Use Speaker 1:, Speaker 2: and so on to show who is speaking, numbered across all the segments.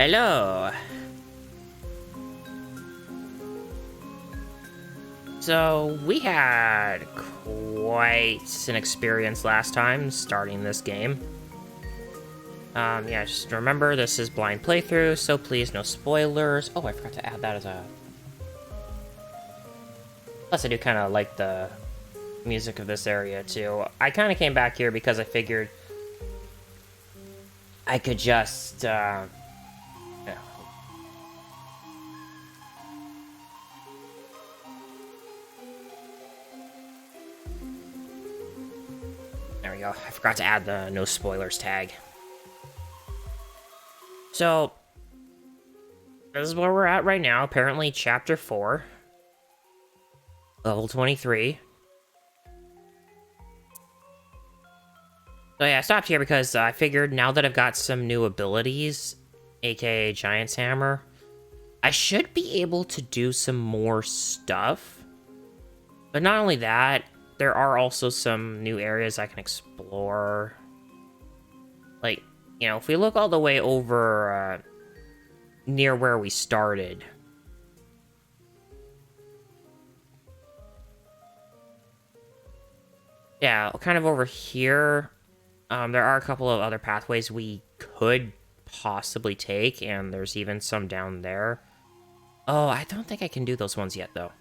Speaker 1: Hello. So, we had quite an experience last time starting this game. Yeah, just remember this is blind playthrough, so please no spoilers. Oh, I forgot to add that as a... Plus, I do kind of like the music of this area, too. I kind of came back here because I figured I could just, yeah. There we go. I forgot to add the no spoilers tag. So, this is where we're at right now. Apparently, Chapter 4. Level 23. So yeah, I stopped here because I figured now that I've got some new abilities, aka Giant's Hammer, I should be able to do some more stuff. But not only that, there are also some new areas I can explore. Like, you know, if we look all the way over near where we started. Yeah, kind of over here. There are a couple of other pathways we could possibly take, and there's even some down there. Oh, I don't think I can do those ones yet, though.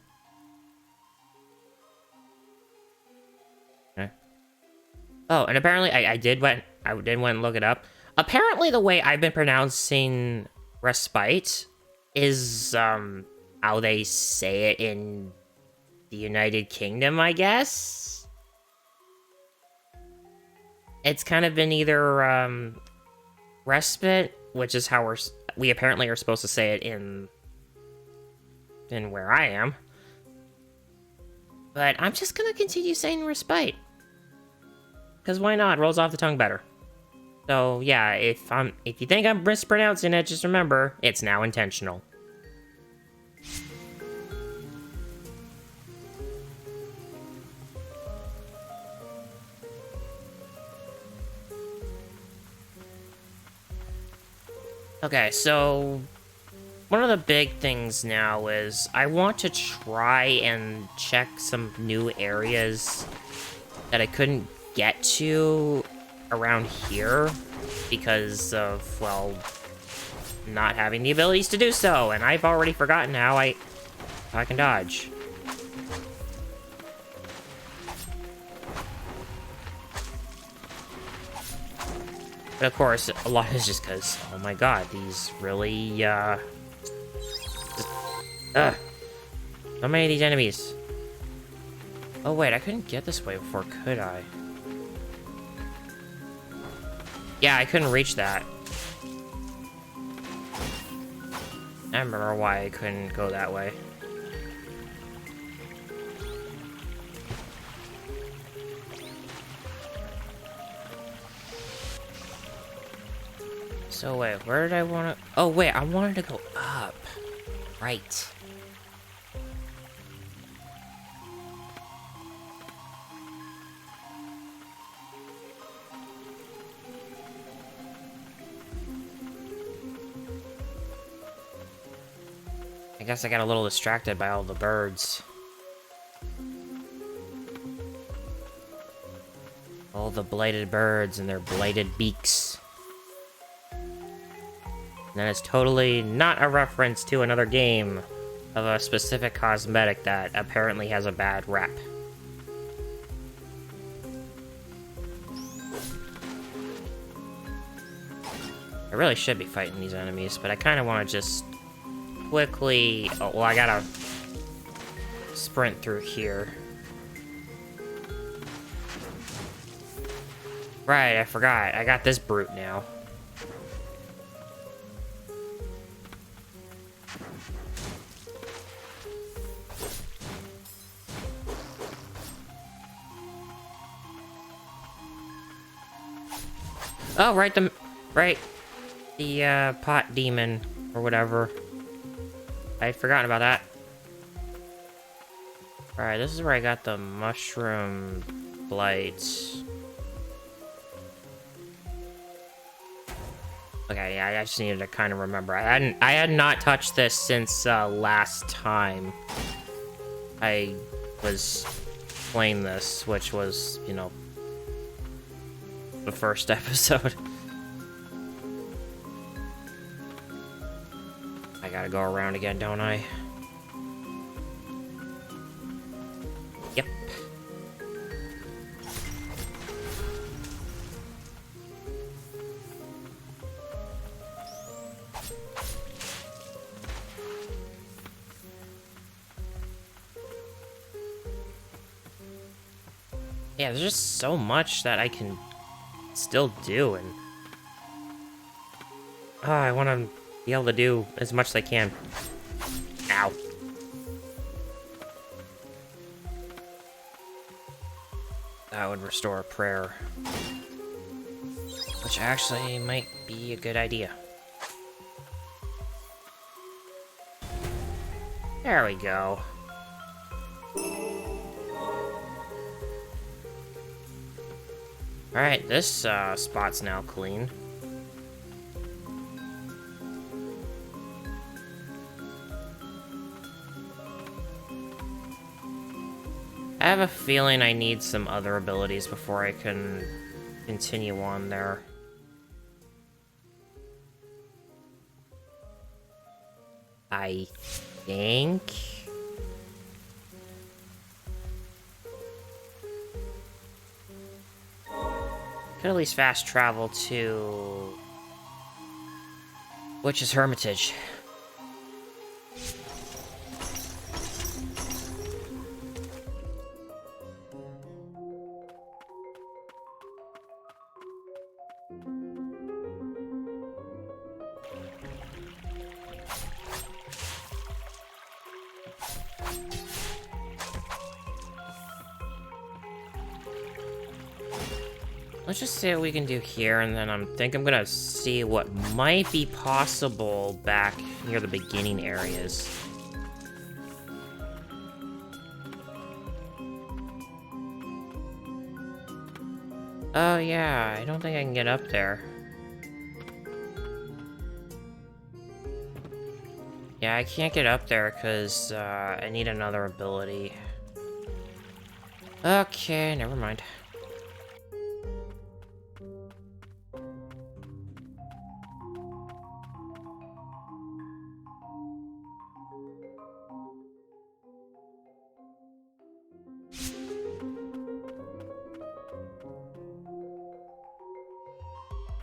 Speaker 1: Okay. Oh, and apparently I did went and look it up. Apparently the way I've been pronouncing respite is how they say it in the United Kingdom, I guess. It's kind of been either respite, which is how we apparently are supposed to say it in where I am. But I'm just gonna continue saying respite. Cause why not? Rolls off the tongue better. So yeah, if you think I'm mispronouncing it, just remember, it's now intentional. Okay, so one of the big things now is I want to try and check some new areas that I couldn't get to around here because of, well, not having the abilities to do so, and I've already forgotten how I can dodge. But of course, a lot is just because, oh my god, these really, so many of these enemies. Oh wait, I couldn't get this way before, could I? Yeah, I couldn't reach that. I remember why I couldn't go that way. So wait, where did I want to... Oh wait, I wanted to go up. Right. I guess I got a little distracted by all the birds. All the blighted birds and their blighted beaks. And that is totally not a reference to another game of a specific cosmetic that apparently has a bad rep. I really should be fighting these enemies, but I kind of want to just quickly... Oh, well, I gotta sprint through here. Right, I forgot. I got this brute now. Oh, right, the pot demon, or whatever. I'd forgotten about that. Alright, this is where I got the mushroom blights. Okay, yeah, I just needed to kind of remember. I had not touched this since last time I was playing this, which was, you know, the first episode. I gotta go around again, don't I? Yep. Yeah, there's just so much that I can still do, and I want to be able to do as much as I can. Ow. That would restore a prayer, which actually might be a good idea. There we go. Alright, this spot's now clean. I have a feeling I need some other abilities before I can continue on there. I think... could at least fast travel to... Witch's Hermitage. Let's just see what we can do here, and then I think I'm gonna see what might be possible back near the beginning areas. Oh yeah, I don't think I can get up there. Yeah, I can't get up there because I need another ability. Okay, never mind.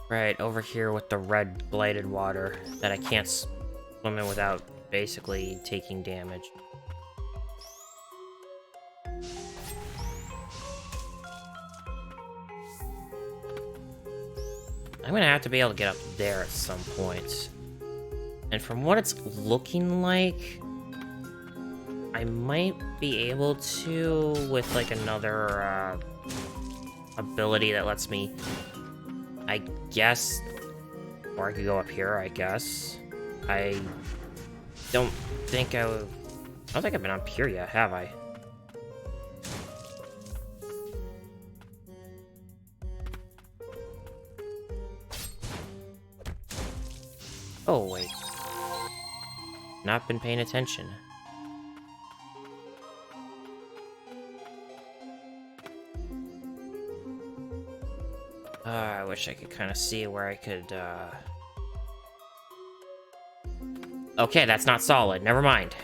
Speaker 1: Right, over here with the red blighted water that I can't swim in without basically taking damage. I'm gonna have to be able to get up there at some point. And from what it's looking like, I might be able to with like another ability that lets me, I guess, or I could go up here, I guess. I don't think I don't think I've been up here yet, have I? Oh, wait. Not been paying attention. I wish I could kind of see where I could, Okay, that's not solid. Never mind.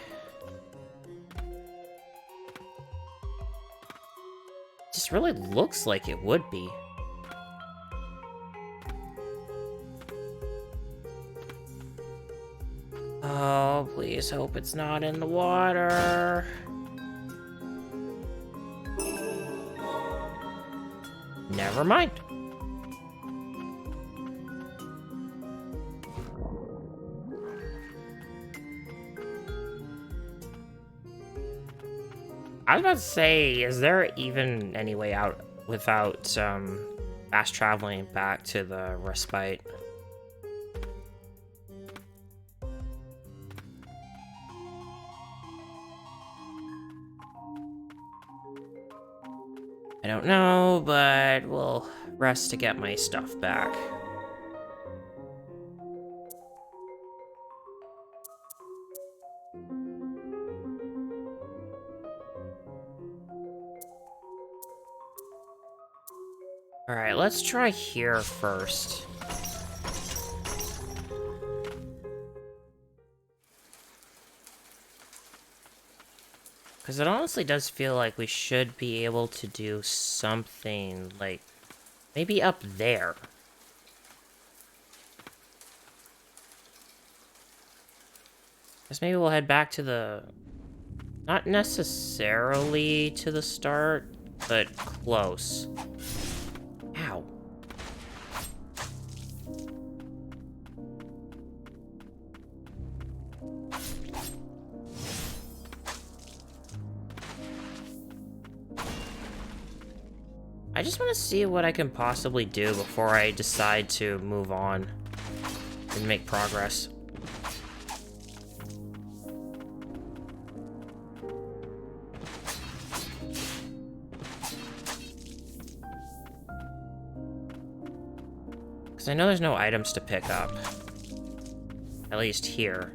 Speaker 1: Just really looks like it would be. Oh, please hope it's not in the water. Never mind. I was about to say, is there even any way out without fast traveling back to the respite? I don't know, but we'll rest to get my stuff back. Alright, let's try here first. Because it honestly does feel like we should be able to do something, like, maybe up there. Guess maybe we'll head back to the... Not necessarily to the start, but close. Ow. I just want to see what I can possibly do before I decide to move on and make progress. Because I know there's no items to pick up. At least here.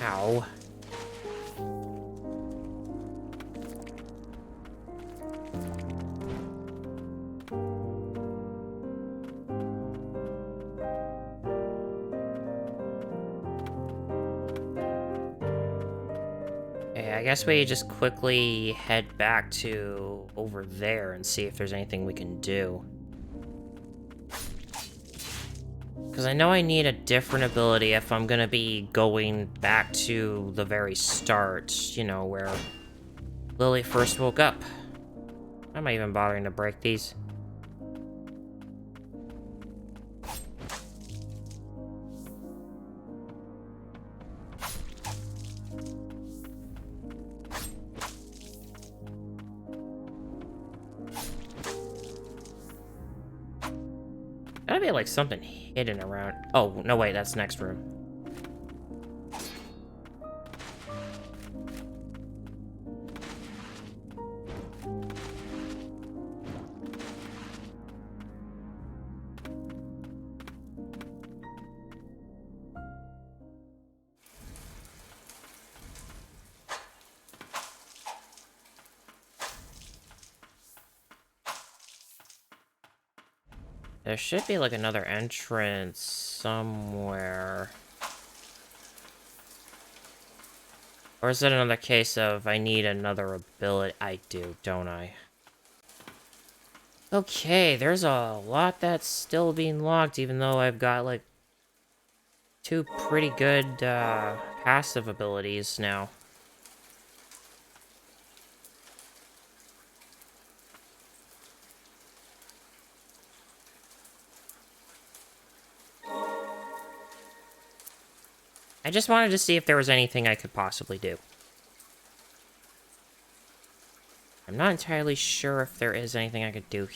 Speaker 1: Ow. Okay, I guess we just quickly head back to over there and see if there's anything we can do. Because I know I need a different ability if I'm gonna be going back to the very start, you know, where Lily first woke up. Why am I even bothering to break these? Gotta be like something hidden around. Oh, no, wait, that's next room. There should be like another entrance somewhere. Or is it another case of I need another ability? I do, don't I? Okay, there's a lot that's still being locked, even though I've got like two pretty good passive abilities now. I just wanted to see if there was anything I could possibly do. I'm not entirely sure if there is anything I could do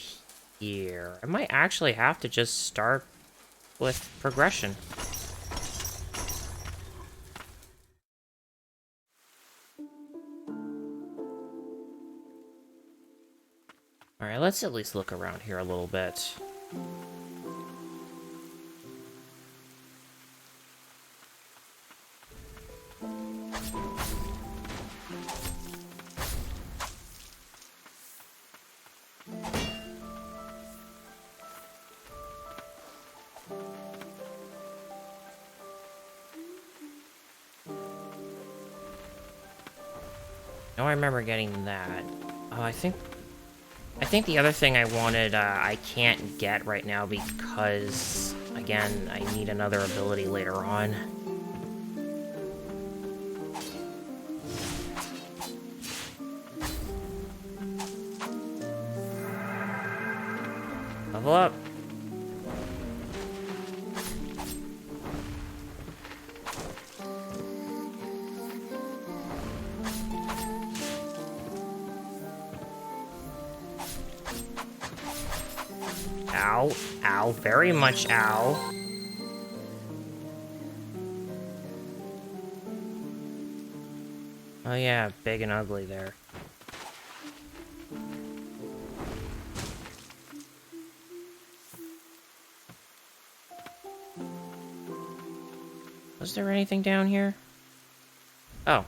Speaker 1: here. I might actually have to just start with progression. Alright, let's at least look around here a little bit. No, I remember getting that. Oh, I think the other thing I wanted, I can't get right now because, again, I need another ability later on. Level up. Ow. Ow. Very much ow. Oh yeah, big and ugly there. Was there anything down here? Oh.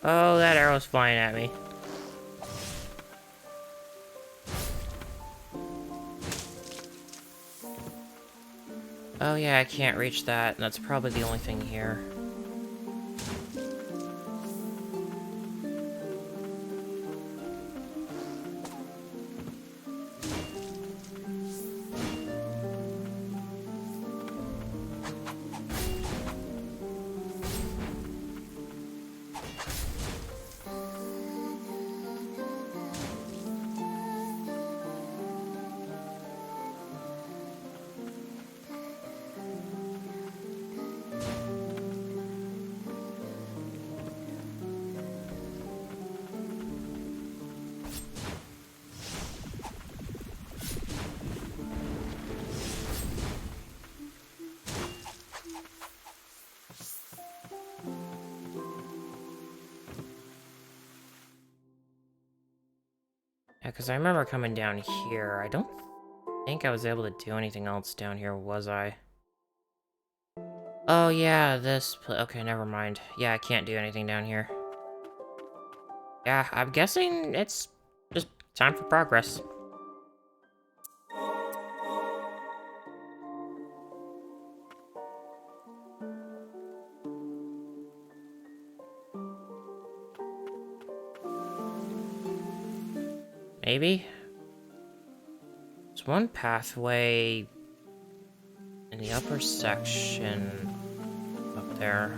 Speaker 1: Oh, that arrow's flying at me. Oh yeah, I can't reach that. That's probably the only thing here. Yeah, because I remember coming down here. I don't think I was able to do anything else down here, was I? Oh, yeah, okay, never mind. Yeah, I can't do anything down here. Yeah, I'm guessing it's just time for progress. Maybe? There's one pathway in the upper section up there.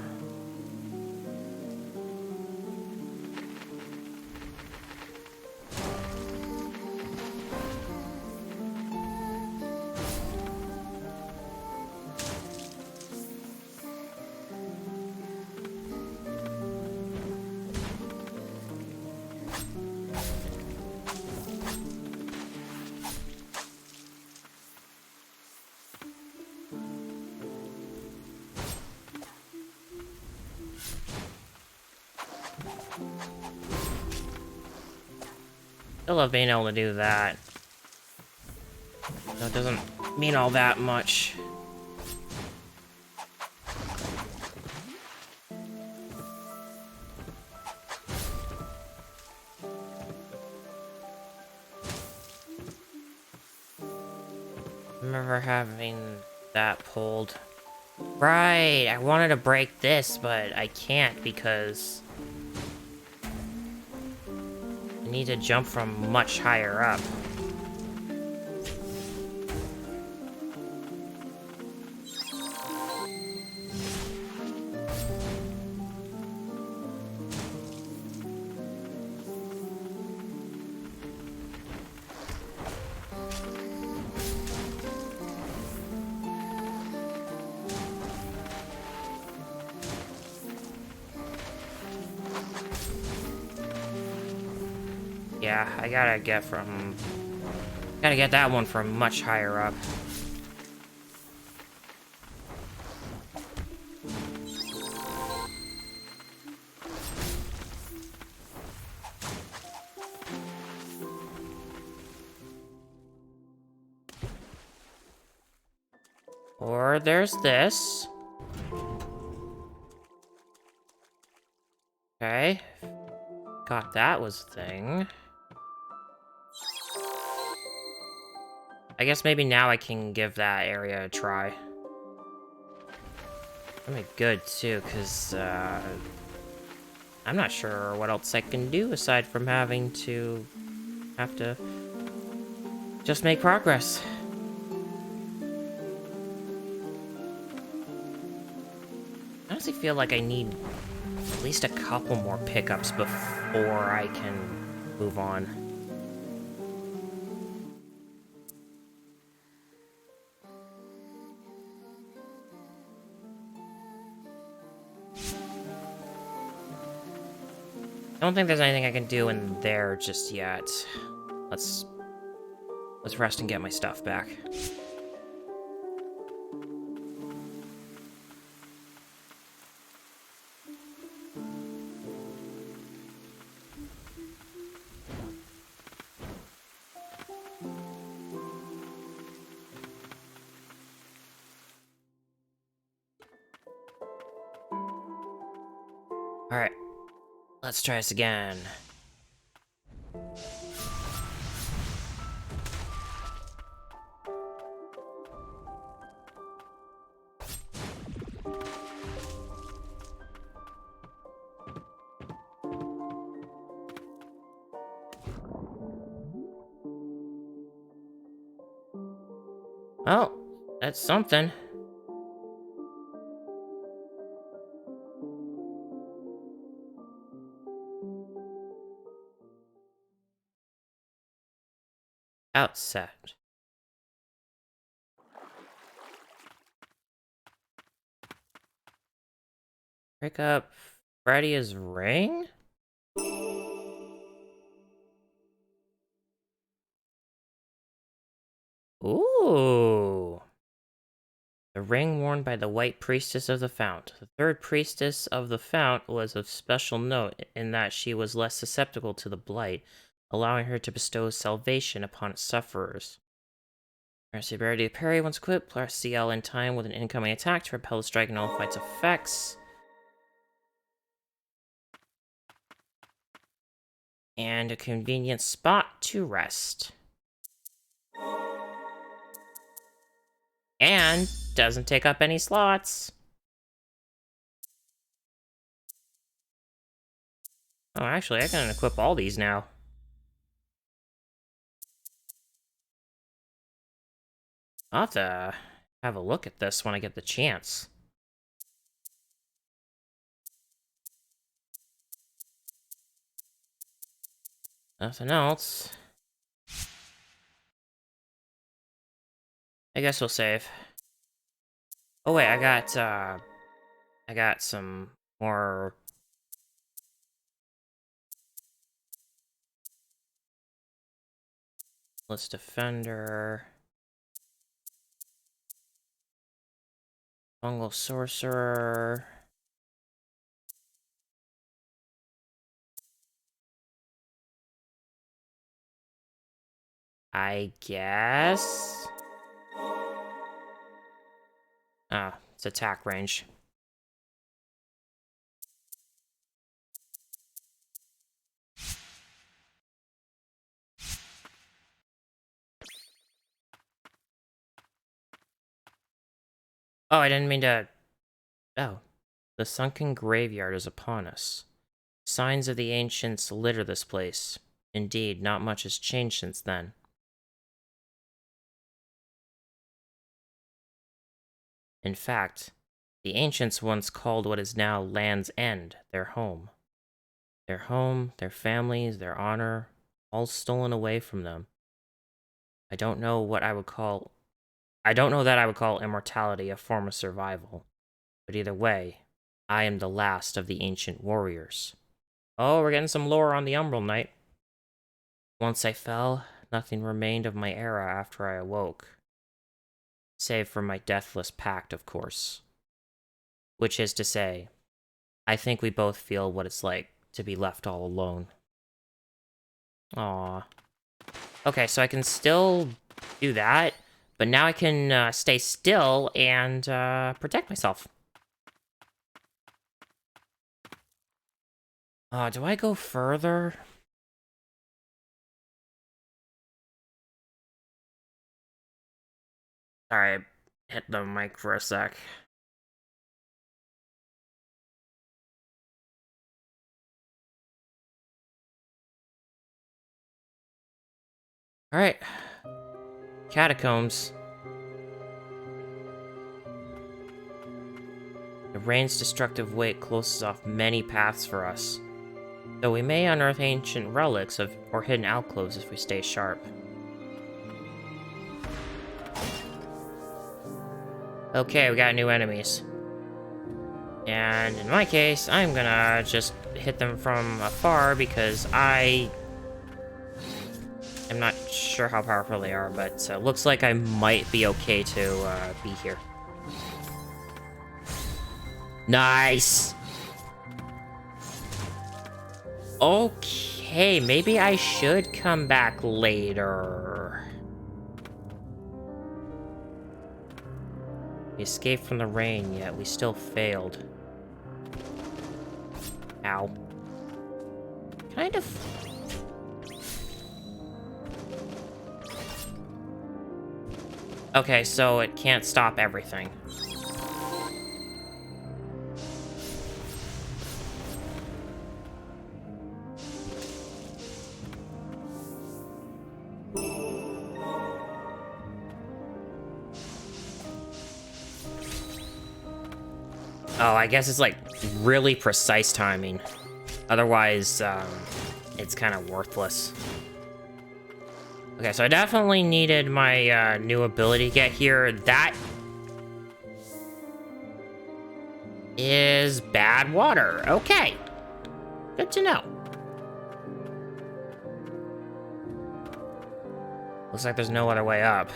Speaker 1: I love being able to do that. That doesn't mean all that much. I remember having that pulled. Right, I wanted to break this, but I can't because I need to jump from much higher up. Yeah, I gotta get that one from much higher up. Or there's this. Okay. Got that was a thing. I guess maybe now I can give that area a try. That'd be good too, because I'm not sure what else I can do aside from having to just make progress. I honestly feel like I need at least a couple more pickups before I can move on. I don't think there's anything I can do in there just yet. Let's rest and get my stuff back. Alright, let's try this again. Oh, that's something. Outset. Pick up Freddy's ring? Ooh. The ring worn by the White Priestess of the Fount. The third Priestess of the Fount was of special note in that she was less susceptible to the Blight, allowing her to bestow salvation upon its sufferers. Press the ability to parry once equipped, plus CL in time with an incoming attack to repel the strike and nullify its effects. And a convenient spot to rest. And doesn't take up any slots. Oh, actually, I can equip all these now. I'll have to have a look at this when I get the chance. Nothing else. I guess we'll save. Oh wait, I got some more. Let's defender. Fungal sorcerer. I guess. Ah, it's attack range. Oh, I didn't mean to. Oh, the sunken graveyard is upon us. Signs of the ancients litter this place. Indeed, not much has changed since then. In fact, the ancients once called what is now Land's End their home. Their home, their families, their honor, all stolen away from them. I don't know that I would call immortality a form of survival. But either way, I am the last of the ancient warriors. Oh, we're getting some lore on the Umbral Knight. Once I fell, nothing remained of my era after I awoke. Save for my deathless pact, of course. Which is to say, I think we both feel what it's like to be left all alone. Aww. Okay, so I can still do that, but now I can stay still and protect myself. Do I go further? Sorry, I hit the mic for a sec. Alright. Catacombs. The rain's destructive weight closes off many paths for us, though we may unearth ancient relics or hidden alcoves if we stay sharp. Okay, we got new enemies. And in my case, I'm gonna just hit them from afar because I'm not sure how powerful they are, but looks like I might be okay to be here. Nice! Okay, maybe I should come back later. We escaped from the rain, yet we still failed. Ow. Kind of. Okay, so it can't stop everything. Oh, I guess it's like really precise timing. Otherwise, it's kind of worthless. Okay, so I definitely needed my new ability to get here. That is bad water. Okay, good to know. Looks like there's no other way up.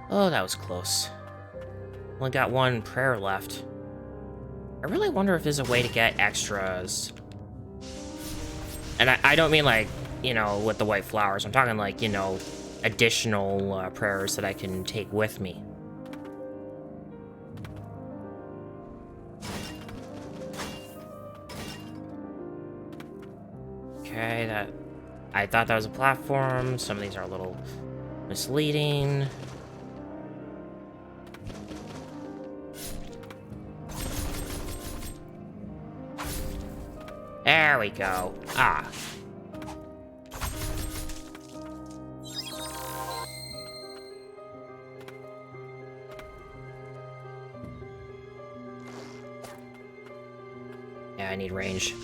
Speaker 1: Oh, that was close. Only got one prayer left. I really wonder if there's a way to get extras. And I don't mean like, you know, with the white flowers. I'm talking like, you know, additional prayers that I can take with me. Okay, that... I thought that was a platform. Some of these are a little misleading. There we go. Ah. Yeah, I need range.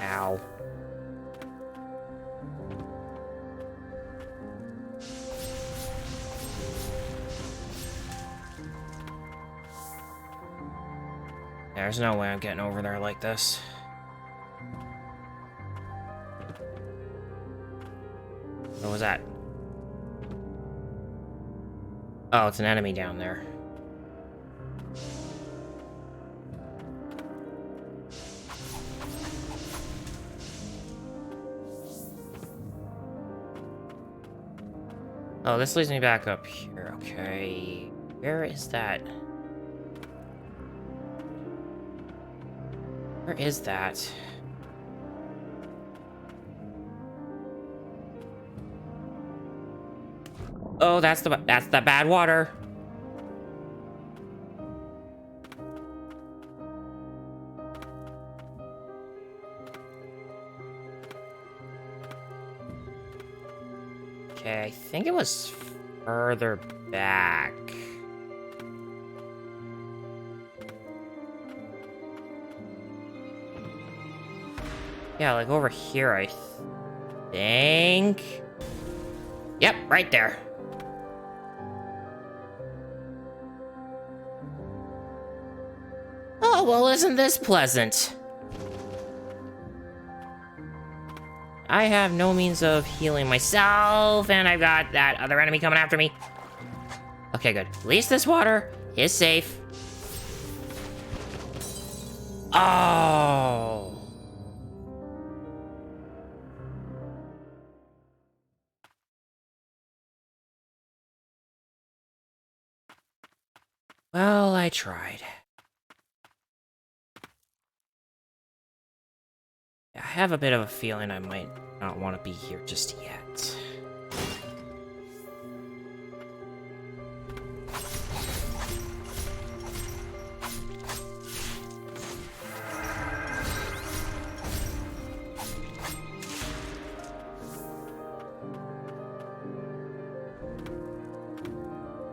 Speaker 1: Ow. There's no way I'm getting over there like this. What was that? Oh, it's an enemy down there. Oh, this leads me back up here. Okay. Where is that? Where is that? Oh, that's the bad water. Okay, I think it was further back. Yeah, like over here, I think. Yep, right there. Oh, well, isn't this pleasant? I have no means of healing myself, and I've got that other enemy coming after me. Okay, good. At least this water is safe. Oh. Well, I tried. I have a bit of a feeling I might not want to be here just yet.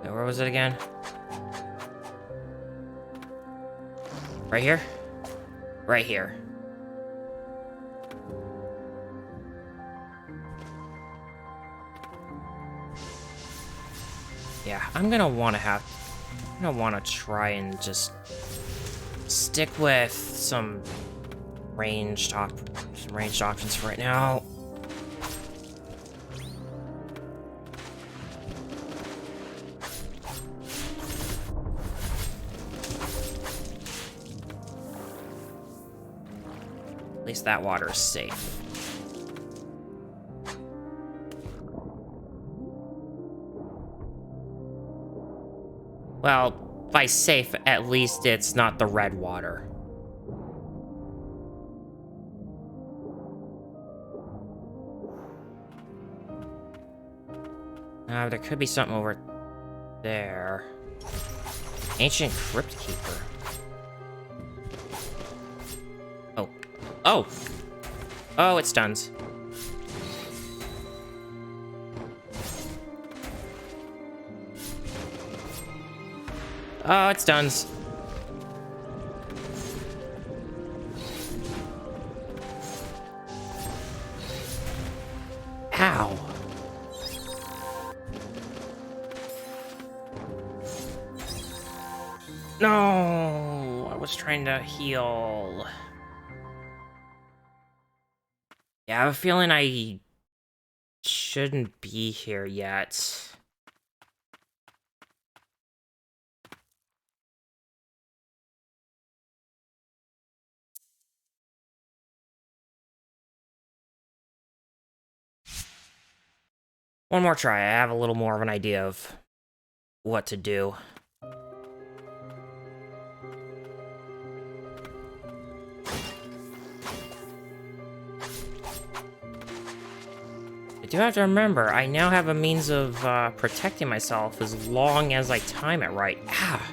Speaker 1: Where was it again? Right here? Right here. Yeah, I'm gonna want to try and just stick with some some ranged options for right now. At least that water is safe. Well, by safe, at least it's not the red water. There could be something over there. Ancient Crypt Keeper. Oh. Oh! Oh, it stuns. Oh, it stuns. Ow. No, I was trying to heal. Yeah, I have a feeling I shouldn't be here yet. One more try. I have a little more of an idea of what to do. I do have to remember, I now have a means of protecting myself as long as I time it right. Ah.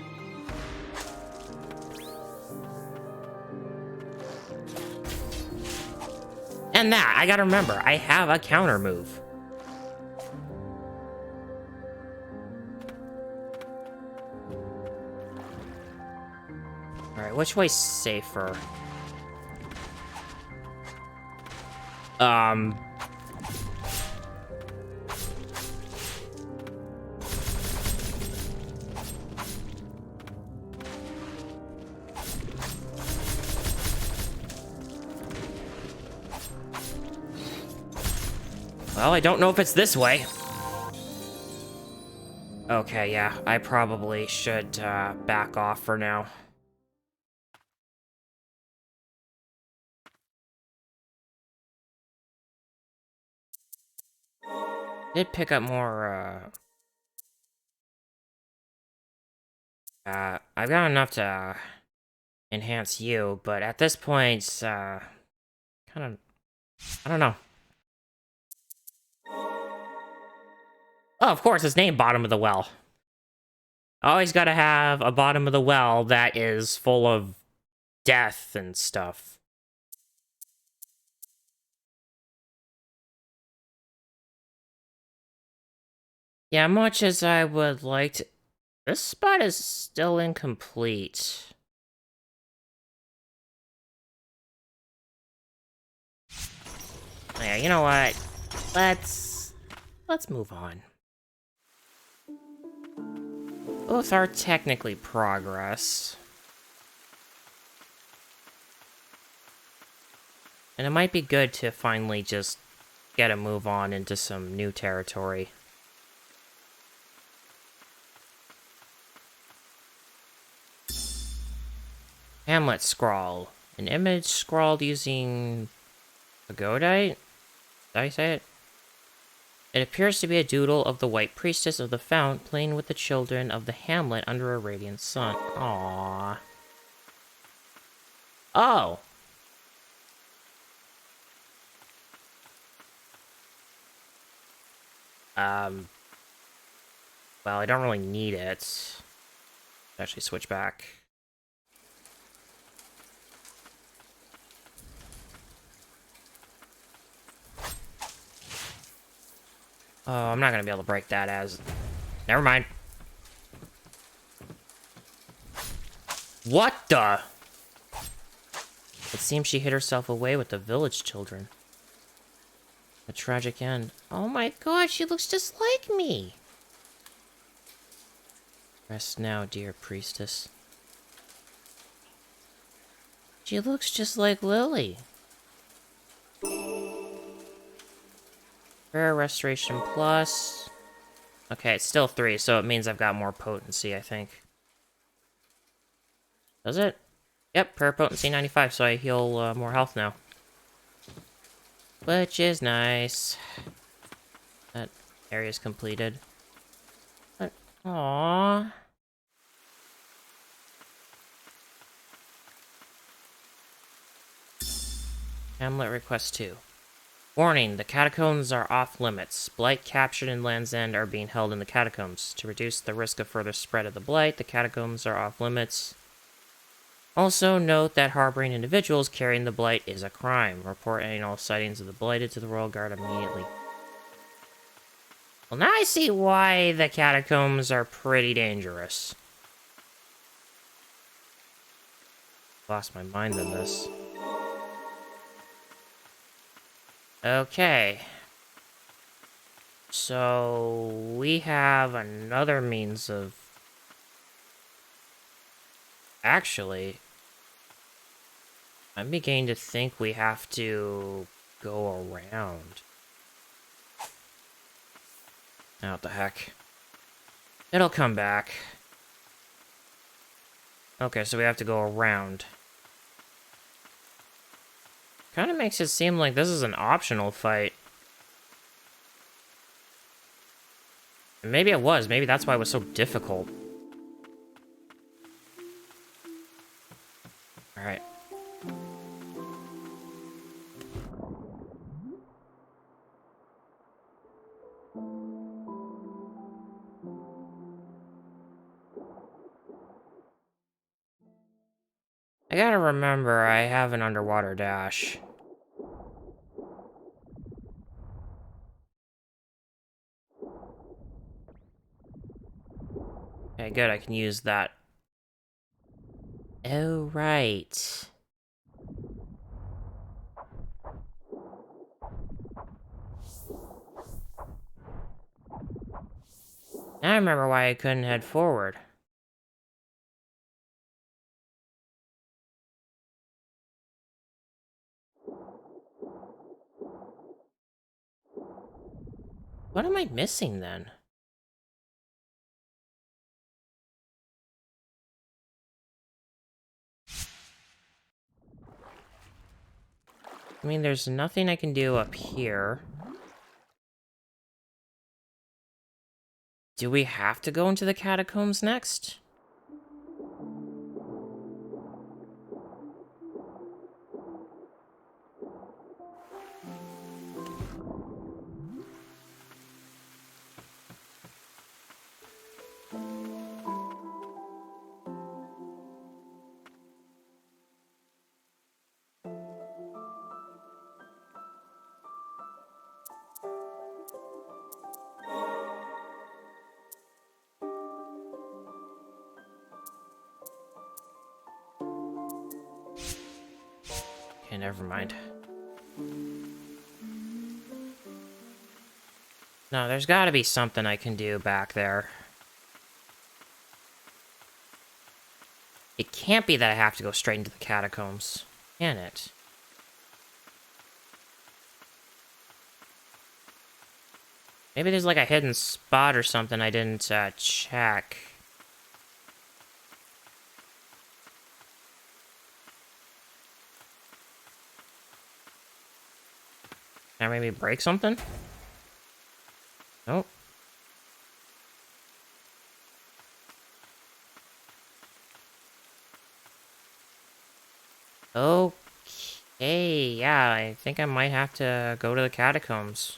Speaker 1: And that, I gotta remember, I have a counter move. Alright, which way's safer? Well, I don't know if it's this way. Okay, yeah, I probably should back off for now. Did pick up more, I've got enough to enhance you, but at this point, kind of, I don't know. Oh, of course, his name, Bottom of the Well. Always gotta have a bottom of the well that is full of death and stuff. Yeah, much as I would like to... This spot is still incomplete. Yeah, you know what? Let's move on. Both are technically progress. And it might be good to finally just get a move on into some new territory. Hamlet scrawl. An image scrawled using pagodite? Did I say it? It appears to be a doodle of the White Priestess of the Fount playing with the children of the hamlet under a radiant sun. Aww. Oh! Well, I don't really need it. Actually, switch back. Oh, I'm not gonna be able to break that as... Never mind. What the? It seems she hid herself away with the village children. A tragic end. Oh my god, she looks just like me! Rest now, dear priestess. She looks just like Lily. Rare Restoration Plus. Okay, it's still 3, so it means I've got more potency, I think. Does it? Yep, prayer potency 95, so I heal more health now. Which is nice. That area's completed. But, aww. Hamlet request 2. Warning, the catacombs are off limits. Blight captured in Land's End are being held in the catacombs. To reduce the risk of further spread of the blight, the catacombs are off limits. Also, note that harboring individuals carrying the blight is a crime. Report any and all sightings of the blighted to the Royal Guard immediately. Well, now I see why the catacombs are pretty dangerous. Lost my mind on this. Okay. So, we have another means of... Actually, I'm beginning to think we have to go around. Oh, what the heck. It'll come back. Okay, so we have to go around. Kind of makes it seem like this is an optional fight. And maybe it was. Maybe that's why it was so difficult. Alright. I gotta remember, I have an underwater dash. Okay, good, I can use that. Oh, right. Now I remember why I couldn't head forward. What am I missing, then? I mean, there's nothing I can do up here. Do we have to go into the catacombs next? Okay, never mind. No, there's gotta be something I can do back there. It can't be that I have to go straight into the catacombs, can it? Maybe there's like a hidden spot or something I didn't check. Can I maybe break something? Nope. Okay, yeah, I think I might have to go to the catacombs.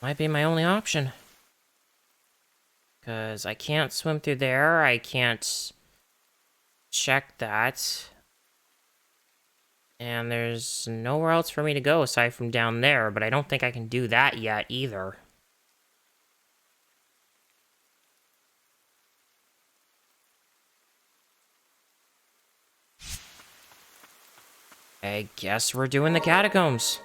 Speaker 1: Might be my only option. Because I can't swim through there, I can't check that. And there's nowhere else for me to go aside from down there, but I don't think I can do that yet either. I guess we're doing the catacombs.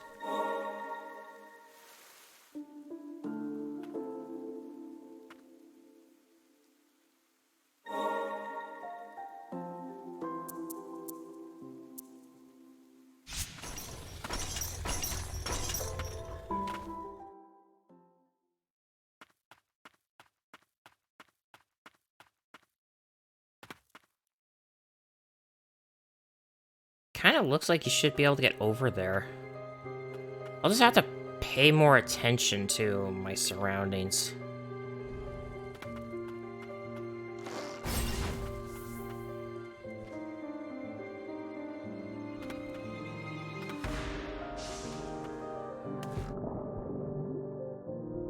Speaker 1: kind of looks like you should be able to get over there. I'll just have to pay more attention to my surroundings.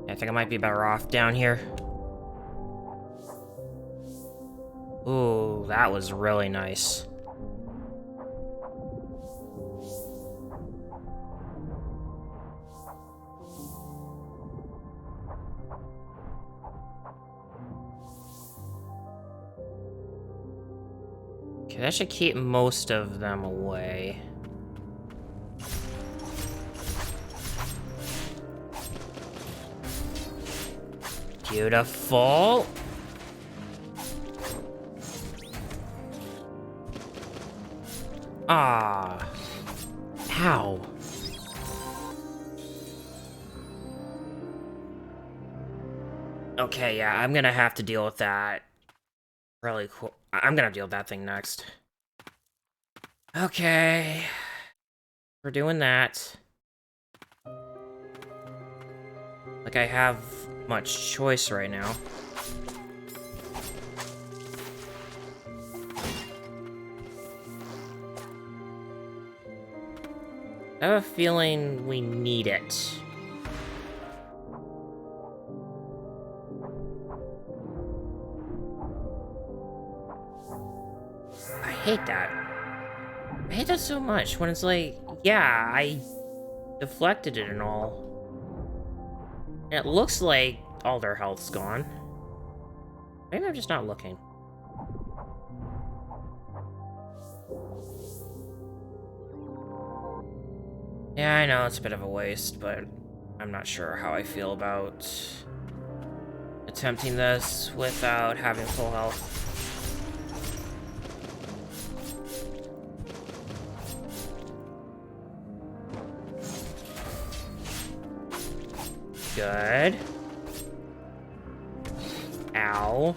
Speaker 1: I think I might be better off down here. Ooh, that was really nice. Okay, that should keep most of them away. Beautiful. Ah. Ow. Okay, yeah, I'm gonna have to deal with that. Really cool. I'm gonna deal with that thing next. Okay. We're doing that. Like I have much choice right now. I have a feeling we need it. I hate that. I hate that so much when it's like, yeah, I deflected it and all. And it looks like all their health's gone. Maybe I'm just not looking. Yeah, I know it's a bit of a waste, but I'm not sure how I feel about attempting this without having full health. Good. Ow.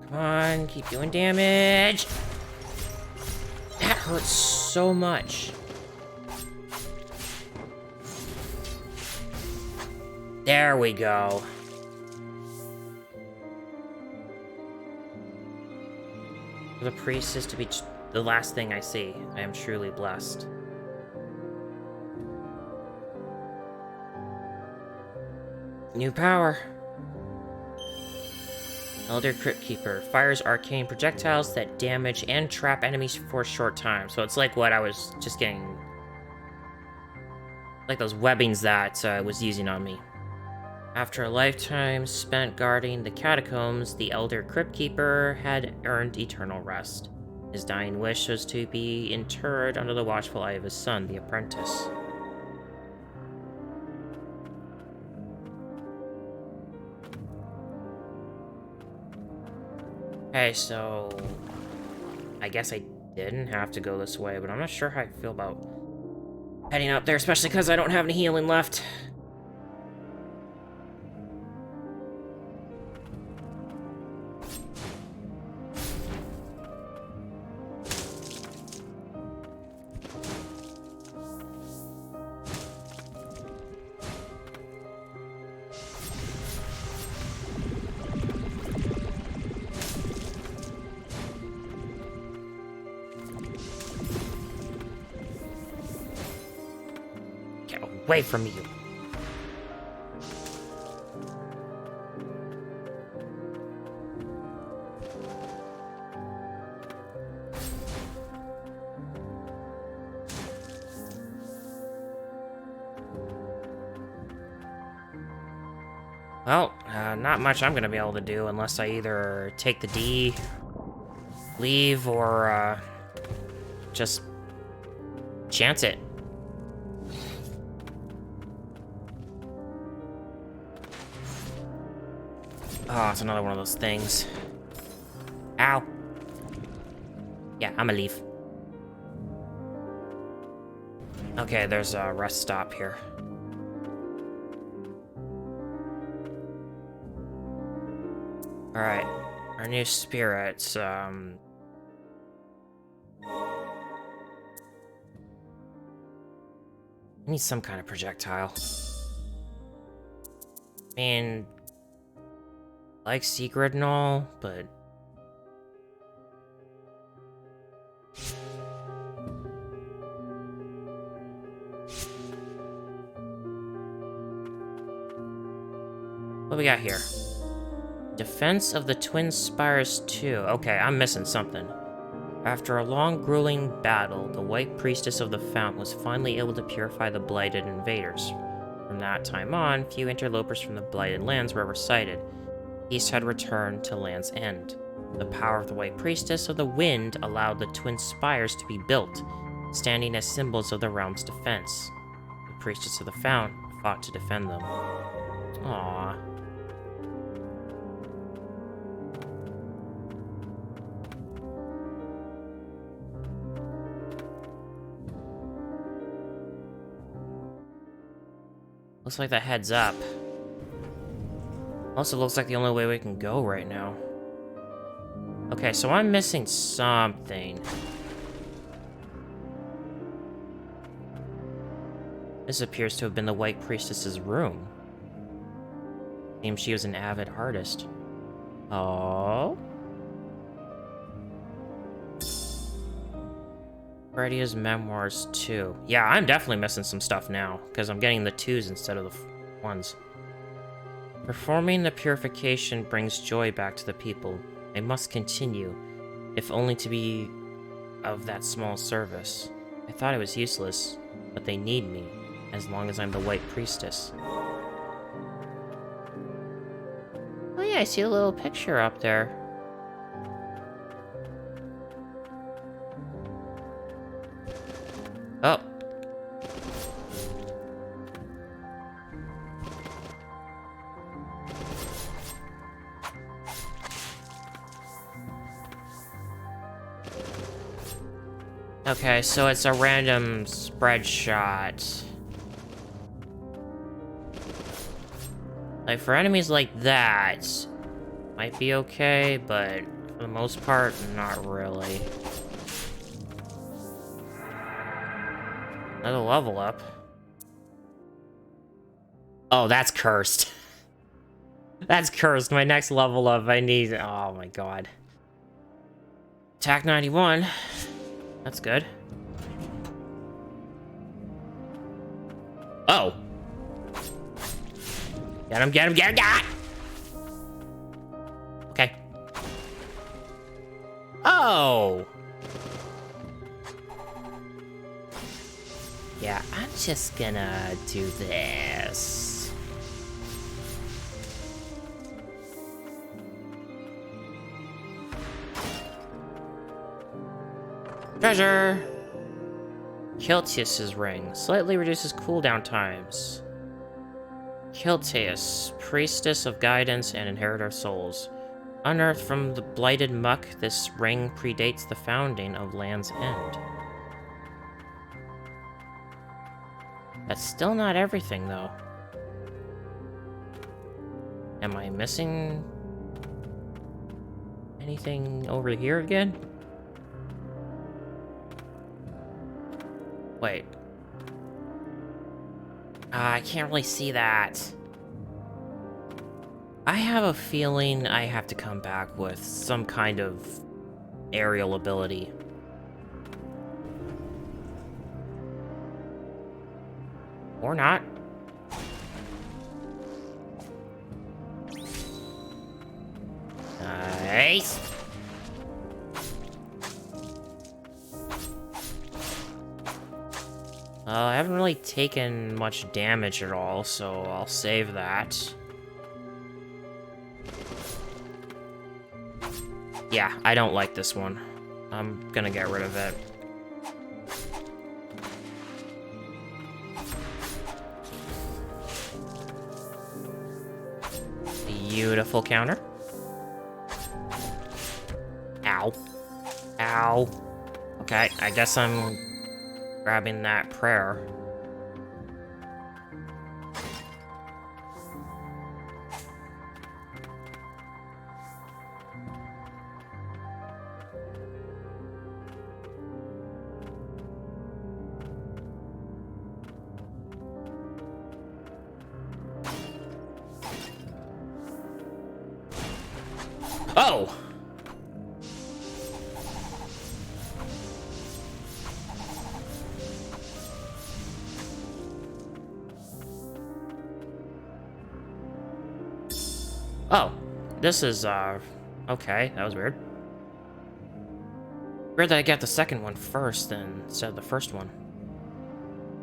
Speaker 1: Come on, keep doing damage. That hurts so much. There we go. For the priestess to be the last thing I see, I am truly blessed. New power. Elder Crypt Keeper fires arcane projectiles that damage and trap enemies for a short time. So it's like what I was just getting, like those webbings that I was using on me. After a lifetime spent guarding the catacombs, the Elder Crypt Keeper had earned eternal rest. His dying wish was to be interred under the watchful eye of his son, the apprentice. Okay, so I guess I didn't have to go this way, but I'm not sure how I feel about heading up there, especially because I don't have any healing left. Get away from you. Well, not much I'm gonna be able to do unless I either take the D, leave, or just chance it. Oh, it's another one of those things. Ow. Yeah, I'ma leave. Okay, there's a rest stop here. Alright, our new spirits, I need some kind of projectile. I mean, like secret and all, but... What we got here? Defense of the Twin Spires 2. Okay, I'm missing something. After a long, grueling battle, the White Priestess of the Fount was finally able to purify the blighted invaders. From that time on, few interlopers from the blighted lands were ever sighted. Peace had returned to Land's End. The power of the White Priestess of the Wind allowed the Twin Spires to be built, standing as symbols of the realm's defense. The Priestess of the Fount fought to defend them. Aww. Looks like that heads up. Also looks like the only way we can go right now. Okay, so I'm missing something. This appears to have been the White Priestess's room. Seems she was an avid artist. Oh. Fredia's memoirs too. Yeah, I'm definitely missing some stuff now, because I'm getting the 2s instead of the 1s. Performing the purification brings joy back to the people. I must continue, if only to be of that small service. I thought it was useless, but they need me, as long as I'm the White Priestess. Oh yeah, I see a little picture up there. Oh. Okay, so it's a random spread shot. Like, for enemies like that, might be okay, but for the most part, not really. Another level up. Oh, that's cursed. That's cursed. My next level up, I need... Oh my god. Attack 91. That's good. Oh. Get him, get him, get him, get him! Okay. Oh! Yeah, I'm just gonna do this. Treasure! Quietus's ring. Slightly reduces cooldown times. Quietus, priestess of guidance and inheritor of souls. Unearthed from the blighted muck, this ring predates the founding of Land's End. That's still not everything, though. Am I missing anything over here again? Wait. I can't really see that. I have a feeling I have to come back with some kind of aerial ability. Or not. Nice. I haven't really taken much damage at all, so I'll save that. Yeah, I don't like this one. I'm gonna get rid of it. Beautiful counter. Ow. Ow. Okay, I guess I'm grabbing that prayer. Oh! Oh, this is, okay, that was weird. Weird that I got the second one first instead of the first one.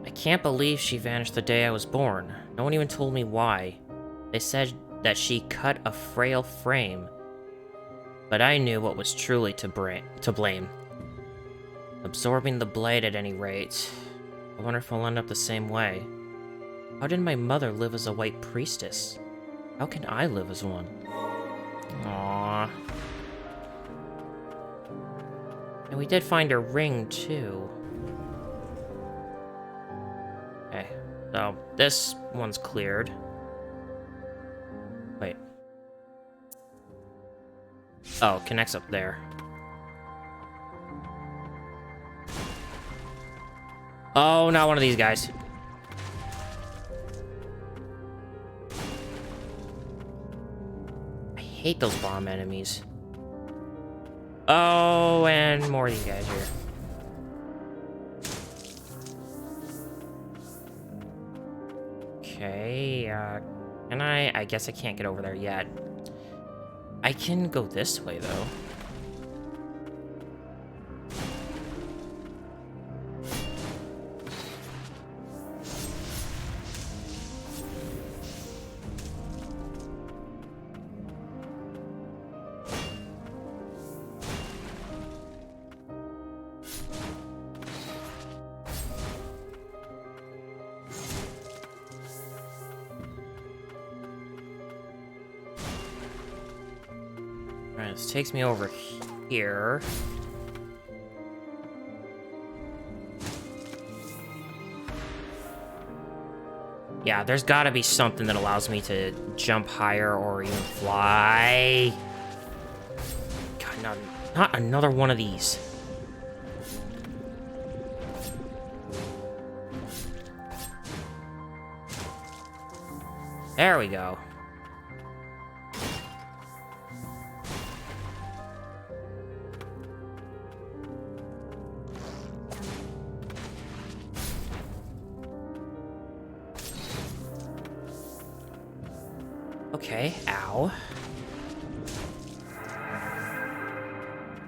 Speaker 1: I can't believe she vanished the day I was born. No one even told me why. They said that she cut a frail frame, but I knew what was truly to blame. Absorbing the blade at any rate. I wonder if I'll end up the same way. How did my mother live as a white priestess? How can I live as one? Aww. And we did find a ring, too. Okay, so this one's cleared. Wait. Oh, it connects up there. Oh, not one of these guys. I hate those bomb enemies. Oh, and more of these guys here. Okay, can I guess I can't get over there yet. I can go this way, though. Alright, this takes me over here. Yeah, there's gotta be something that allows me to jump higher or even fly. God, not another one of these. There we go. Okay, ow.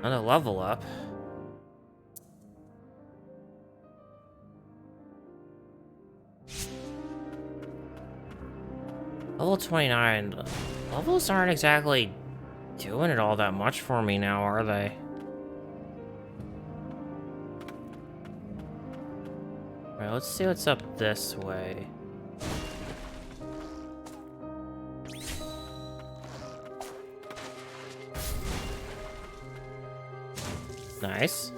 Speaker 1: Another level up. Level 29. Levels aren't exactly doing it all that much for me now, are they? Alright, let's see what's up this way. Nice.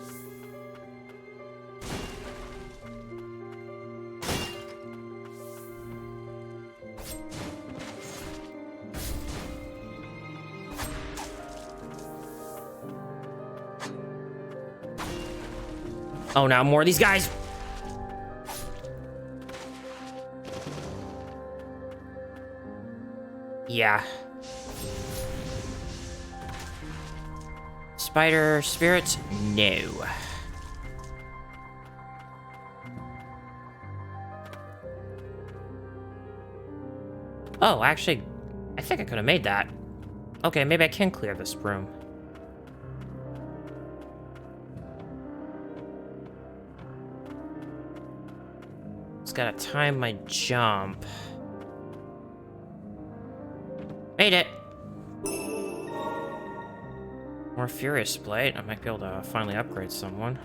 Speaker 1: Oh, now more of these guys. Yeah. Spider spirits? No. Oh, actually, I think I could have made that. Okay, maybe I can clear this room. Just gotta time my jump. Made it! More Furious Blade. I might be able to finally upgrade someone.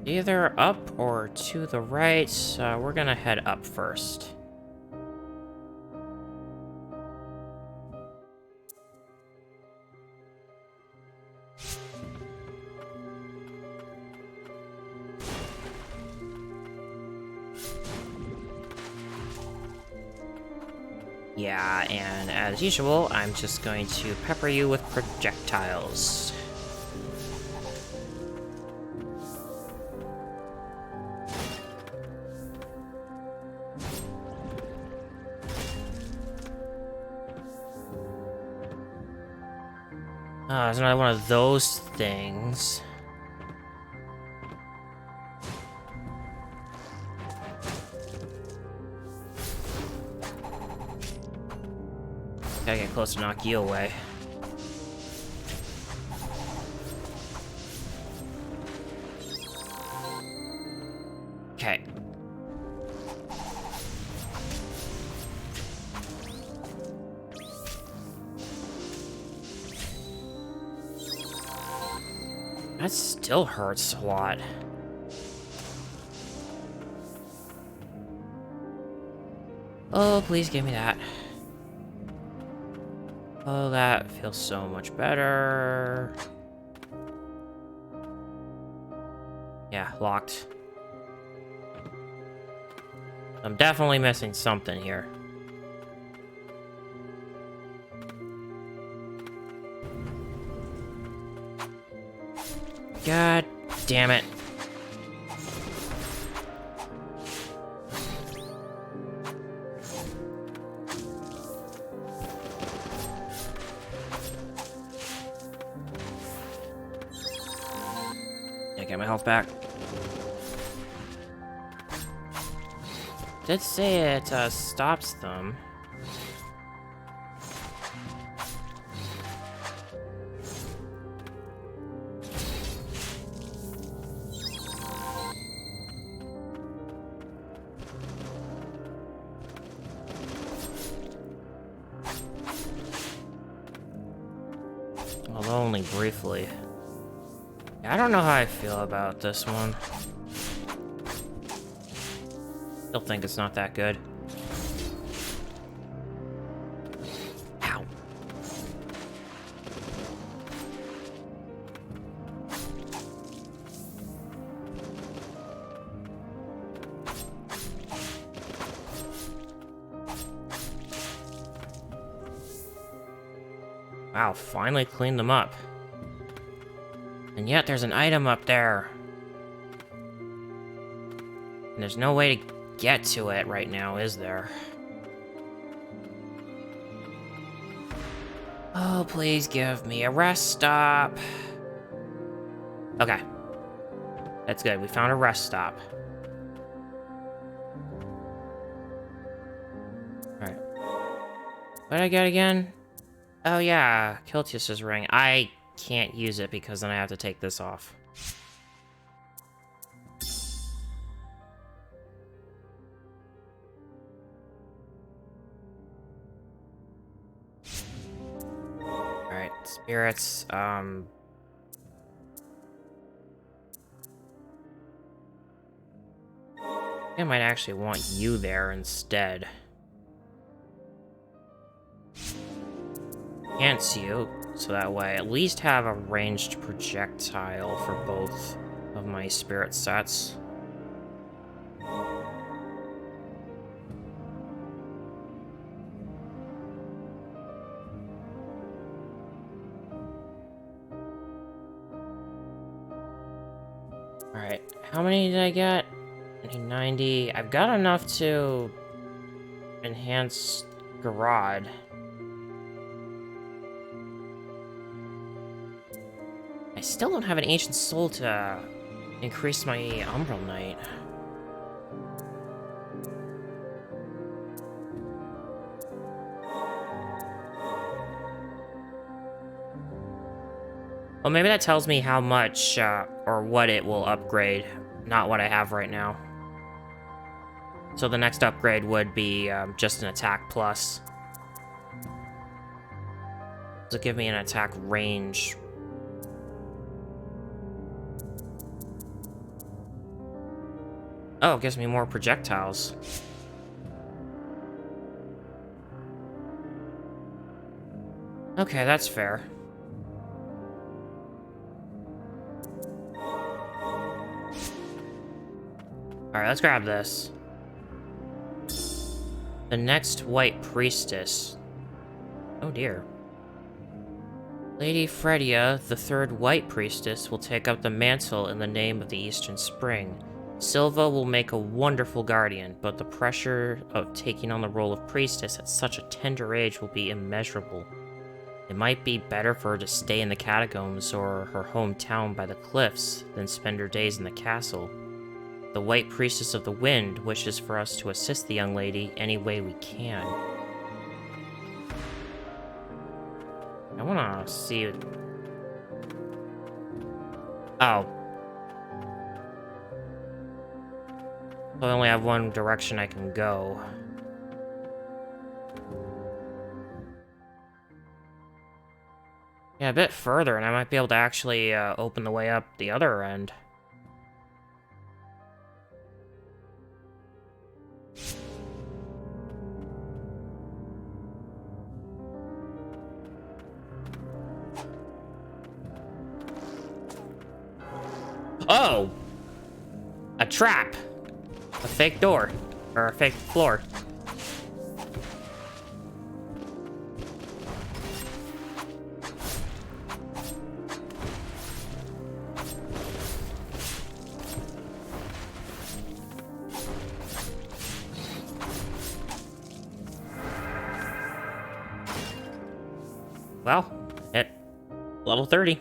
Speaker 1: Either up or to the right. We're gonna head up first. Yeah, and as usual, I'm just going to pepper you with projectiles. Oh, there's another one of those things. Gotta get close to knock you away. Okay. That still hurts a lot. Oh, please give me that. Oh, that feels so much better. Yeah, locked. I'm definitely missing something here. God damn it. Yeah, get my health back. Did say it stops them. Although only briefly. I don't know how I feel about this one. Still think it's not that good. Ow. Wow, finally cleaned them up. And yet there's an item up there. And there's no way to get to it right now, is there? Oh, please give me a rest stop. Okay. That's good. We found a rest stop. Alright. What did I get again? Oh yeah, Quietus' ring. I can't use it because then I have to take this off. Alright, spirits, I might actually want you there instead. Can't see you, so that way I at least have a ranged projectile for both of my spirit sets. Alright, how many did I get? I need 90. I've got enough to enhance Garrod. I still don't have an Ancient Soul to increase my Umbral Knight. Well, maybe that tells me how much, or what it will upgrade, not what I have right now. So the next upgrade would be just an attack plus. Does it give me an attack range? Oh, it gives me more projectiles. Okay, that's fair. Alright, let's grab this. The next White Priestess. Oh dear. Lady Fredia, the third White Priestess, will take up the mantle in the name of the Eastern Spring. Silva will make a wonderful guardian, but the pressure of taking on the role of priestess at such a tender age will be immeasurable. It might be better for her to stay in the catacombs or her hometown by the cliffs than spend her days in the castle. The White Priestess of the Wind wishes for us to assist the young lady any way we can. I wanna see... Oh. I only have one direction I can go. Yeah, a bit further, and I might be able to actually open the way up the other end. Oh! A trap! A fake door. Or a fake floor. Well, at level 30.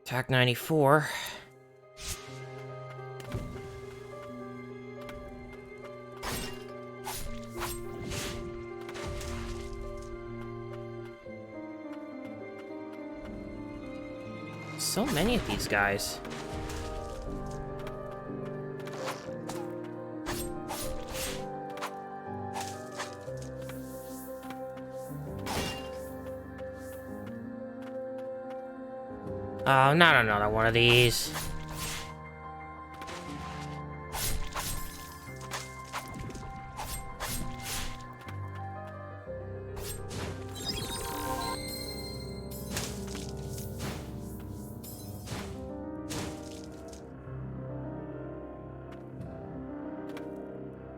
Speaker 1: Attack 94. So many of these guys. Oh, not another one of these.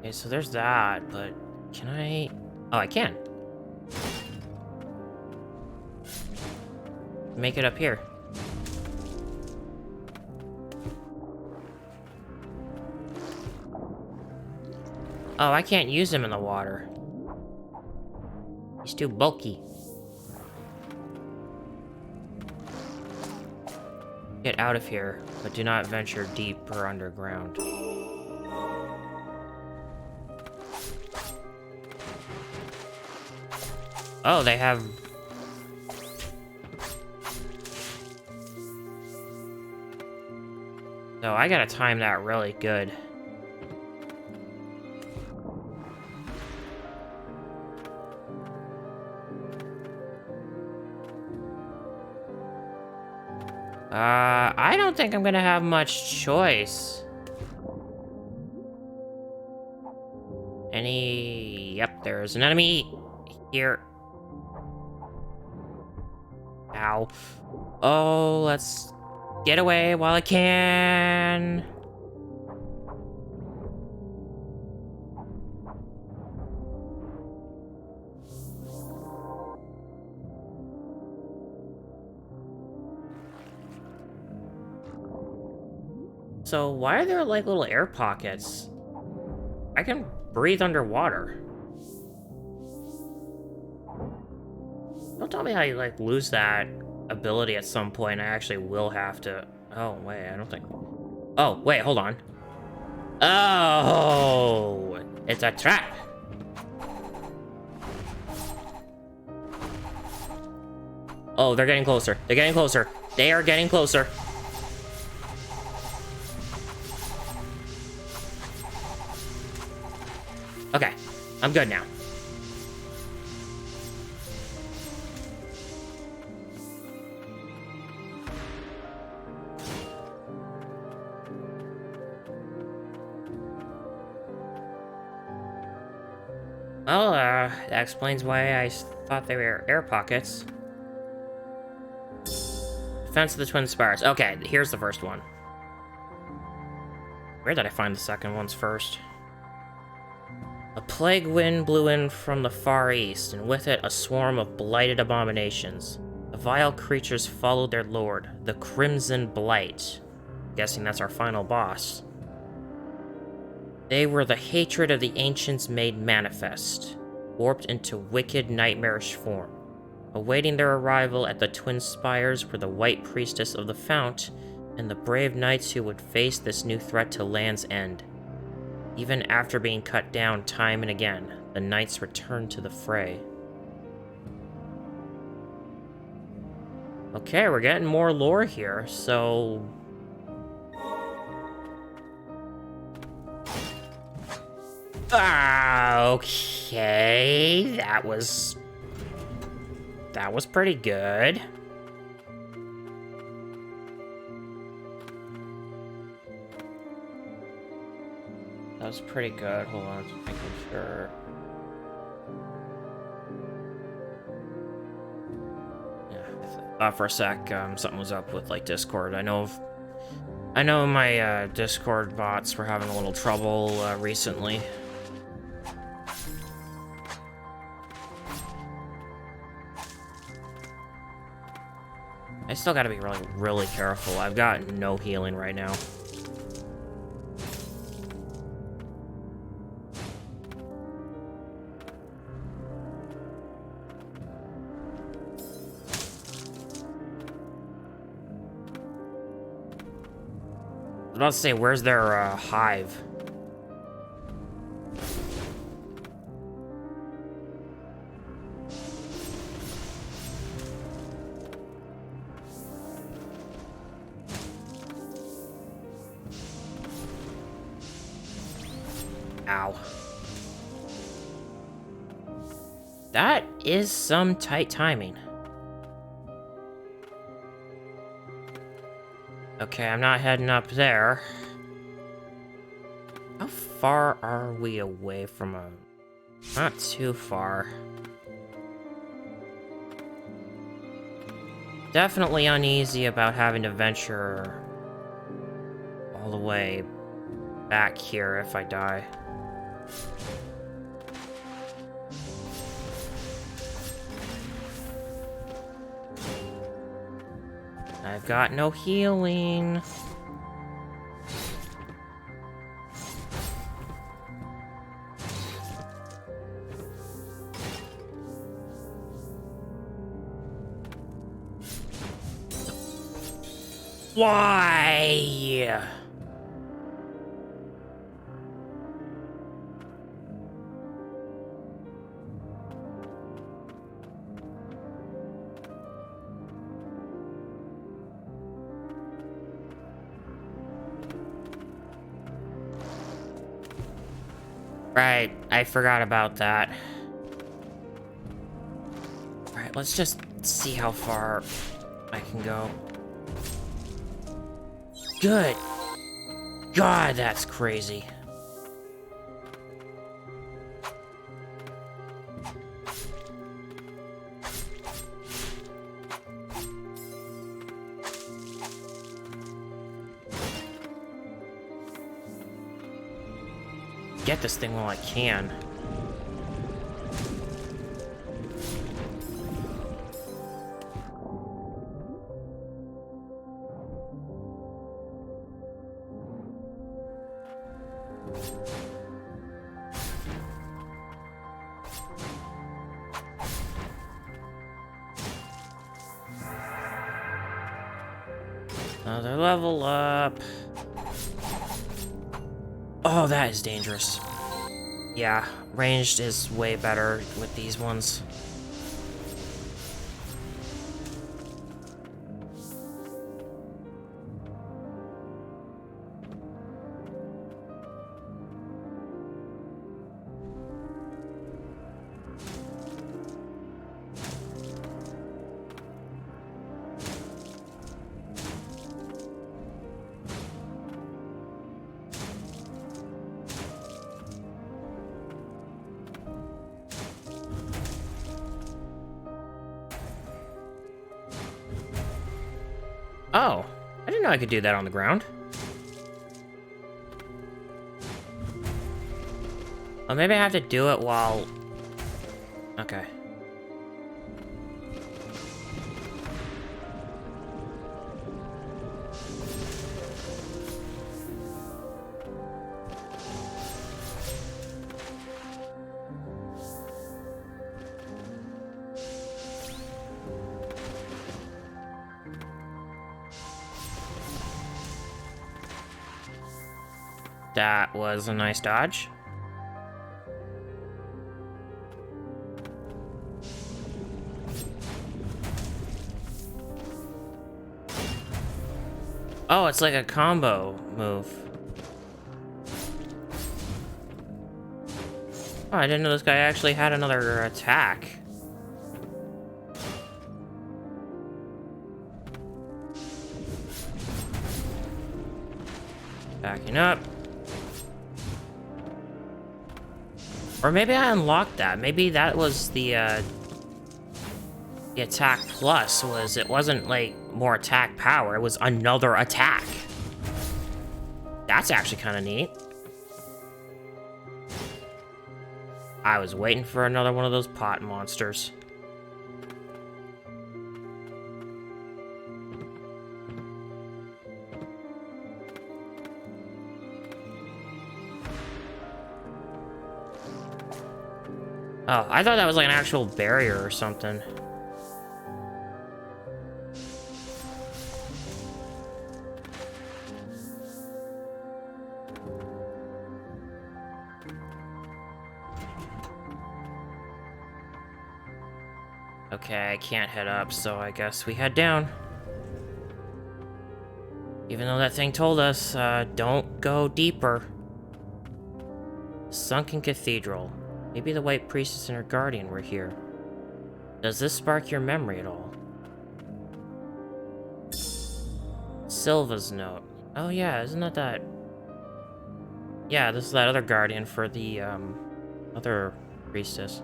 Speaker 1: Okay, so there's that, but can I... Oh, I can. Make it up here. Oh, I can't use him in the water. He's too bulky. Get out of here, but do not venture deep or underground. Oh, they have... So I gotta time that really good. I don't think I'm gonna have much choice. Yep, there's an enemy here. Ow. Oh, let's get away while I can. So why are there like little air pockets? I can breathe underwater. Don't tell me how you like lose that ability at some point. I actually will have to... Oh, wait, I don't think... Oh, wait, hold on. Oh, it's a trap. Oh, they're getting closer. They're getting closer. They are getting closer. Okay, I'm good now. Well, that explains why I thought they were air pockets. Defense of the Twin Spires. Okay, here's the first one. Where did I find the second ones first? A plague wind blew in from the far east, and with it a swarm of blighted abominations. The vile creatures followed their lord, the Crimson Blight. Guessing that's our final boss. They were the hatred of the ancients made manifest, warped into wicked, nightmarish form. Awaiting their arrival at the Twin Spires were the White Priestess of the Fount and the brave knights who would face this new threat to Land's End. Even after being cut down time and again, the knights returned to the fray. Okay, we're getting more lore here, so... okay, that was pretty good. That was pretty good. Hold on, just making sure. Yeah, for a sec, something was up with like Discord. I know my Discord bots were having a little trouble recently. I still gotta be really, really careful. I've got no healing right now. I was about to say, where's their hive? Ow. That is some tight timing. Okay, I'm not heading up there. How far are we away from a... Not too far. Definitely uneasy about having to venture all the way back here if I die. I've got no healing. Why? Right, I forgot about that. Alright, let's just see how far I can go. Good. God, that's crazy. Get this thing while I can. Another level up. Oh, that is dangerous. Yeah, ranged is way better with these ones. Oh, I didn't know I could do that on the ground. Oh, maybe I have to do it while... Okay. That was a nice dodge. Oh, it's like a combo move. Oh, I didn't know this guy actually had another attack. Backing up. Or maybe I unlocked that. Maybe that was the attack plus was it wasn't like more attack power, it was another attack. That's actually kind of neat. I was waiting for another one of those pot monsters. Oh, I thought that was like an actual barrier or something. Okay, I can't head up, so I guess we head down. Even though that thing told us, don't go deeper. Sunken Cathedral. Maybe the White Priestess and her guardian were here. Does this spark your memory at all? Silva's note. Oh yeah, isn't that... Yeah, this is that other guardian for the, other priestess.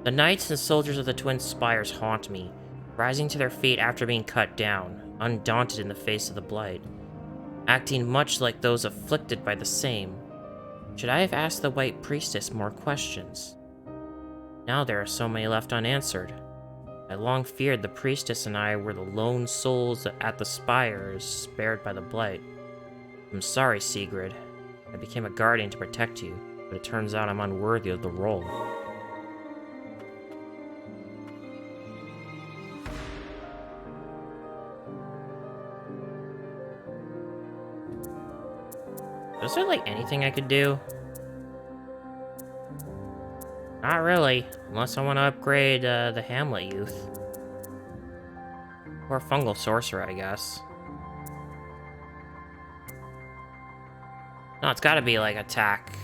Speaker 1: The knights and soldiers of the Twin Spires haunt me, rising to their feet after being cut down, undaunted in the face of the blight, acting much like those afflicted by the same. Should I have asked the White Priestess more questions? Now there are so many left unanswered. I long feared the priestess and I were the lone souls at the spires spared by the blight. I'm sorry, Sigrid. I became a guardian to protect you, but it turns out I'm unworthy of the role. Is there, like, anything I could do? Not really, unless I want to upgrade the Hamlet Youth. Or Fungal Sorcerer, I guess. No, it's gotta be, like, attack.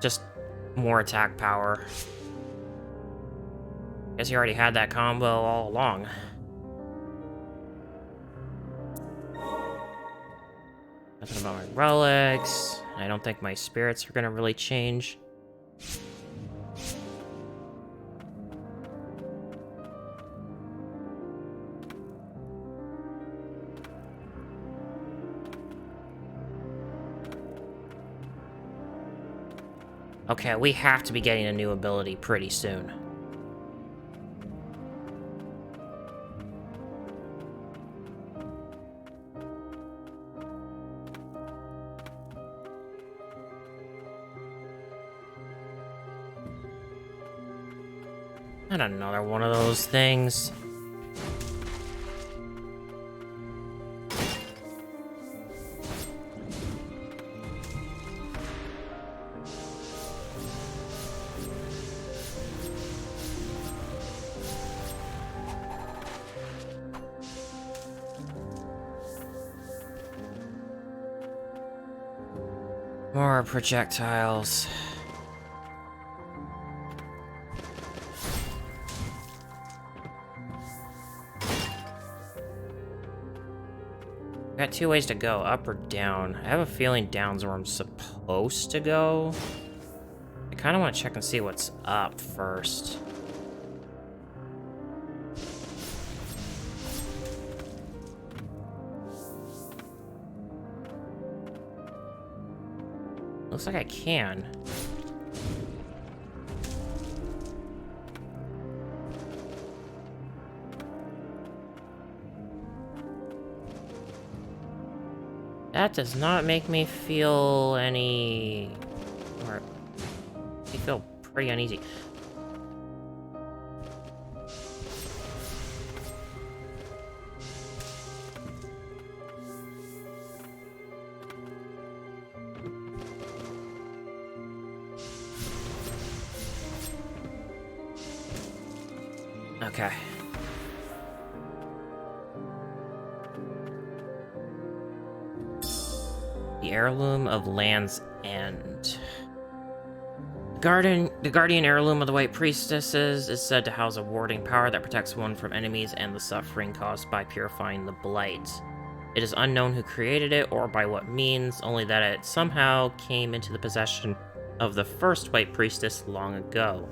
Speaker 1: Just more attack power. Guess you already had that combo all along. Nothing about my relics. I don't think my spirits are gonna really change. Okay, we have to be getting a new ability pretty soon. And another one of those things. More projectiles. Got two ways to go, up or down. I have a feeling down's where I'm supposed to go. I kind of want to check and see what's up first. Looks like I can. That does not make me feel any... or... I feel pretty uneasy. Okay. The Heirloom of Land's End. The Guardian Heirloom of the White Priestesses is said to house a warding power that protects one from enemies and the suffering caused by purifying the blight. It is unknown who created it or by what means, only that it somehow came into the possession of the first White Priestess long ago.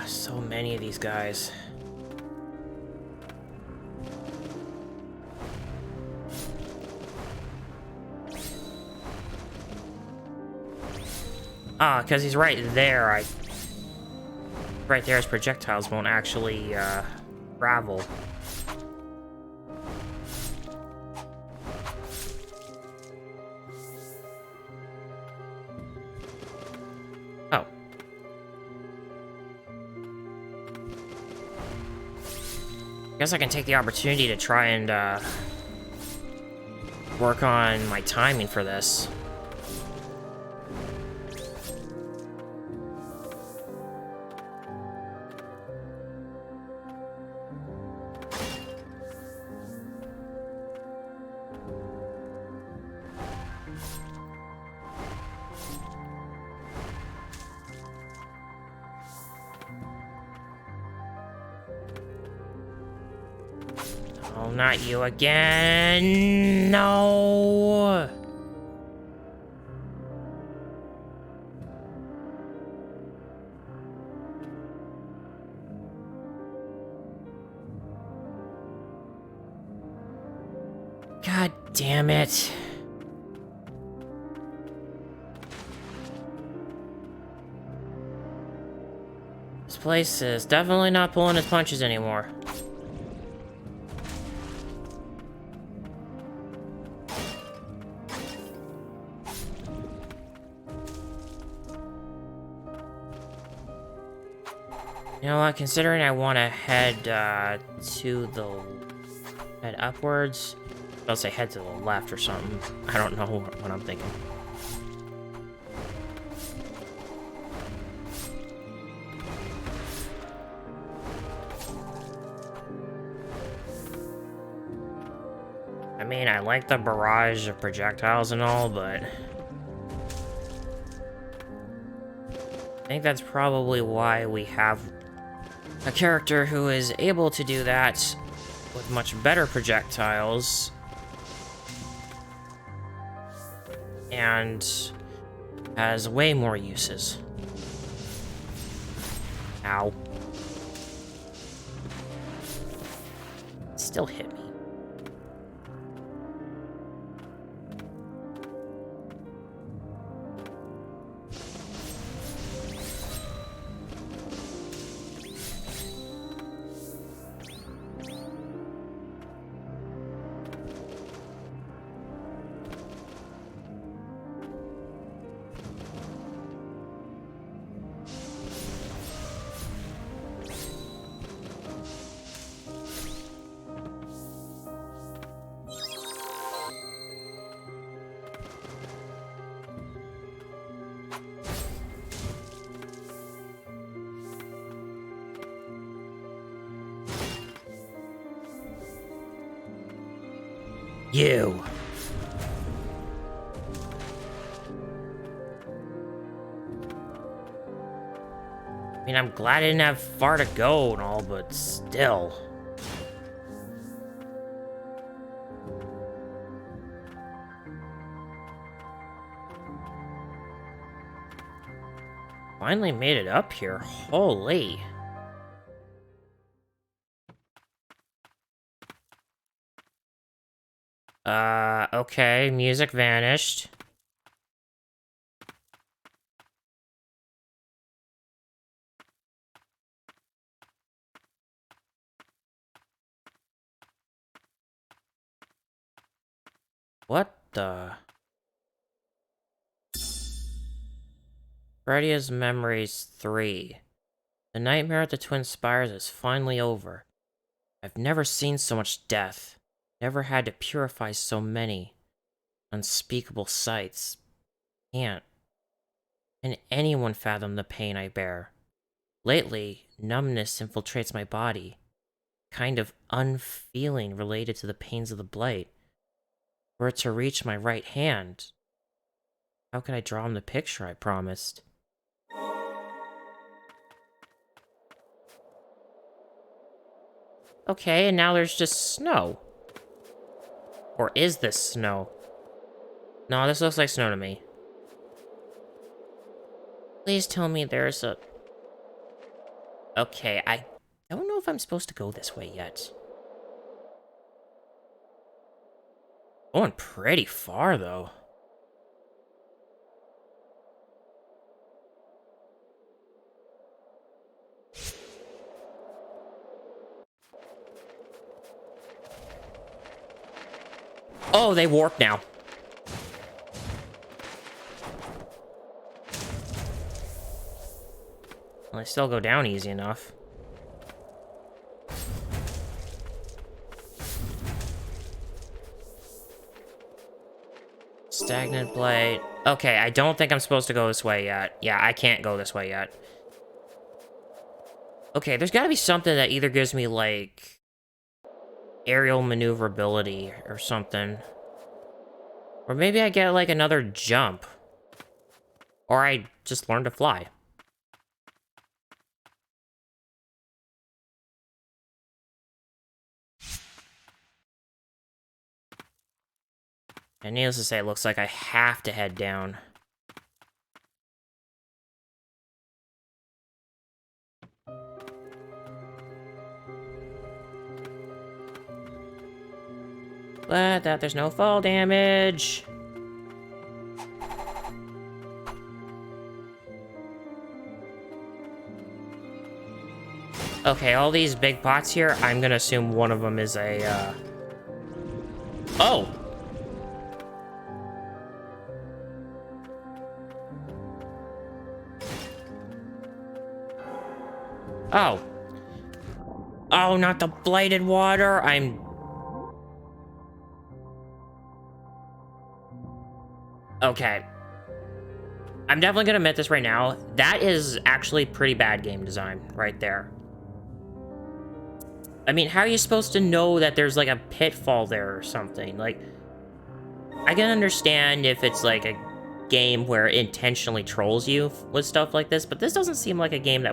Speaker 1: So many of these guys. Ah, because he's right there. Right there, his projectiles won't actually, travel. Oh. Guess I can take the opportunity to try and, work on my timing for this. Oh, not you again! No! God damn it. This place is definitely not pulling its punches anymore. You know what, considering I want to head, head upwards, I'll say head to the left or something. I don't know what I'm thinking. I mean, I like the barrage of projectiles and all, but I think that's probably why we have a character who is able to do that with much better projectiles and has way more uses. Ow. Still hit me. You. I mean, I'm glad I didn't have far to go and all, but still. Finally made it up here. Holy. Okay, music vanished. What the? Fredia's Memories 3. The nightmare at the Twin Spires is finally over. I've never seen so much death. Never had to purify so many unspeakable sights. Can't. Can anyone fathom the pain I bear? Lately, numbness infiltrates my body. Kind of unfeeling related to the pains of the blight. Were it to reach my right hand, how could I draw him the picture I promised? Okay, and now there's just snow. Or is this snow? No, this looks like snow to me. Please tell me there's a... Okay, I don't know if I'm supposed to go this way yet. Going pretty far, though. Oh, they warp now. Well, they still go down easy enough. Stagnant blight. Okay, I don't think I'm supposed to go this way yet. Yeah, I can't go this way yet. Okay, there's gotta be something that either gives me, like, aerial maneuverability or something. Or maybe I get, like, another jump. Or I just learn to fly. And needless to say, it looks like I have to head down. Glad that there's no fall damage. Okay, all these big pots here, I'm gonna assume one of them is a, Oh! Oh. Oh, not the blighted water. Okay. I'm definitely gonna admit this right now. That is actually pretty bad game design right there. I mean, how are you supposed to know that there's, like, a pitfall there or something? Like, I can understand if it's, like, a game where it intentionally trolls you with stuff like this, but this doesn't seem like a game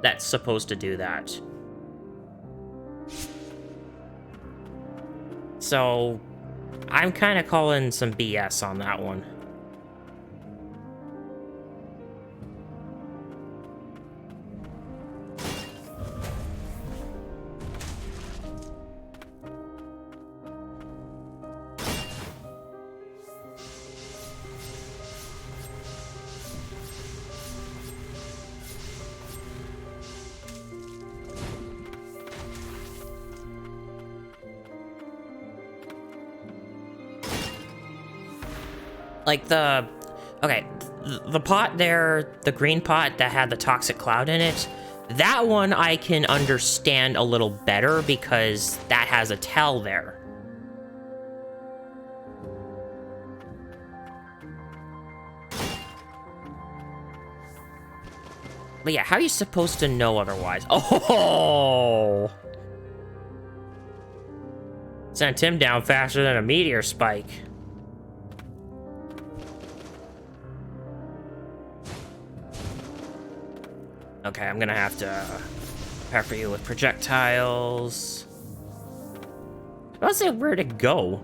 Speaker 1: that's supposed to do that. So, I'm kind of calling some BS on that one. Like okay, the pot there, the green pot that had the toxic cloud in it, that one I can understand a little better because that has a tell there. But yeah, how are you supposed to know otherwise? Oh! Sent him down faster than a meteor spike. Okay, I'm gonna have to pepper you with projectiles. I don't say where to go.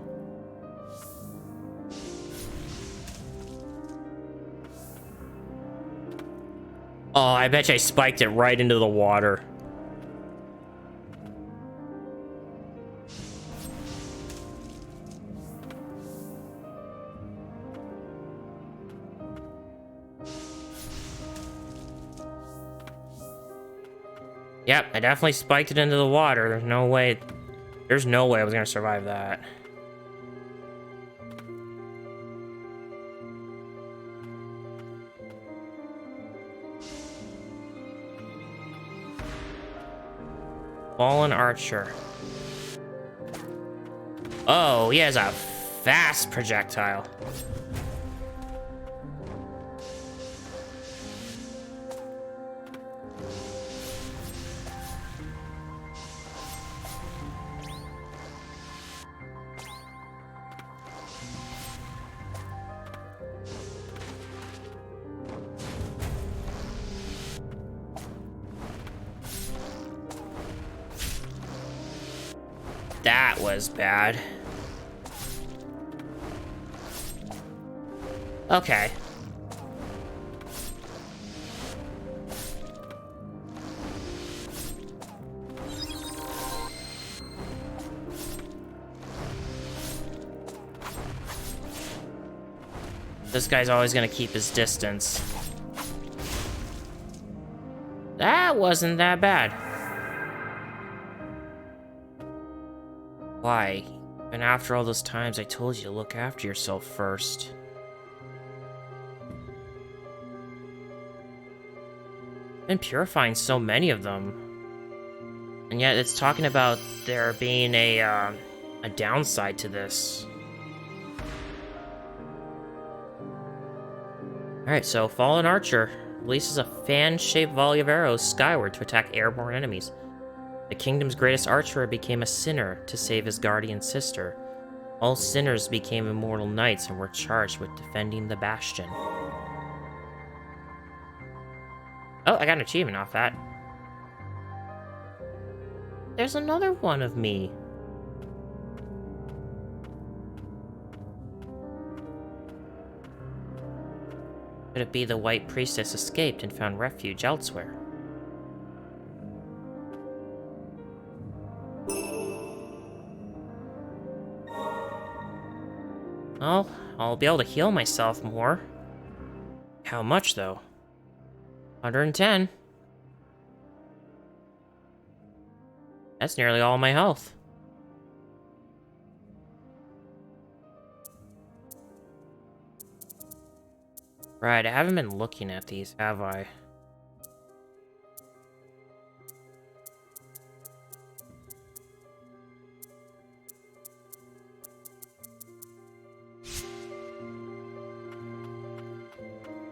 Speaker 1: Oh, I bet you I spiked it right into the water. Yep, I definitely spiked it into the water. There's no way I was gonna survive that. Fallen archer. Oh, he has a fast projectile. That was bad. Okay. This guy's always gonna keep his distance. That wasn't that bad. Why? And after all those times I told you to look after yourself first. Been purifying so many of them. And yet it's talking about there being a downside to this. Alright, so Fallen Archer releases a fan-shaped volley of arrows skyward to attack airborne enemies. The kingdom's greatest archer became a sinner to save his guardian sister. All sinners became immortal knights and were charged with defending the bastion. Oh, I got an achievement off that. There's another one of me. Could it be the White Priestess escaped and found refuge elsewhere? Well, I'll be able to heal myself more. How much, though? 110. That's nearly all my health. Right, I haven't been looking at these, have I?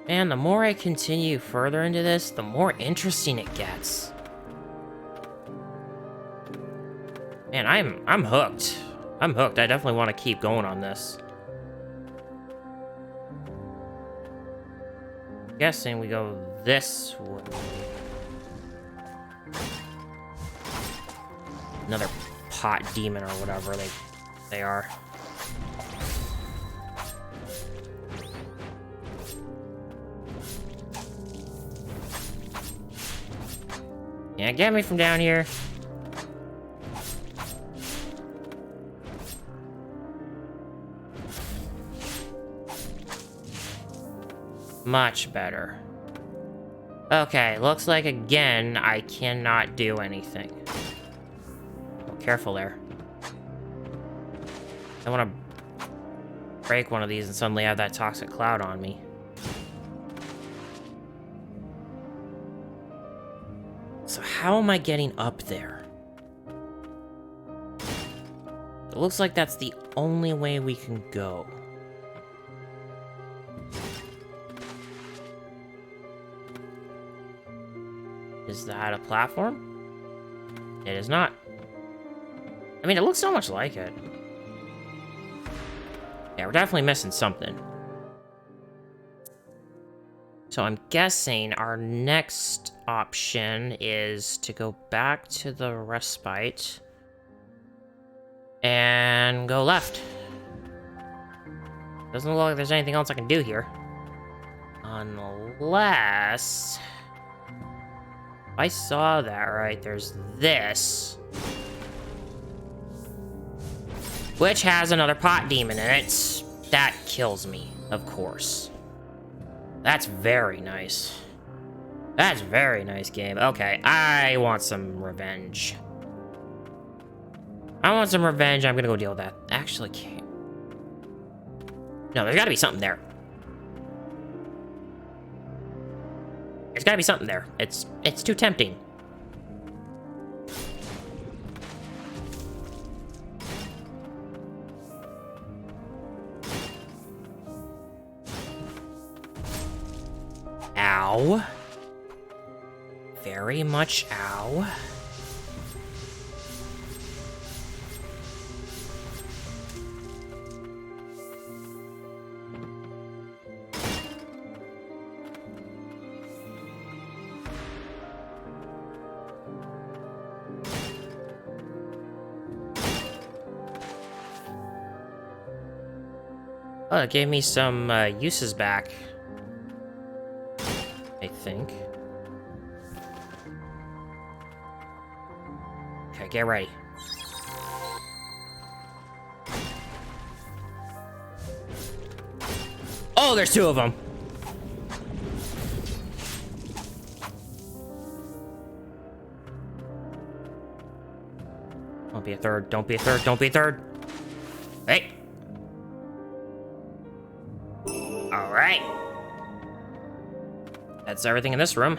Speaker 1: Man, the more I continue further into this, the more interesting it gets. Man, I'm hooked. I'm hooked. I definitely want to keep going on this. Guessing we go this way. Another pot demon or whatever they are. Can't get me from down here. Much better. Okay, looks like again I cannot do anything. Oh, careful there. I want to break one of these and suddenly have that toxic cloud on me. So how am I getting up there? It looks like that's the only way we can go. Is that a platform? It is not. I mean, it looks so much like it. Yeah, we're definitely missing something. So I'm guessing our next option is to go back to the respite and go left. Doesn't look like there's anything else I can do here. Unless... if I saw that right, there's this. Which has another pot demon in it. That kills me, of course. That's very nice. That's a very nice game. Okay, I want some revenge. I want some revenge. I'm gonna go deal with that. Actually, can't. No, there's gotta be something there. There's gotta be something there. It's too tempting. Ow. Very much ow. Oh, it gave me some uses back. I think. Okay, get ready. Oh, there's two of them. Don't be a third. Don't be a third. Don't be a third. Hey. All right. That's everything in this room.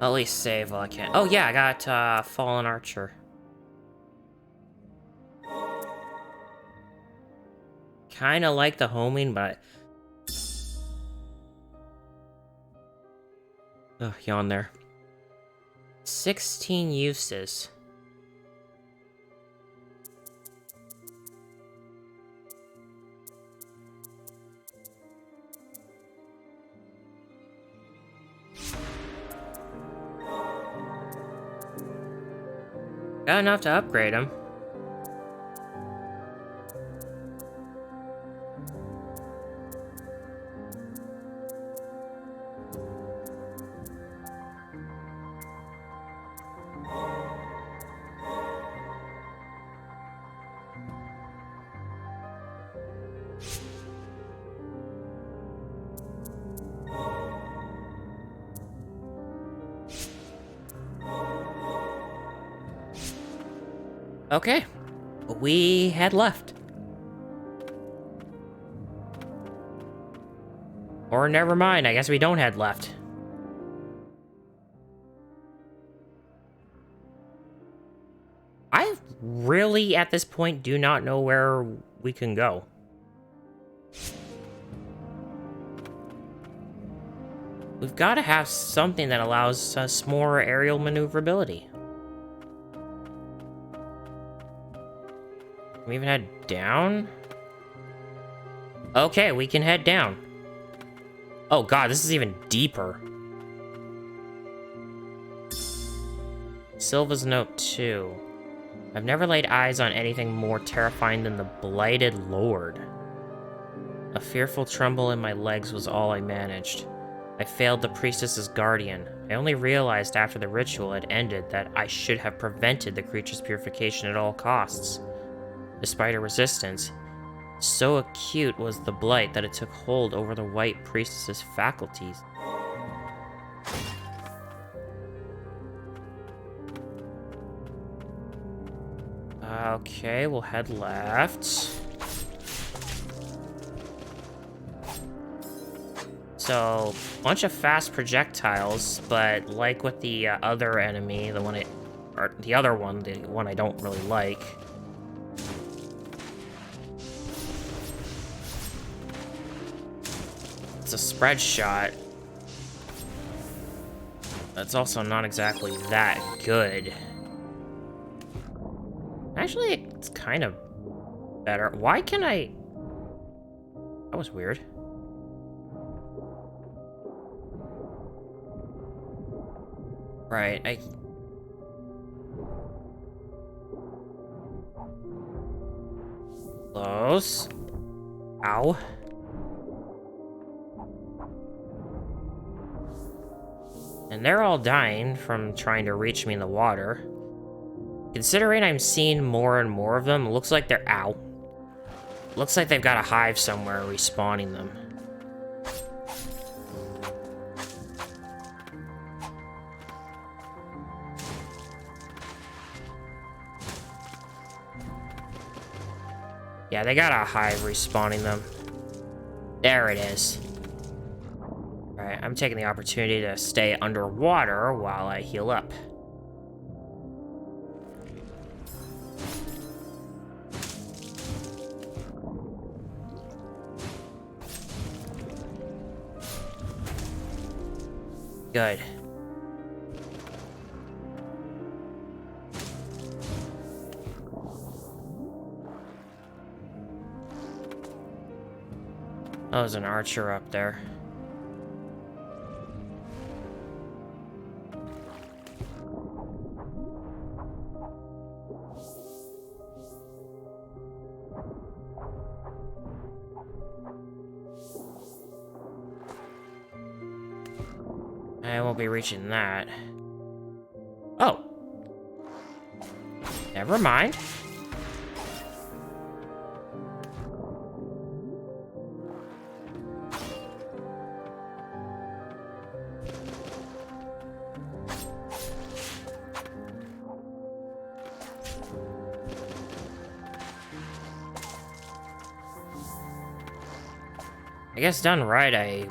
Speaker 1: At least save while I can. Oh yeah, I got Fallen Archer. Kind of like the homing, but ugh, yawn there. 16 uses. Got enough to upgrade him. Okay, we head left. Or never mind, I guess we don't head left. I really, at this point, do not know where we can go. We've got to have something that allows us more aerial maneuverability. Can we even head down? Okay, we can head down. Oh god, this is even deeper. Silva's note 2. I've never laid eyes on anything more terrifying than the Blighted Lord. A fearful tremble in my legs was all I managed. I failed the priestess's guardian. I only realized after the ritual had ended that I should have prevented the creature's purification at all costs. Despite her resistance, so acute was the blight that it took hold over the white priestess's faculties. Okay, we'll head left. So, bunch of fast projectiles, but like with the other enemy, the one the one I don't really like. It's a spread shot. That's also not exactly that good. Actually, it's kind of better. Why can I... That was weird. Right, Close. Ow. And they're all dying from trying to reach me in the water. Considering I'm seeing more and more of them, it looks like they're... Ow. Looks like they've got a hive somewhere respawning them. Yeah, they got a hive respawning them. There it is. Alright, I'm taking the opportunity to stay underwater while I heal up. Good. Oh, there's an archer up there. I won't be reaching that. Oh. Never mind. I guess done right, I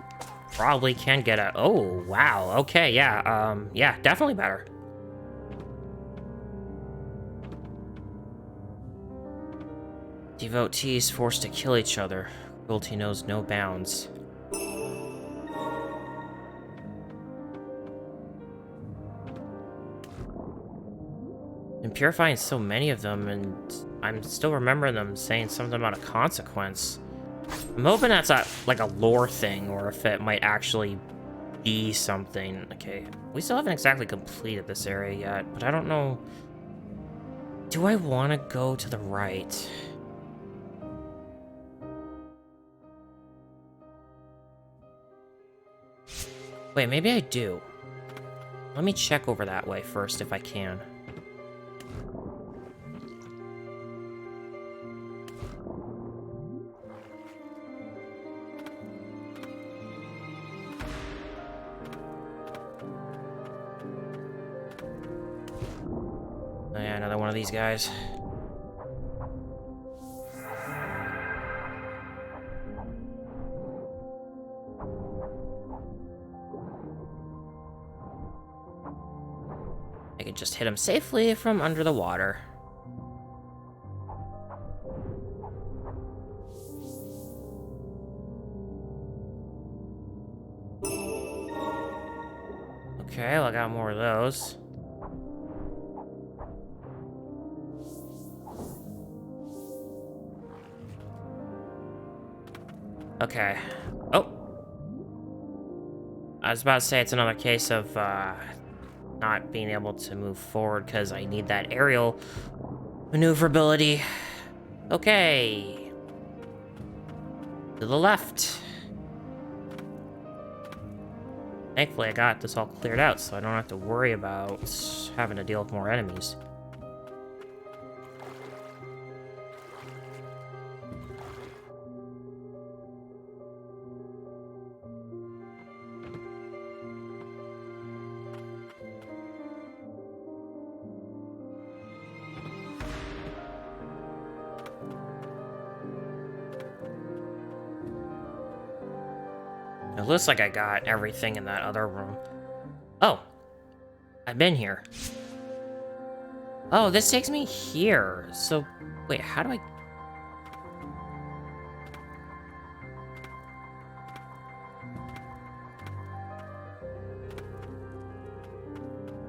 Speaker 1: probably can get a... Oh, wow. Okay, yeah. Yeah, definitely better. Devotees forced to kill each other. Cruelty knows no bounds. And purifying so many of them, and I'm still remembering them saying something about a consequence. I'm hoping that's like a lore thing, or if it might actually be something. Okay, we still haven't exactly completed this area yet, but I don't know. Do I want to go to the right? Wait, maybe I do. Let me check over that way first if I can. Oh yeah, another one of these guys. I could just hit him safely from under the water. Okay, well, I got more of those. Okay. Oh. I was about to say it's another case of not being able to move forward because I need that aerial maneuverability. Okay. To the left. Thankfully, I got this all cleared out, so I don't have to worry about having to deal with more enemies. It looks like I got everything in that other room. Oh, I've been here. Oh, this takes me here. So, wait, how do I...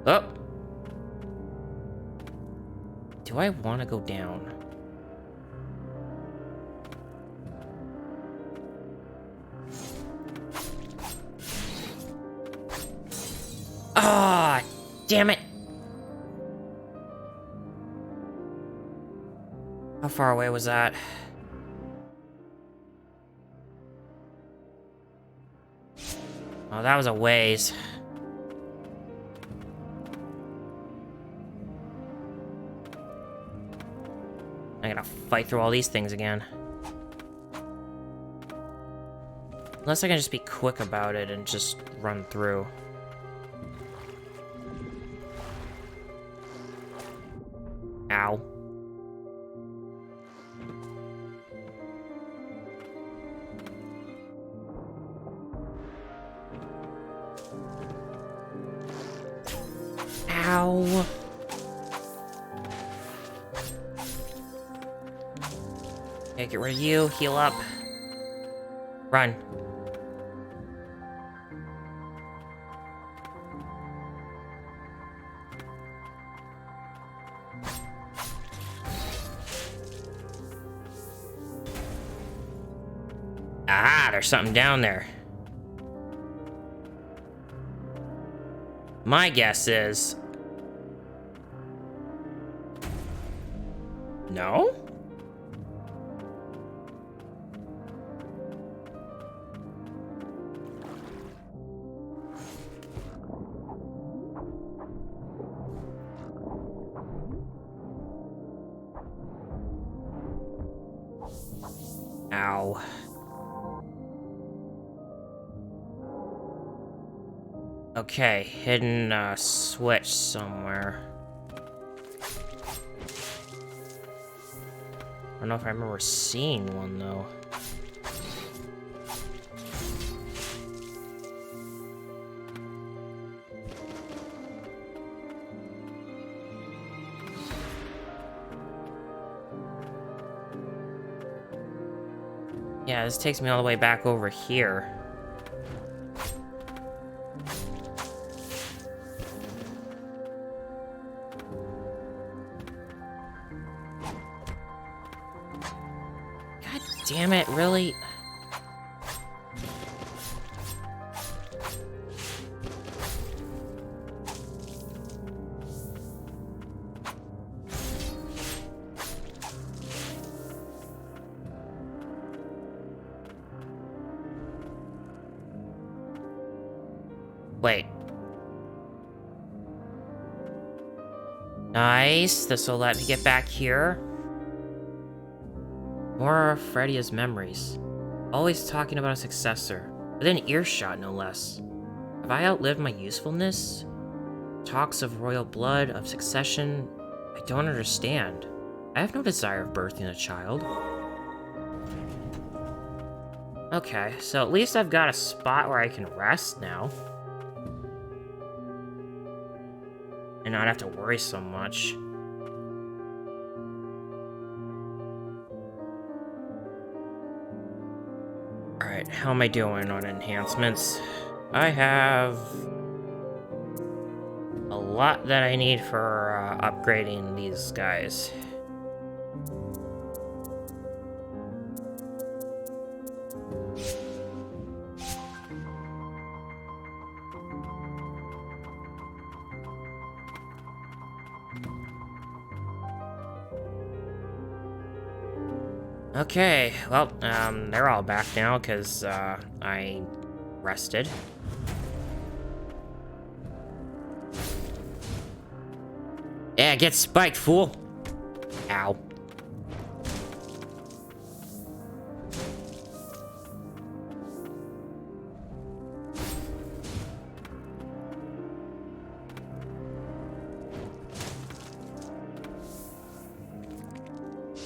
Speaker 1: Oh. Do I want to go down? Ah, damn it. How far away was that? Oh, that was a ways. I gotta fight through all these things again. Unless I can just be quick about it and just run through. Ow. Ow. Okay, get rid of you. Heal up. Run. Ah, there's something down there. My guess is... No? Ow. Okay, hidden switch somewhere. I don't know if I remember seeing one though. Yeah, this takes me all the way back over here. God damn it, really? Wait. Nice. This will let me get back here. More of Fredia's memories. Always talking about a successor. Within earshot, no less. Have I outlived my usefulness? Talks of royal blood, of succession. I don't understand. I have no desire of birthing a child. Okay, so at least I've got a spot where I can rest now. And not have to worry so much. Alright, how am I doing on enhancements? I have a lot that I need for upgrading these guys. Okay, well, they're all back now because I rested. Yeah, get spiked, fool. Ow.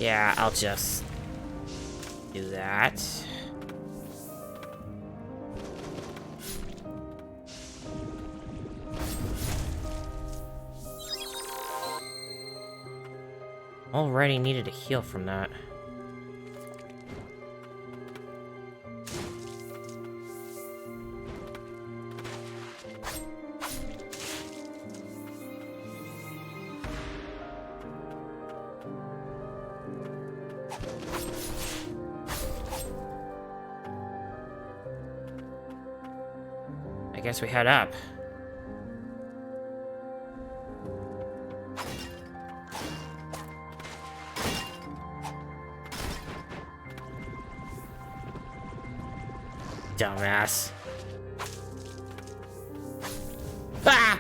Speaker 1: Yeah, I'll just do that. Already needed a heal from that. I guess we head up. Dumbass. Ah!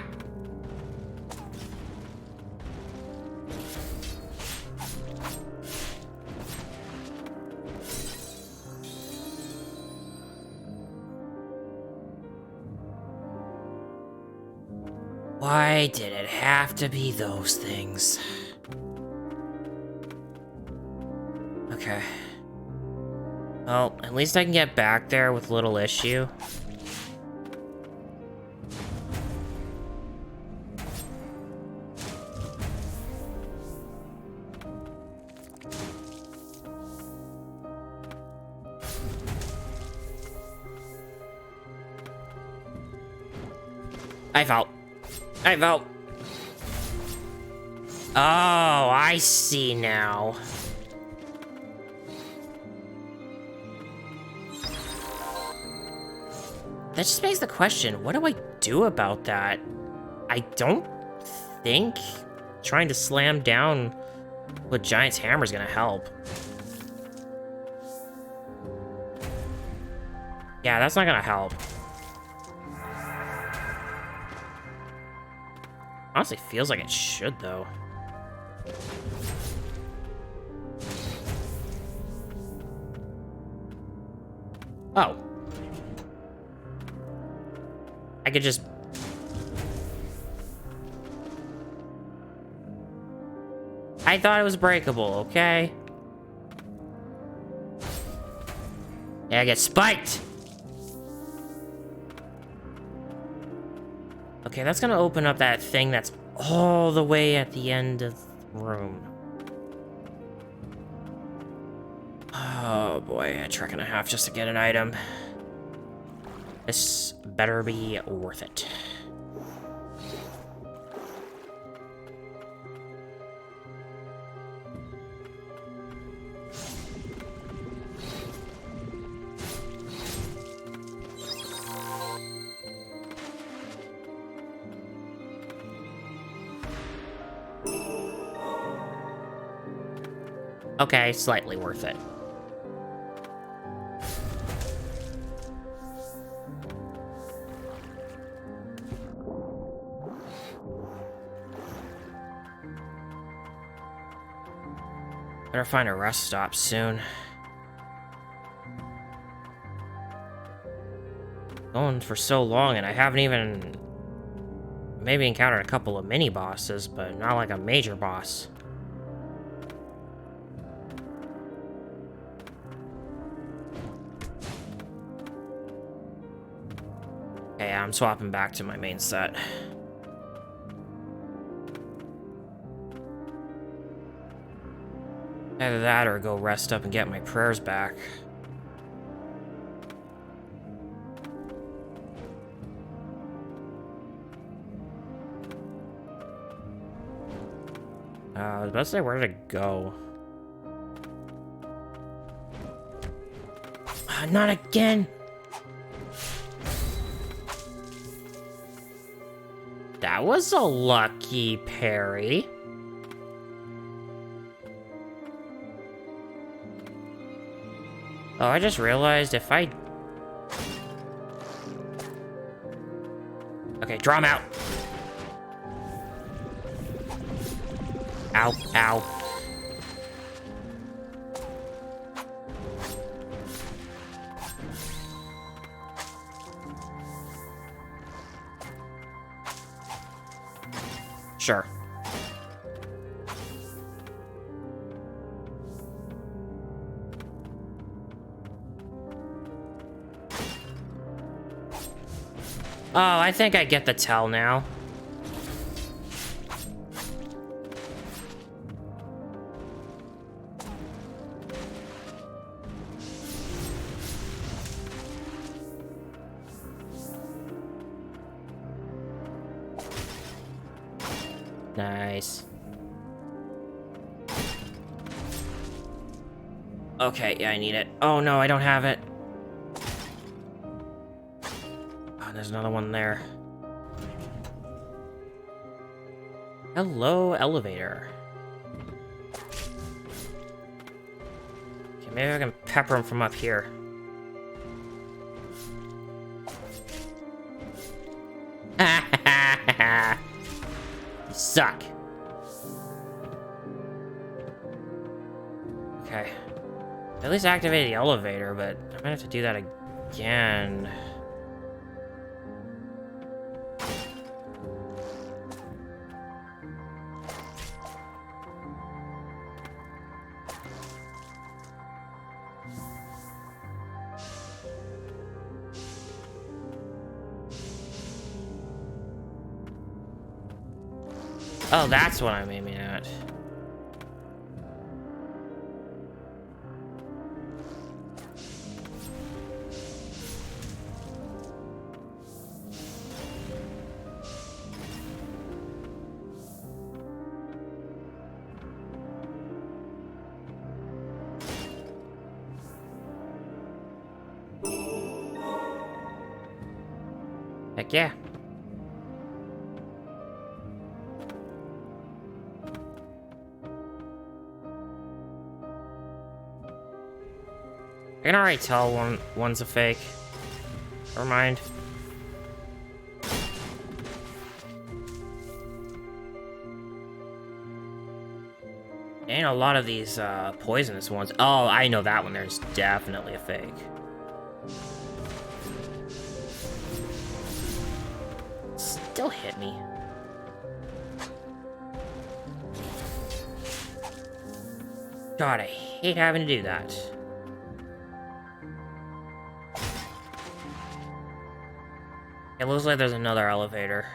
Speaker 1: Why did it have to be those things? Okay. Well, at least I can get back there with little issue. I fell. Oh, I see now. That just begs the question, what do I do about that? I don't think trying to slam down with Giant's hammer is gonna help. Yeah, that's not gonna help. Honestly, feels like it should, though. Oh. I could just... I thought it was breakable, okay? Yeah, I get spiked! Okay, that's gonna open up that thing that's all the way at the end of the room. Oh boy, a trek and a half just to get an item. This better be worth it. Okay, slightly worth it. Better find a rest stop soon. Going for so long and I haven't even maybe encountered a couple of mini bosses, but not like a major boss. Okay, I'm swapping back to my main set. Either that or go rest up and get my prayers back. I was about to say, where did it go? Not again! That was a lucky parry. Oh, I just realized if I... Okay, draw him out. Ow, ow. Sure. Oh, I think I get the tell now. Nice. Okay, yeah, I need it. Oh no, I don't have it. Oh, there's another one there. Hello, elevator. Okay, maybe I can pepper him from up here. You suck. Okay. At least activate the elevator, but I might have to do that again. Oh, that's what I'm aiming at. Heck yeah. I can already tell one's a fake. Never mind. Ain't a lot of these poisonous ones. Oh, I know that one. There's definitely a fake. Still hit me. God, I hate having to do that. It looks like there's another elevator.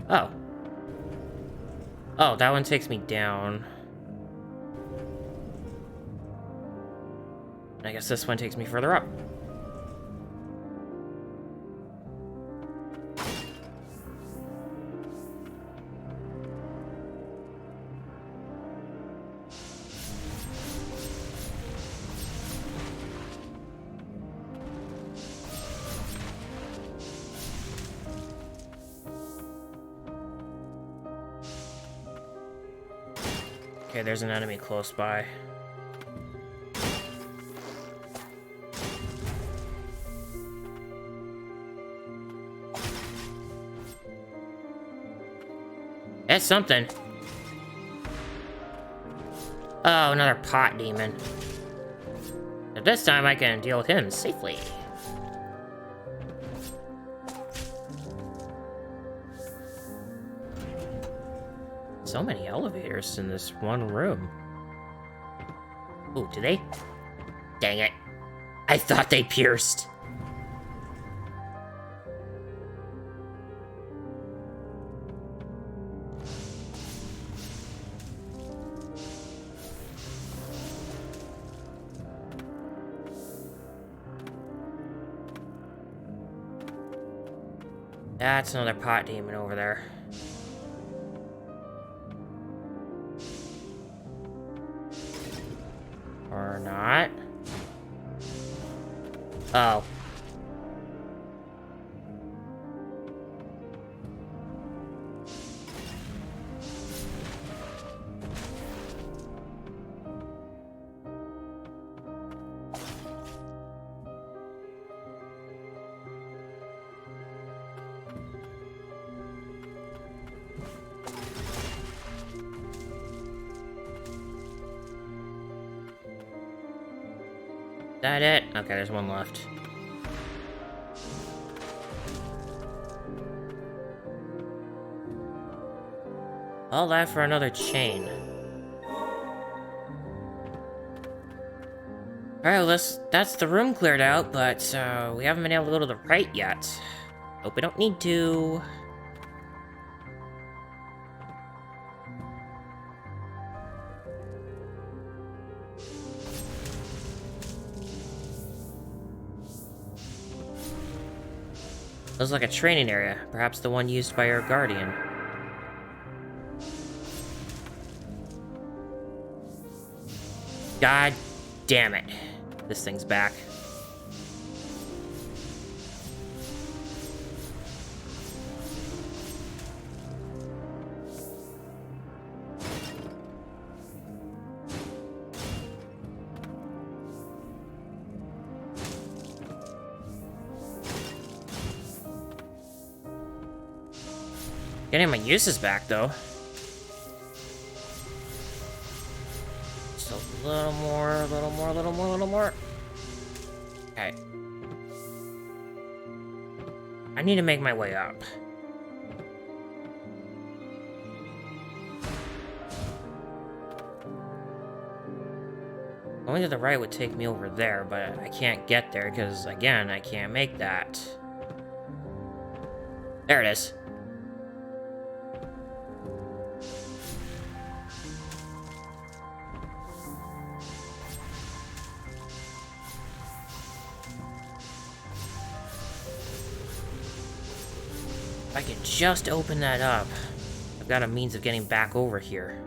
Speaker 1: Oh. Oh, that one takes me down. I guess this one takes me further up. Okay, there's an enemy close by. That's something. Oh, another pot demon. But this time I can deal with him safely. So many elevators in this one room. Ooh, do they? Dang it. I thought they pierced. That's another pot demon over there. Or not. Oh. That it? Okay, there's one left. All that for another chain. Alright, well, that's the room cleared out, but we haven't been able to go to the right yet. Hope we don't need to. Looks like a training area, perhaps the one used by your guardian. God damn it. This thing's back. Getting my uses back, though. Just a little more, a little more, a little more, a little more. Okay. I need to make my way up. Going to the right would take me over there, but I can't get there because, again, I can't make that. There it is. If I could just open that up, I've got a means of getting back over here.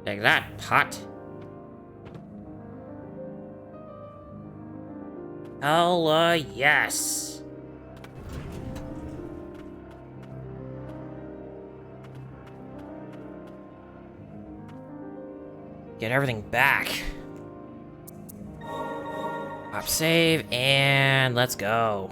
Speaker 1: Take that, pot. Hell, yes. Get everything back. Pop save, and let's go.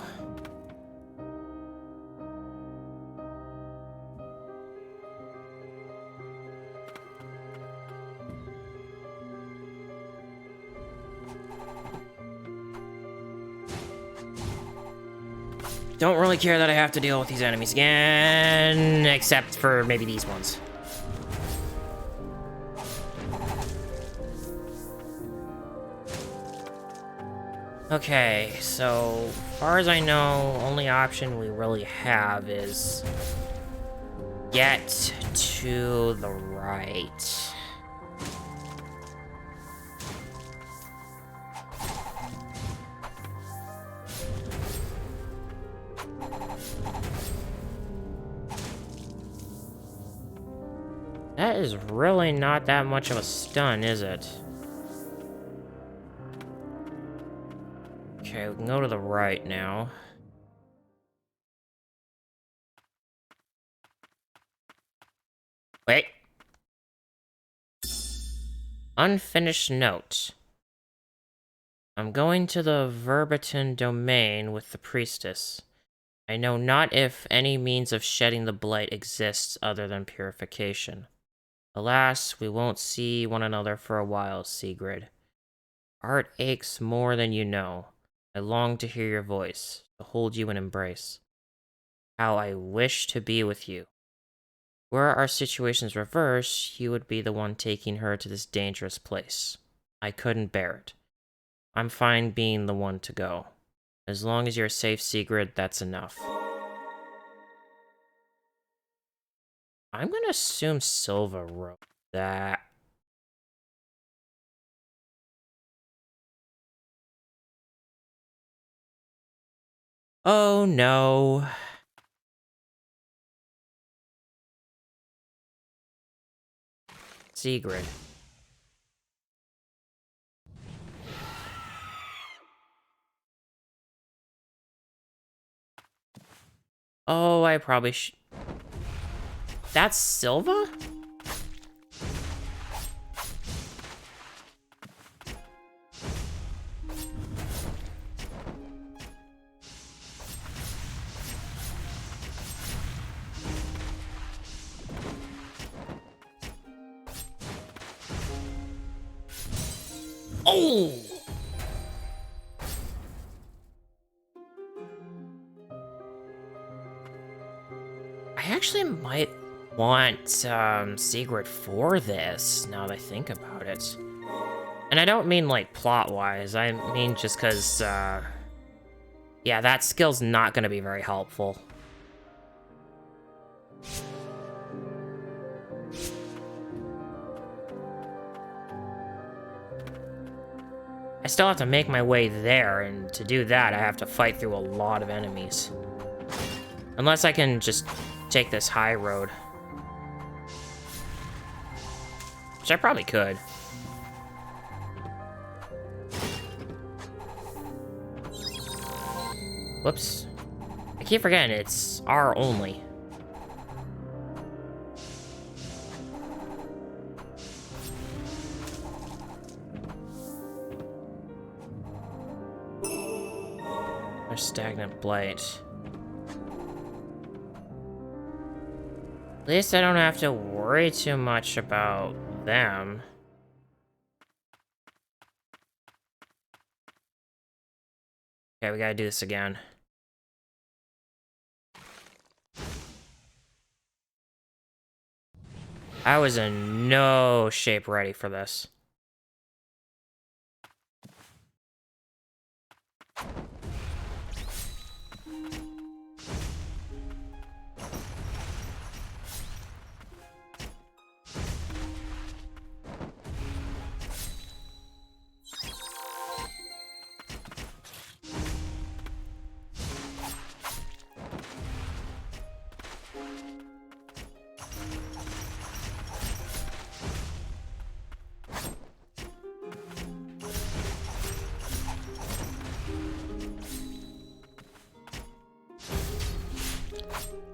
Speaker 1: Don't really care that I have to deal with these enemies again, except for maybe these ones. Okay, so far as I know, only option we really have is get to the right. That is really not that much of a stun, is it? Okay, we can go to the right now. Wait. Unfinished note. I'm going to the Verbiton domain with the priestess. I know not if any means of shedding the blight exists other than purification. Alas, we won't see one another for a while, Sigrid. Heart aches more than you know. I long to hear your voice, to hold you in embrace. How I wish to be with you. Were our situations reversed, you would be the one taking her to this dangerous place. I couldn't bear it. I'm fine being the one to go. As long as you're safe, Sigrid, that's enough. I'm gonna assume Silva wrote that. Oh no. Sigrid. Oh, I probably That's Silva? Oh! I actually might want Sigrid for this, now that I think about it. And I don't mean, like, plot-wise. I mean just because, yeah, that skill's not gonna be very helpful. I still have to make my way there, and to do that, I have to fight through a lot of enemies. Unless I can just take this high road. Which I probably could. Whoops. I keep forgetting it's R only. There's stagnant blight. At least I don't have to worry too much about them. Okay, we gotta do this again. I was in no shape ready for this.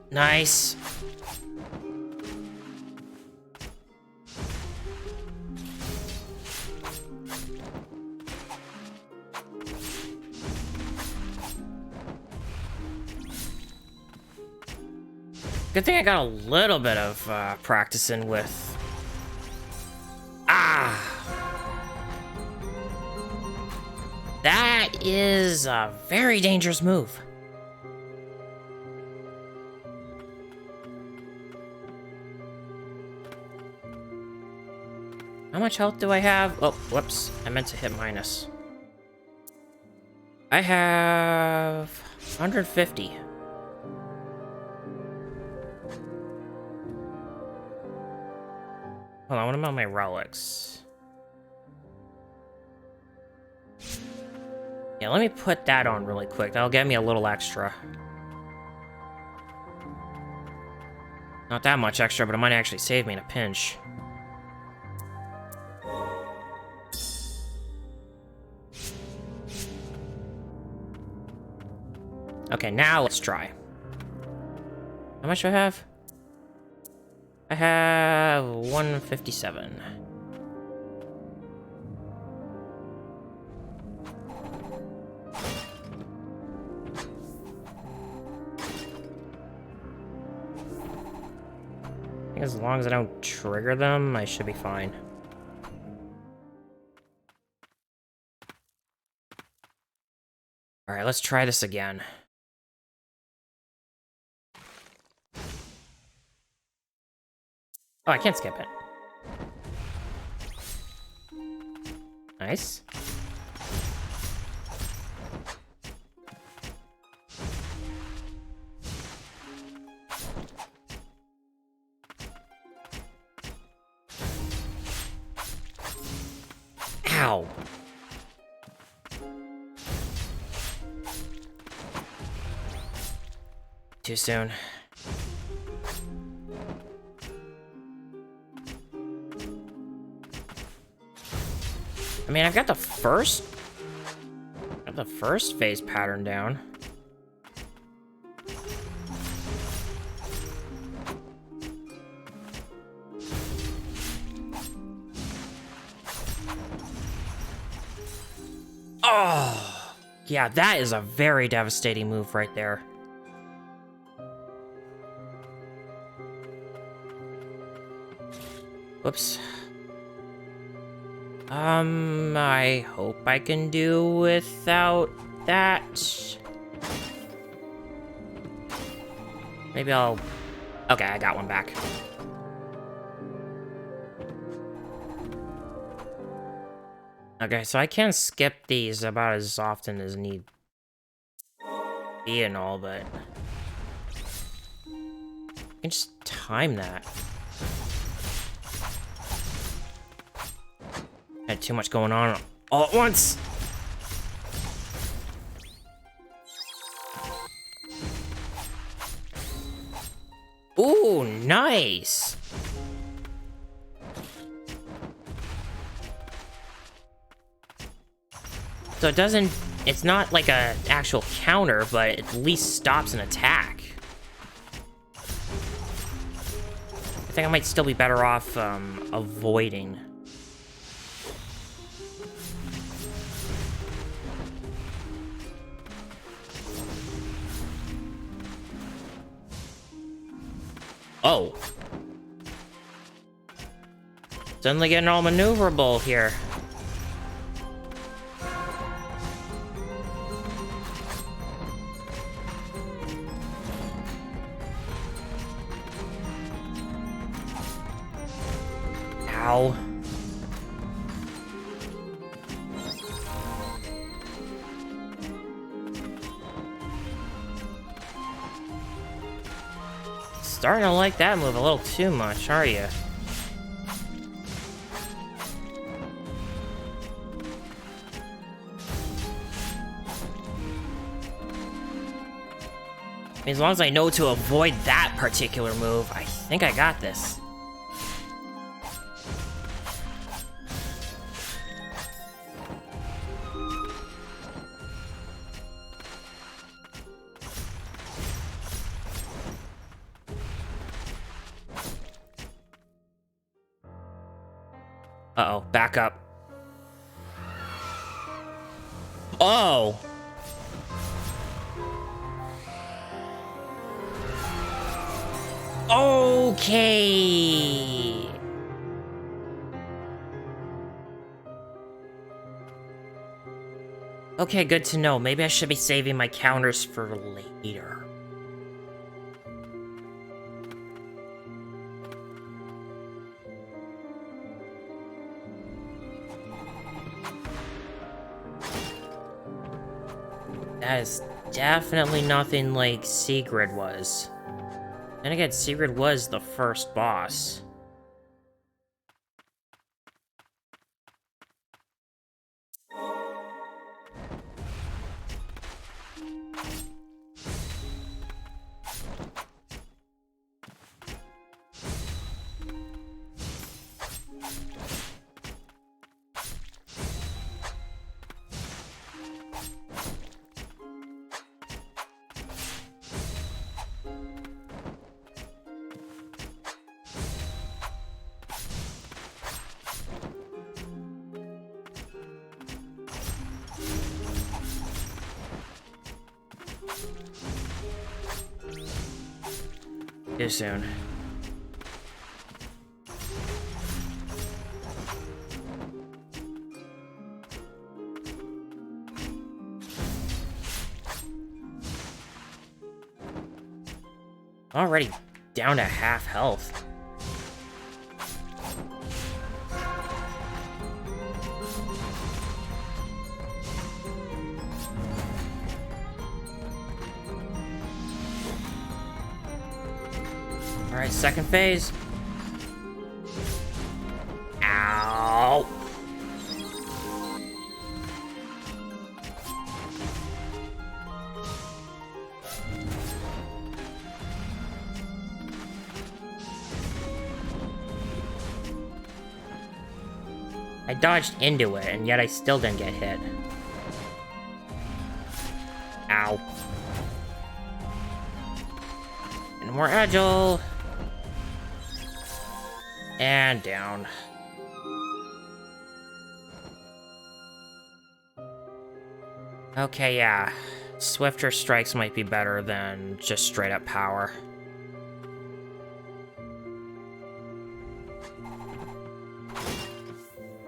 Speaker 1: Nice. Good thing I got a little bit of practicing with... Ah! That is a very dangerous move. How much health do I have? Oh, whoops. I meant to hit minus. I have 150. Hold on, what about my relics? Yeah, let me put that on really quick. That'll get me a little extra. Not that much extra, but it might actually save me in a pinch. Okay, now let's try. How much do I have? I have 157. I think as long as I don't trigger them, I should be fine. Alright, let's try this again. Oh, I can't skip it. Nice. Ow. Too soon. I mean, I've got the first phase pattern down. Oh, yeah, that is a very devastating move right there. Whoops. I hope I can do without that. Maybe I'll... Okay, I got one back. Okay, so I can skip these about as often as need be and all, but... I can just time that. Had too much going on all at once. Ooh, nice. So it doesn't, it's not like a actual counter, but it at least stops an attack. I think I might still be better off avoiding. Oh. Suddenly getting all maneuverable here. Ow. Starting to like that move a little too much, are you? As long as I know to avoid that particular move, I think I got this. Uh-oh, back up. Oh! Okay. Okay, good to know. Maybe I should be saving my counters for later. That is definitely nothing like Sigrid was. And again, Sigrid was the first boss. Too soon. Already down to half health. Alright, second phase. Ow! I dodged into it, and yet I still didn't get hit. Ow. And more agile. And down. Okay, yeah. Swifter strikes might be better than just straight up power.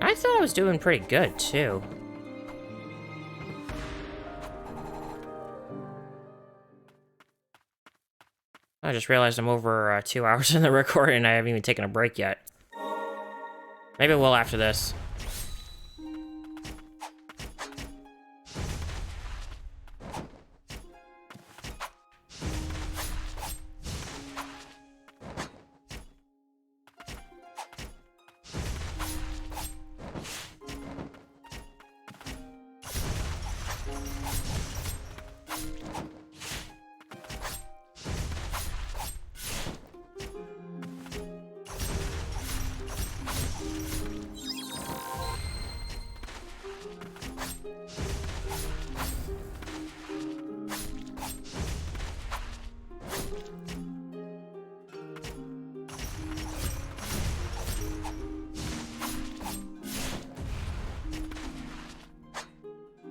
Speaker 1: I thought I was doing pretty good, too. I just realized I'm over 2 hours in the recording and I haven't even taken a break yet. Maybe I will after this.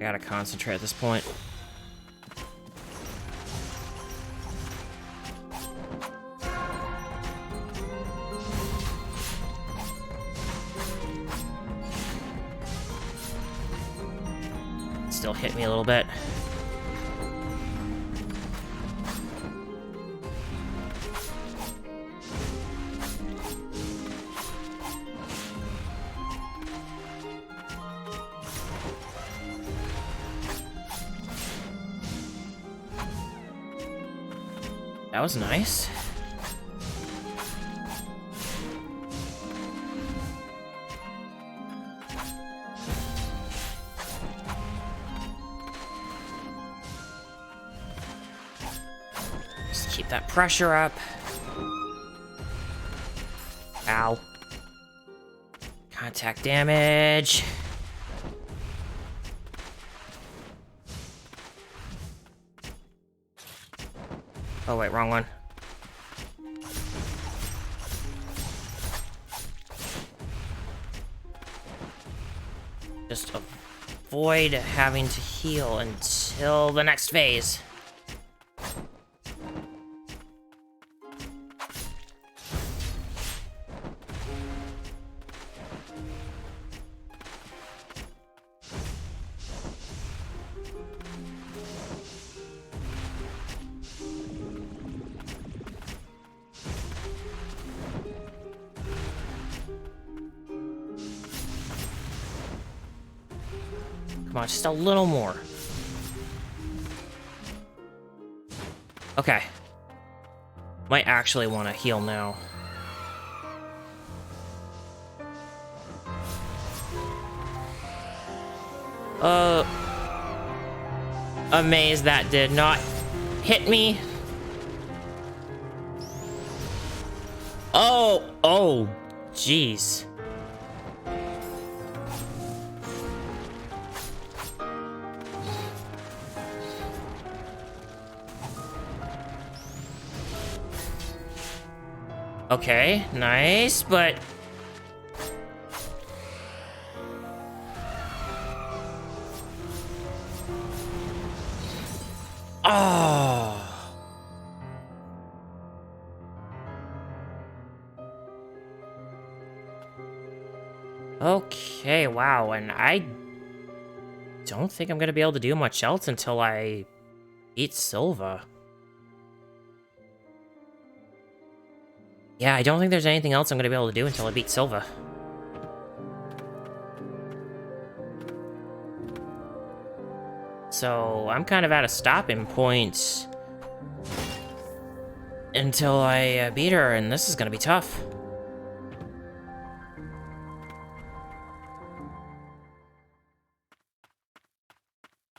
Speaker 1: I gotta concentrate at this point. Still hit me a little bit. That was nice. Just keep that pressure up. Ow. Contact damage. Oh, wait, wrong one. Just avoid having to heal until the next phase. Come on, just a little more. Okay. Might actually want to heal now. Amazed that did not hit me. Oh, jeez. Okay, nice, but... Oh. Okay, wow, and I don't think I'm gonna be able to do much else until I beat Silva. Yeah, I don't think there's anything else I'm gonna be able to do until I beat Silva. So, I'm kind of at a stopping point until I beat her, and this is gonna be tough.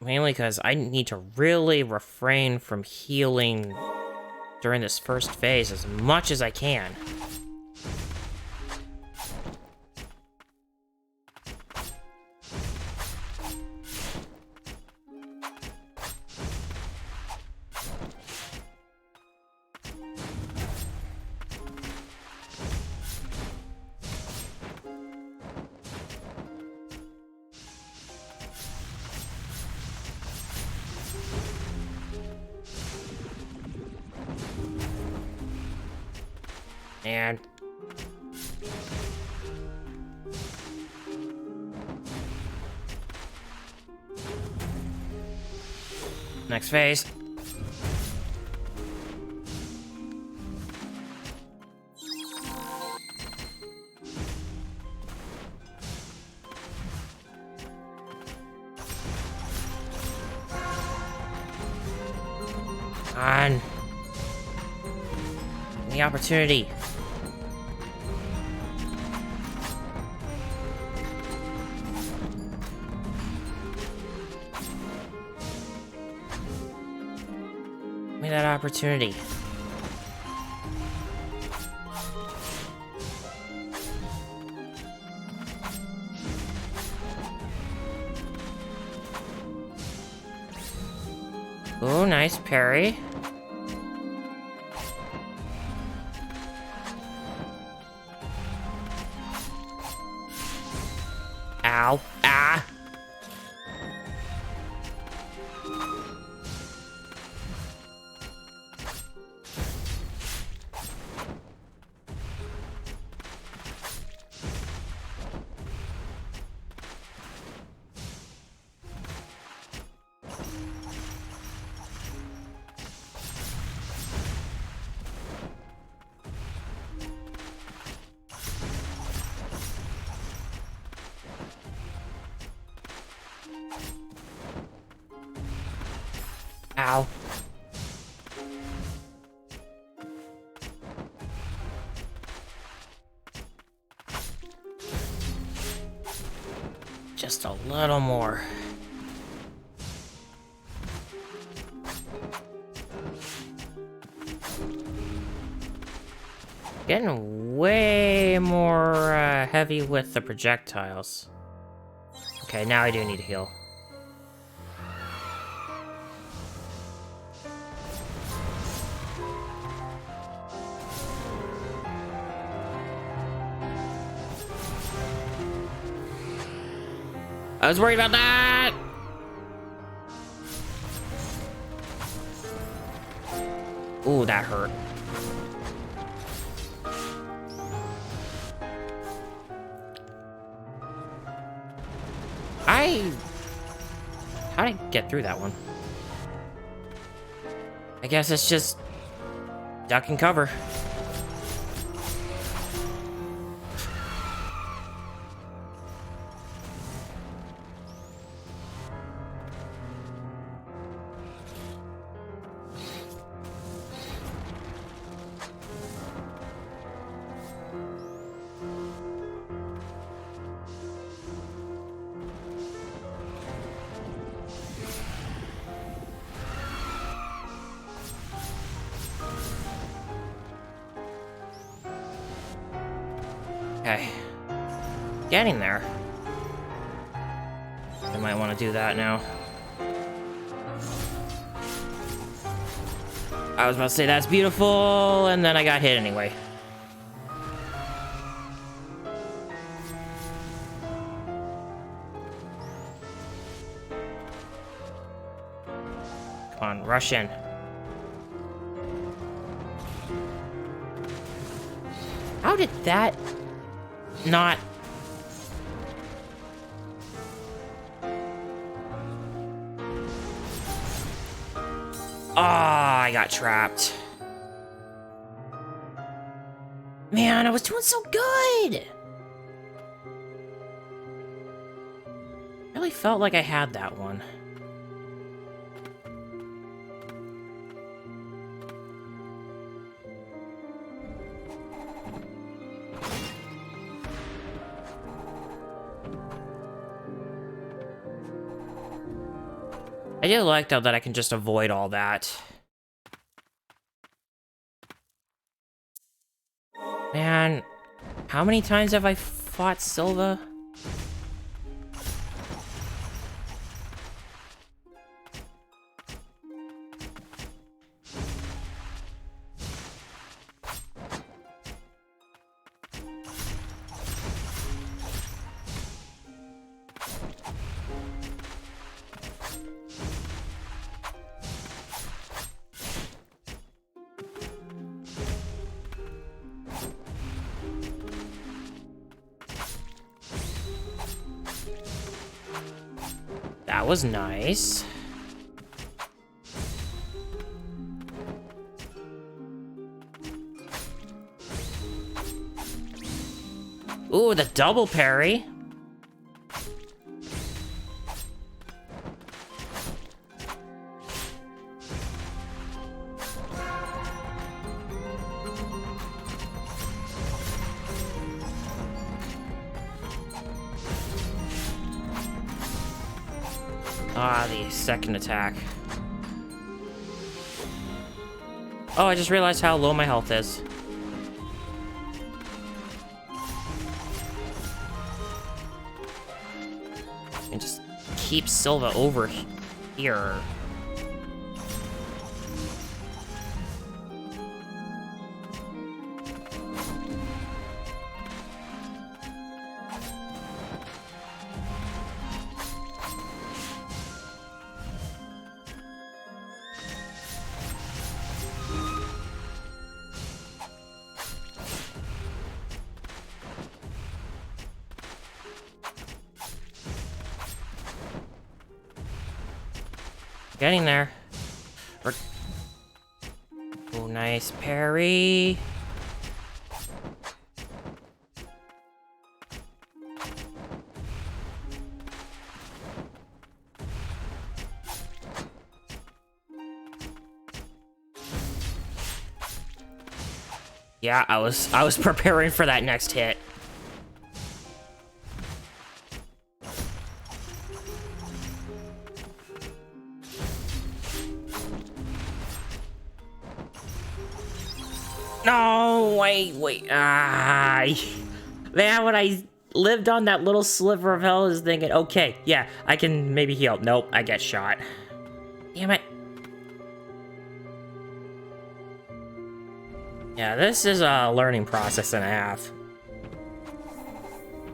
Speaker 1: Mainly because I need to really refrain from healing during this first phase as much as I can. And next phase. On the opportunity. Give me that opportunity. Oh, nice parry. Ow. Ah. Ow. Just a little more. Getting way more heavy with the projectiles. Okay, now I do need to heal. I was worried about that! Ooh, that hurt. How'd I get through that one? I guess it's just duck and cover. Okay. Getting there. I might want to do that now. I was about to say that's beautiful, and then I got hit anyway. Come on, rush in. How did that not... Ah, I got trapped. Man, I was doing so good! Really felt like I had that one. I do like, though, that I can just avoid all that. Man, how many times have I fought Silva? That was nice. Ooh, the double parry. Ah, the second attack. Oh, I just realized how low my health is. And just keep Silva over here. Getting there. Oh, nice parry. Yeah, I was preparing for that next hit. No, wait. Man, when I lived on that little sliver of hell, I was thinking, okay, yeah, I can maybe heal. Nope, I get shot. Damn it. Yeah, this is a learning process and a half.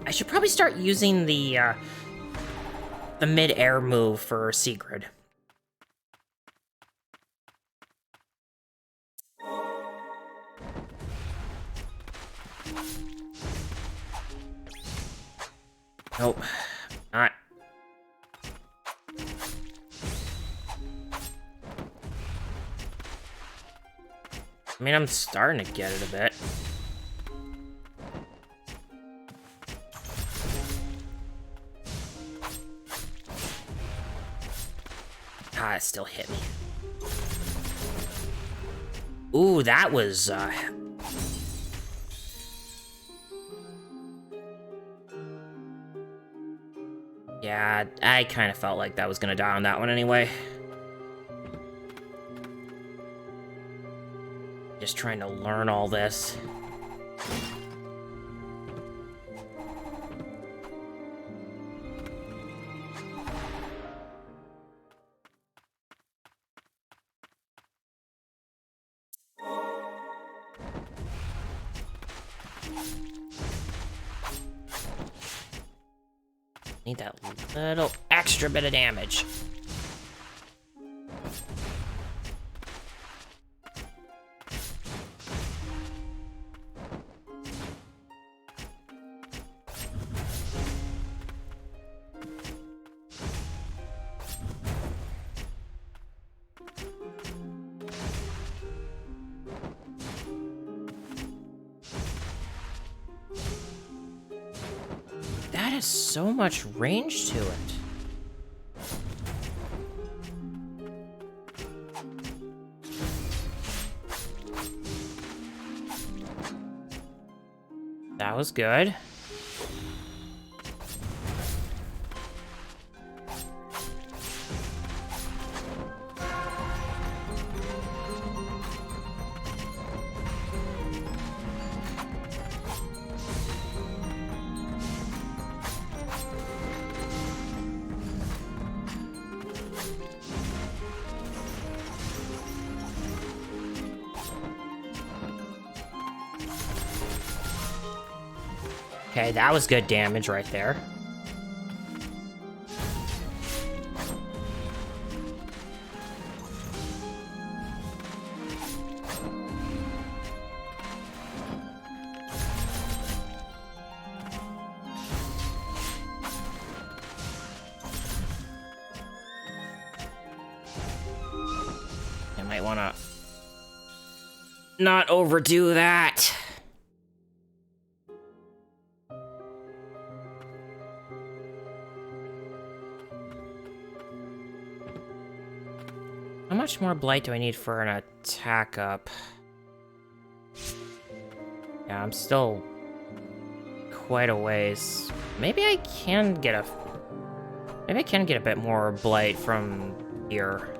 Speaker 1: I should probably start using the mid-air move for Sigrid. Nope. Not. I mean, I'm starting to get it a bit. Ah, it still hit me. Ooh, that was, Yeah, I kind of felt like that was gonna die on that one anyway. Just trying to learn all this. Need that little extra bit of damage. That has so much range to it. That was good. Okay, that was good damage right there. I might want to not overdo that. How much more blight do I need for an attack up? Yeah, I'm still quite a ways. Maybe I can get a bit more blight from here.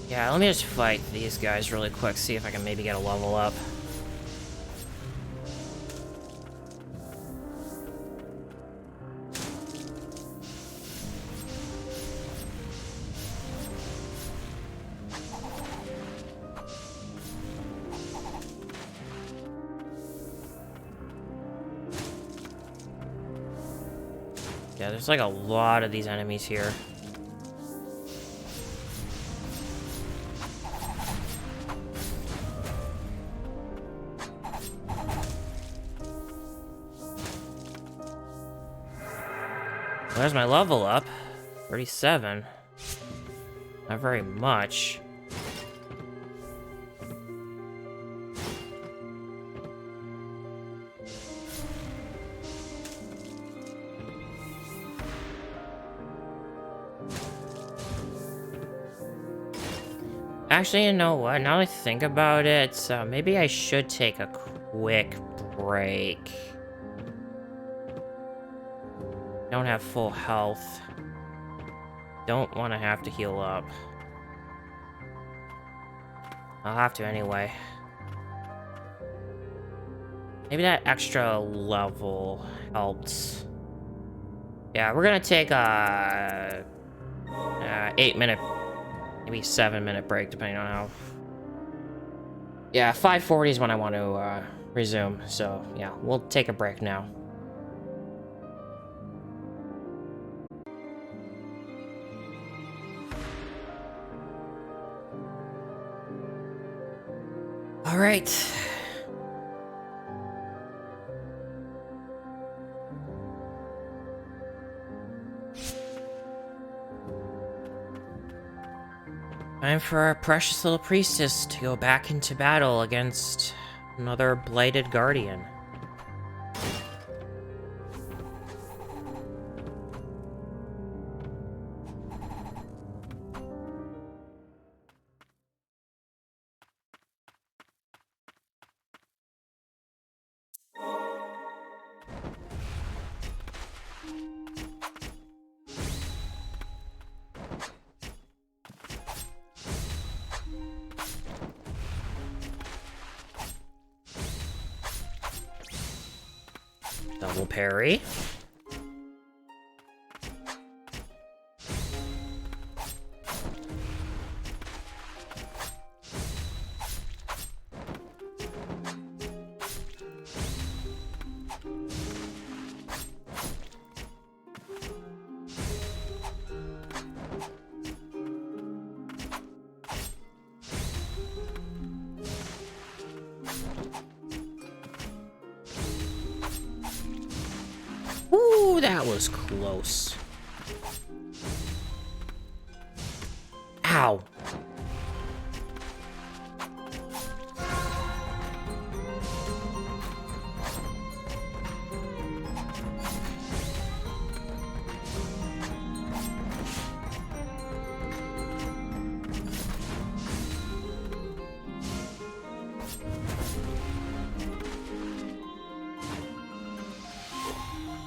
Speaker 1: Yeah, let me just fight these guys really quick, see if I can maybe get a level up. Yeah, there's like a lot of these enemies here. There's my level up. 37. Not very much. Actually, you know what? Now that I think about it, maybe I should take a quick break. Don't have full health. Don't want to have to heal up. I'll have to anyway. Maybe that extra level helped. Yeah, we're gonna take a 8-minute, maybe 7-minute break, depending on how. Yeah, 5:40 is when I want to resume. So yeah, we'll take a break now. All right. Time for our precious little priestess to go back into battle against another blighted guardian. Double parry. Ooh, that was close. Ow.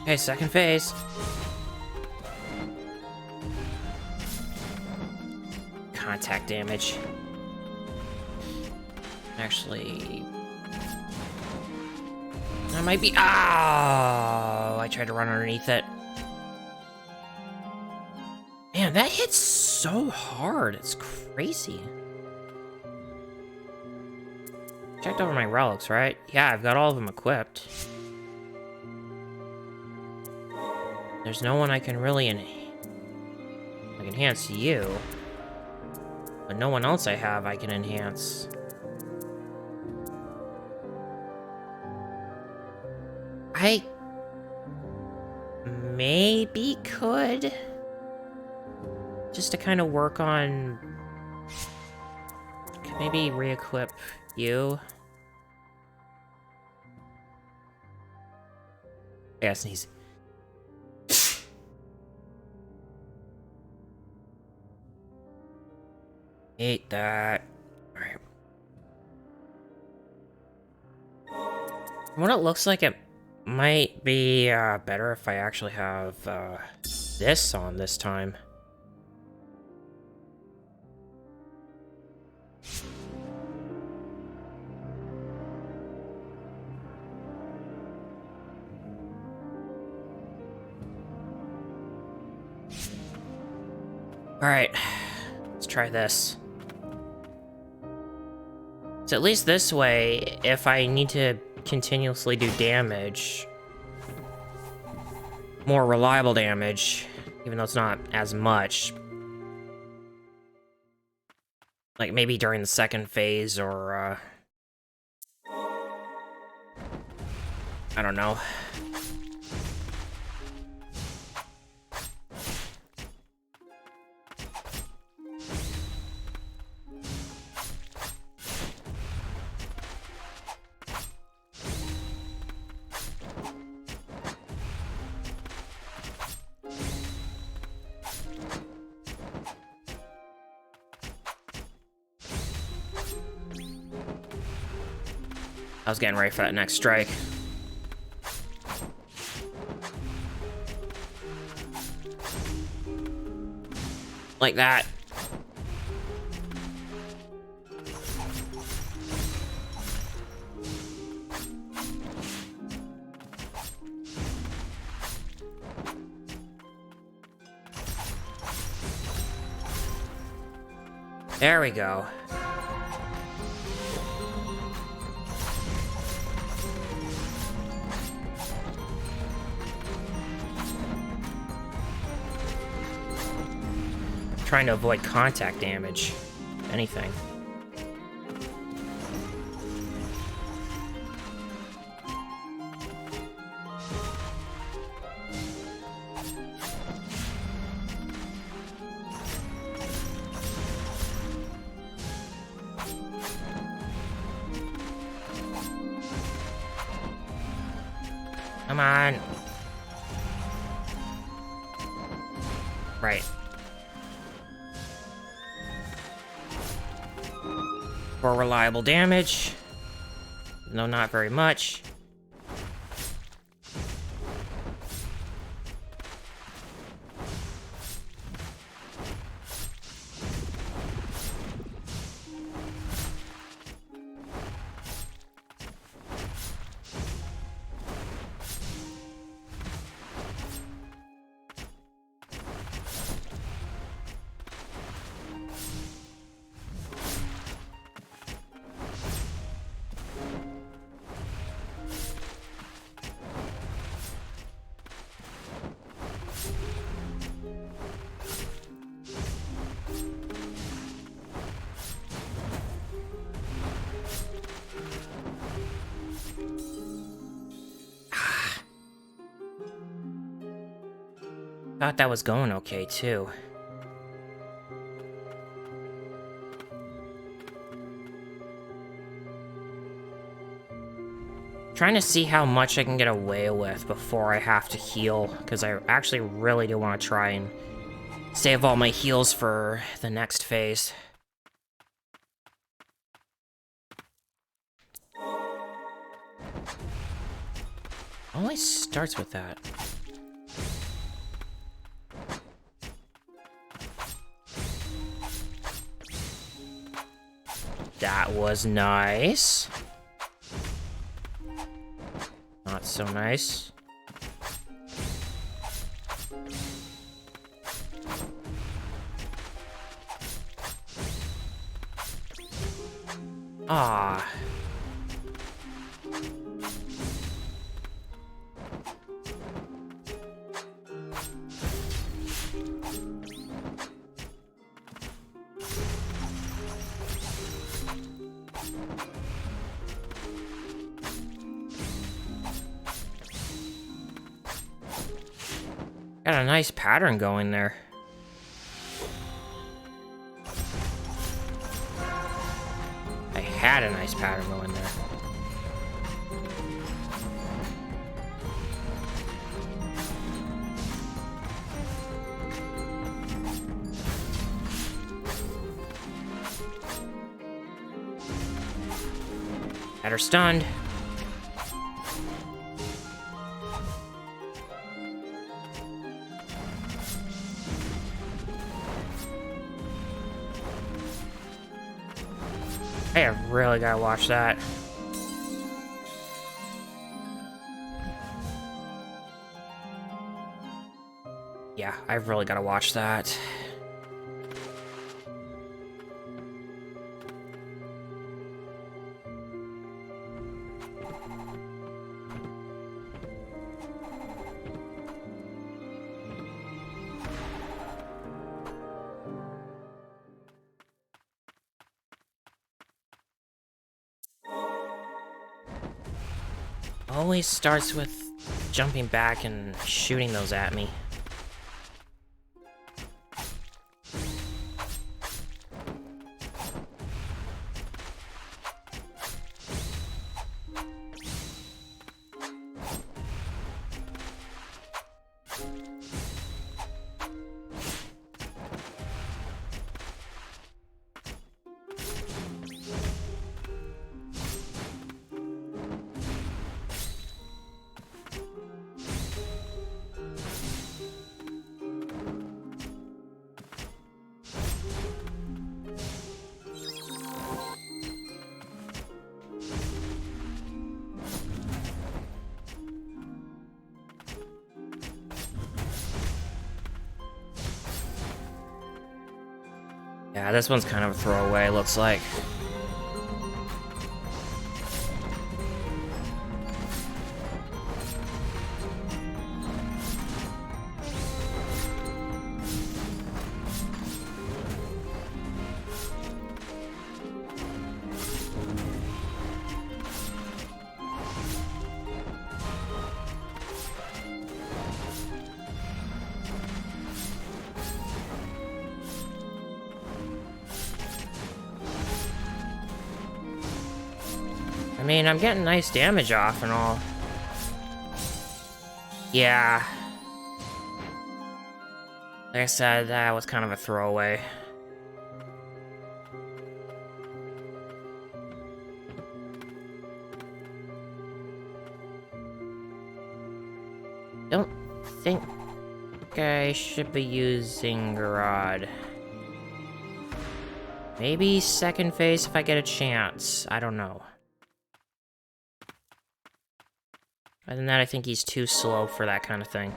Speaker 1: Okay, second phase. Contact damage. Actually, that might be. Oh, I tried to run underneath it. Man, that hits so hard. It's crazy. Checked over my relics, right? Yeah, I've got all of them equipped. There's no one I can really enhance you. But no one else I have I can enhance. I maybe could. Just to kind of work on... Maybe re-equip you. Yeah, sneeze. Hate that. Alright. What it looks like, it might be better if I actually have this on this time. Alright. Let's try this. So at least this way, if I need to continuously do damage, more reliable damage, even though it's not as much, like maybe during the second phase or I don't know. I was getting ready for that next strike. Like that. There we go. Trying to avoid contact damage. Anything. Come on. Right. For reliable damage. No, not very much. Thought that was going okay, too. Trying to see how much I can get away with before I have to heal, because I actually really do want to try and save all my heals for the next phase. Always starts with that. That was nice. Not so nice. Ah. Got a nice pattern going there. I had a nice pattern going there. Had her stunned. I have really gotta watch that. Yeah, I've really gotta watch that. Always starts with jumping back and shooting those at me. Yeah, this one's kind of a throwaway, looks like. I mean, I'm getting nice damage off and all. Yeah. Like I said, that was kind of a throwaway. Don't think I should be using Rod. Maybe second phase if I get a chance. I don't know. Other than that, I think he's too slow for that kind of thing.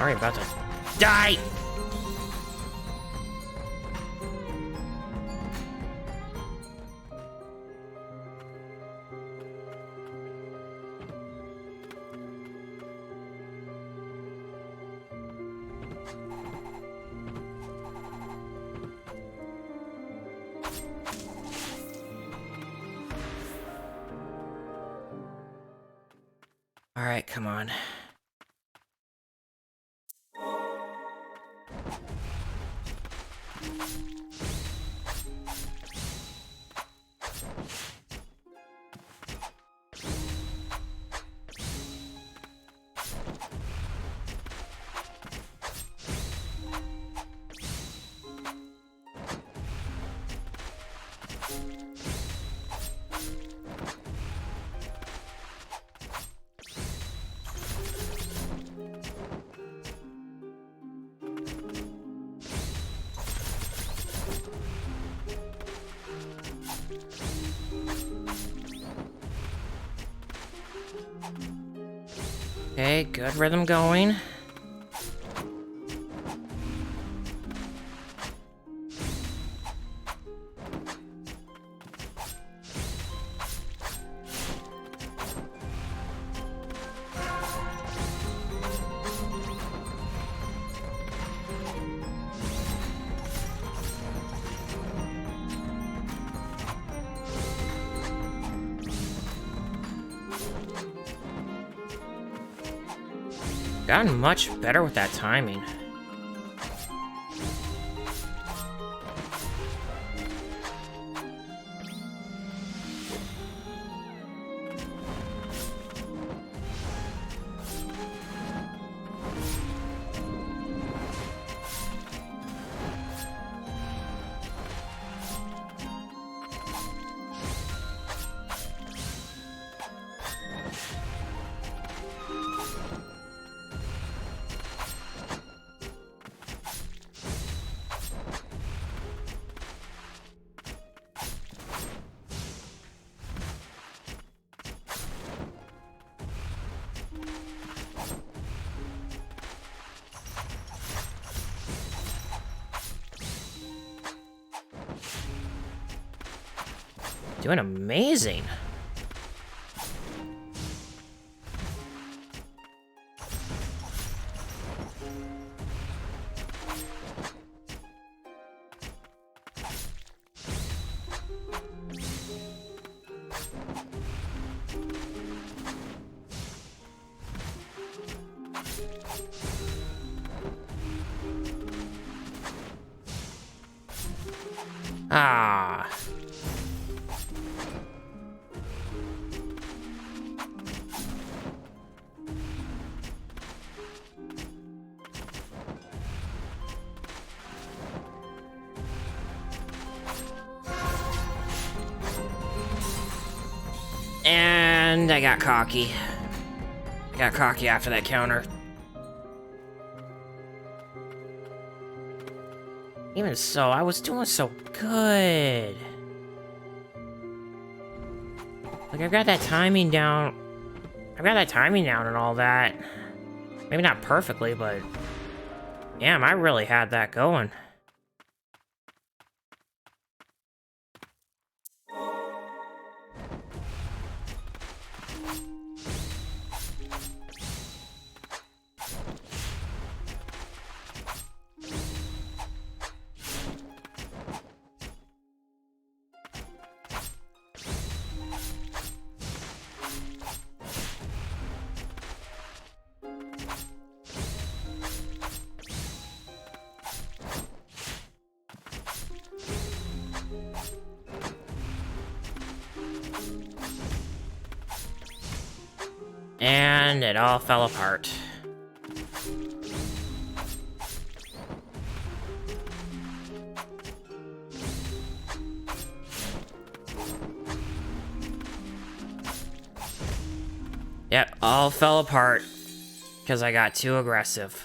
Speaker 1: Alright, about to die! Alright, come on. Okay, good rhythm going. Gotten much better with that timing. Doing amazing. Ah. And I got cocky. Got cocky after that counter. Even so, I was doing so good. Like, I've got that timing down. I've got that timing down and all that. Maybe not perfectly, but... damn, I really had that going. And it all fell apart. Yep, all fell apart because I got too aggressive.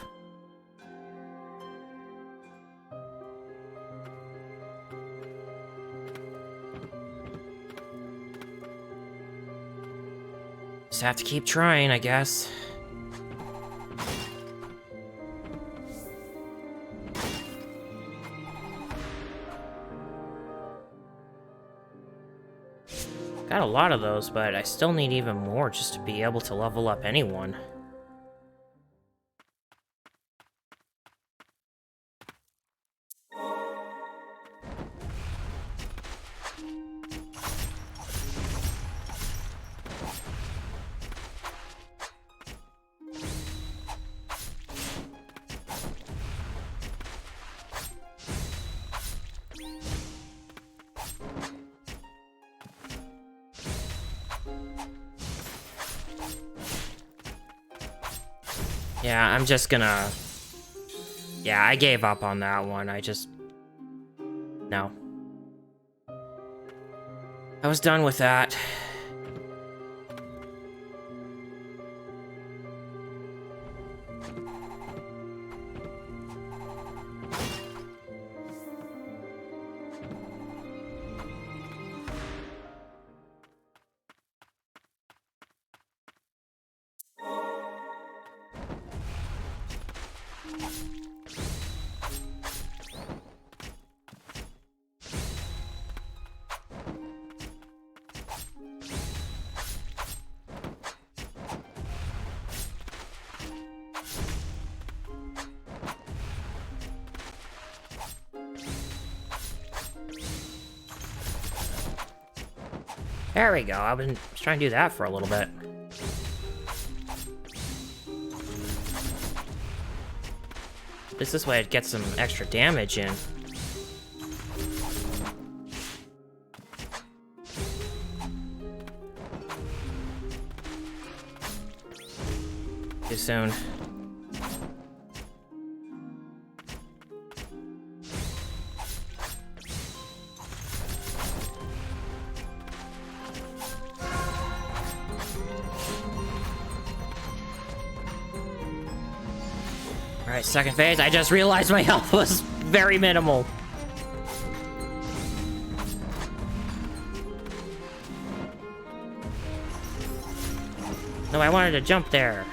Speaker 1: Just have to keep trying, I guess. Got a lot of those, but I still need even more just to be able to level up anyone. Yeah, I'm just gonna... yeah, I gave up on that one. I just... no. I was done with that. There we go. I've been trying to do that for a little bit. This way it gets some extra damage in. Too soon. Alright, second phase. I just realized my health was very minimal. No, I wanted to jump there.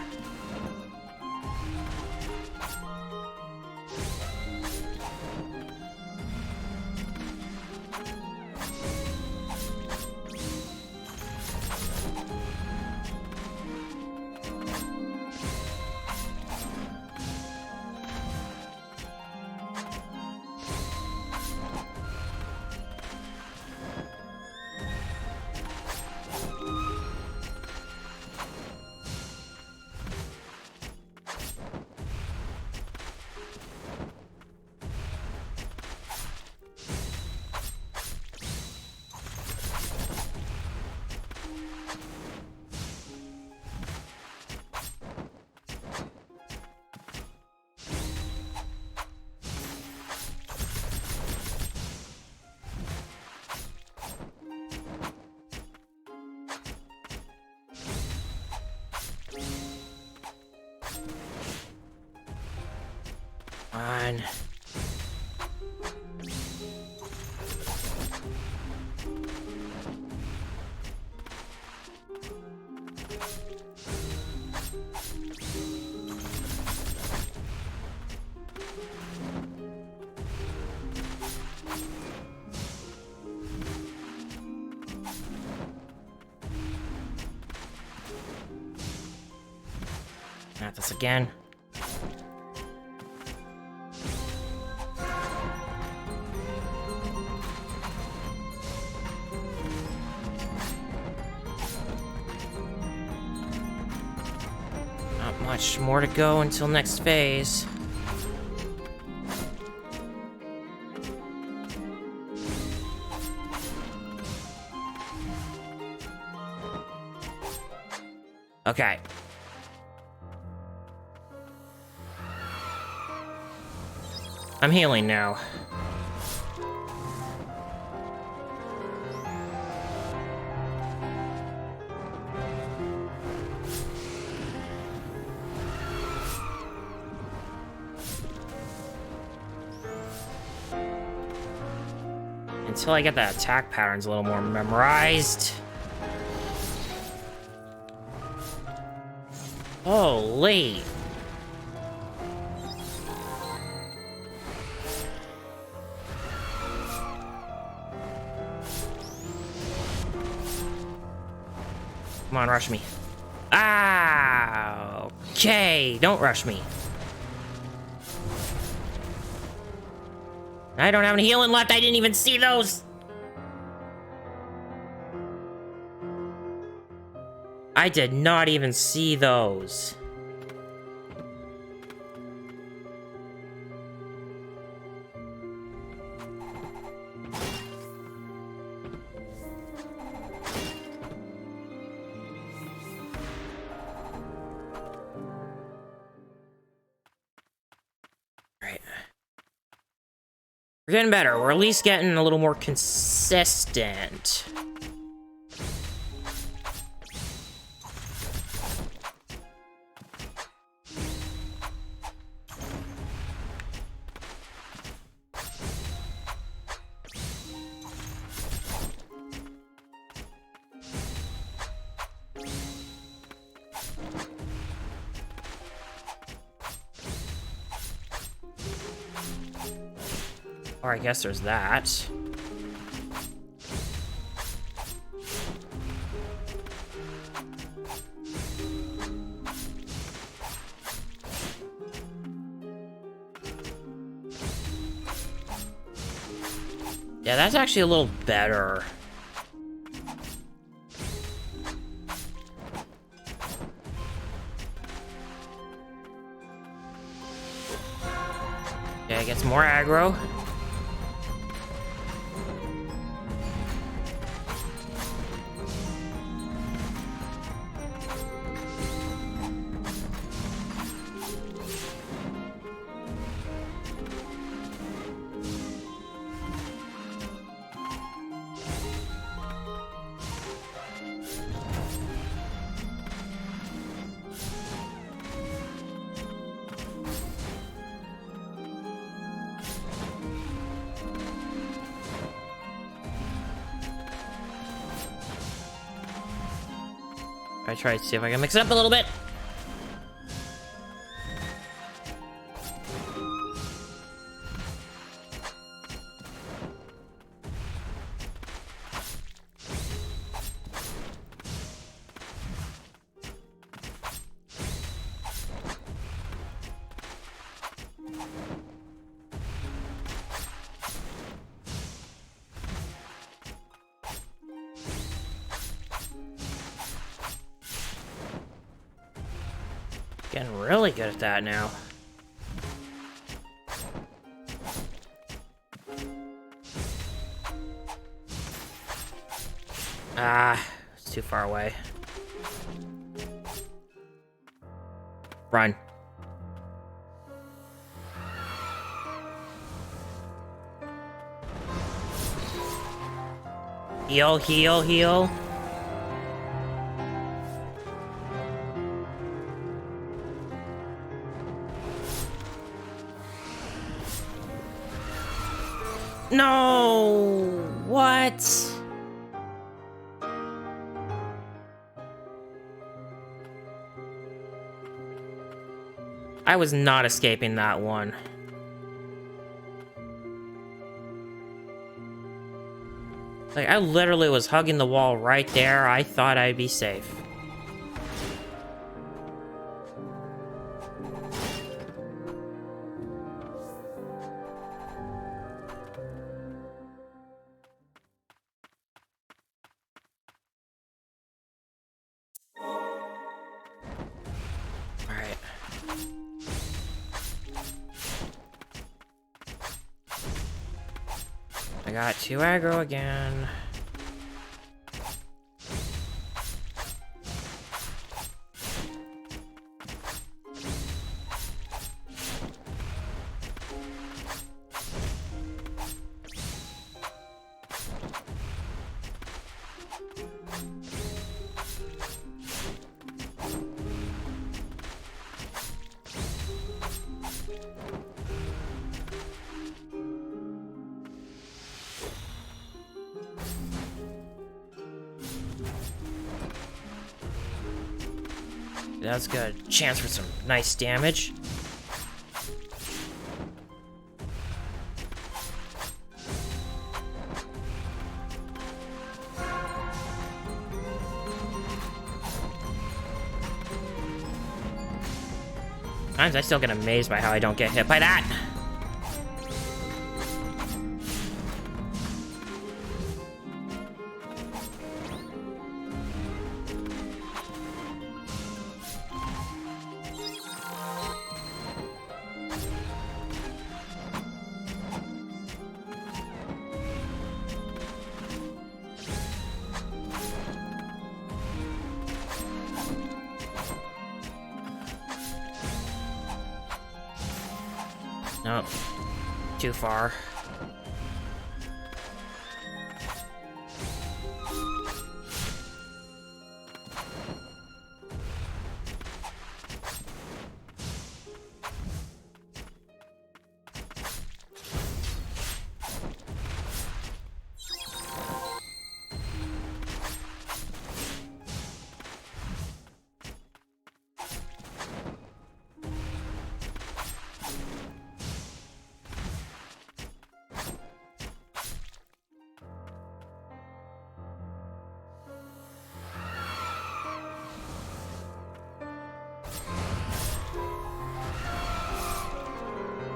Speaker 1: on. Not this again. Not much more to go until next phase. Okay. I'm healing now. Until I get the attack patterns a little more memorized. Holy. Come on, rush me. Ah, okay. Don't rush me. I don't have any healing left. I didn't even see those. I did not even see those. We're getting better. We're at least getting a little more consistent. Or I guess there's that. Yeah, that's actually a little better. Yeah, it gets more aggro. I try to see if I can mix it up a little bit. Getting really good at that now. Ah, it's too far away. Run. Heal, heal, heal. No! What? I was not escaping that one. Like, I literally was hugging the wall right there. I thought I'd be safe. Alright. I got 2 aggro again. That's good. Chance for some nice damage. Sometimes I still get amazed by how I don't get hit by that. Nope. Too far.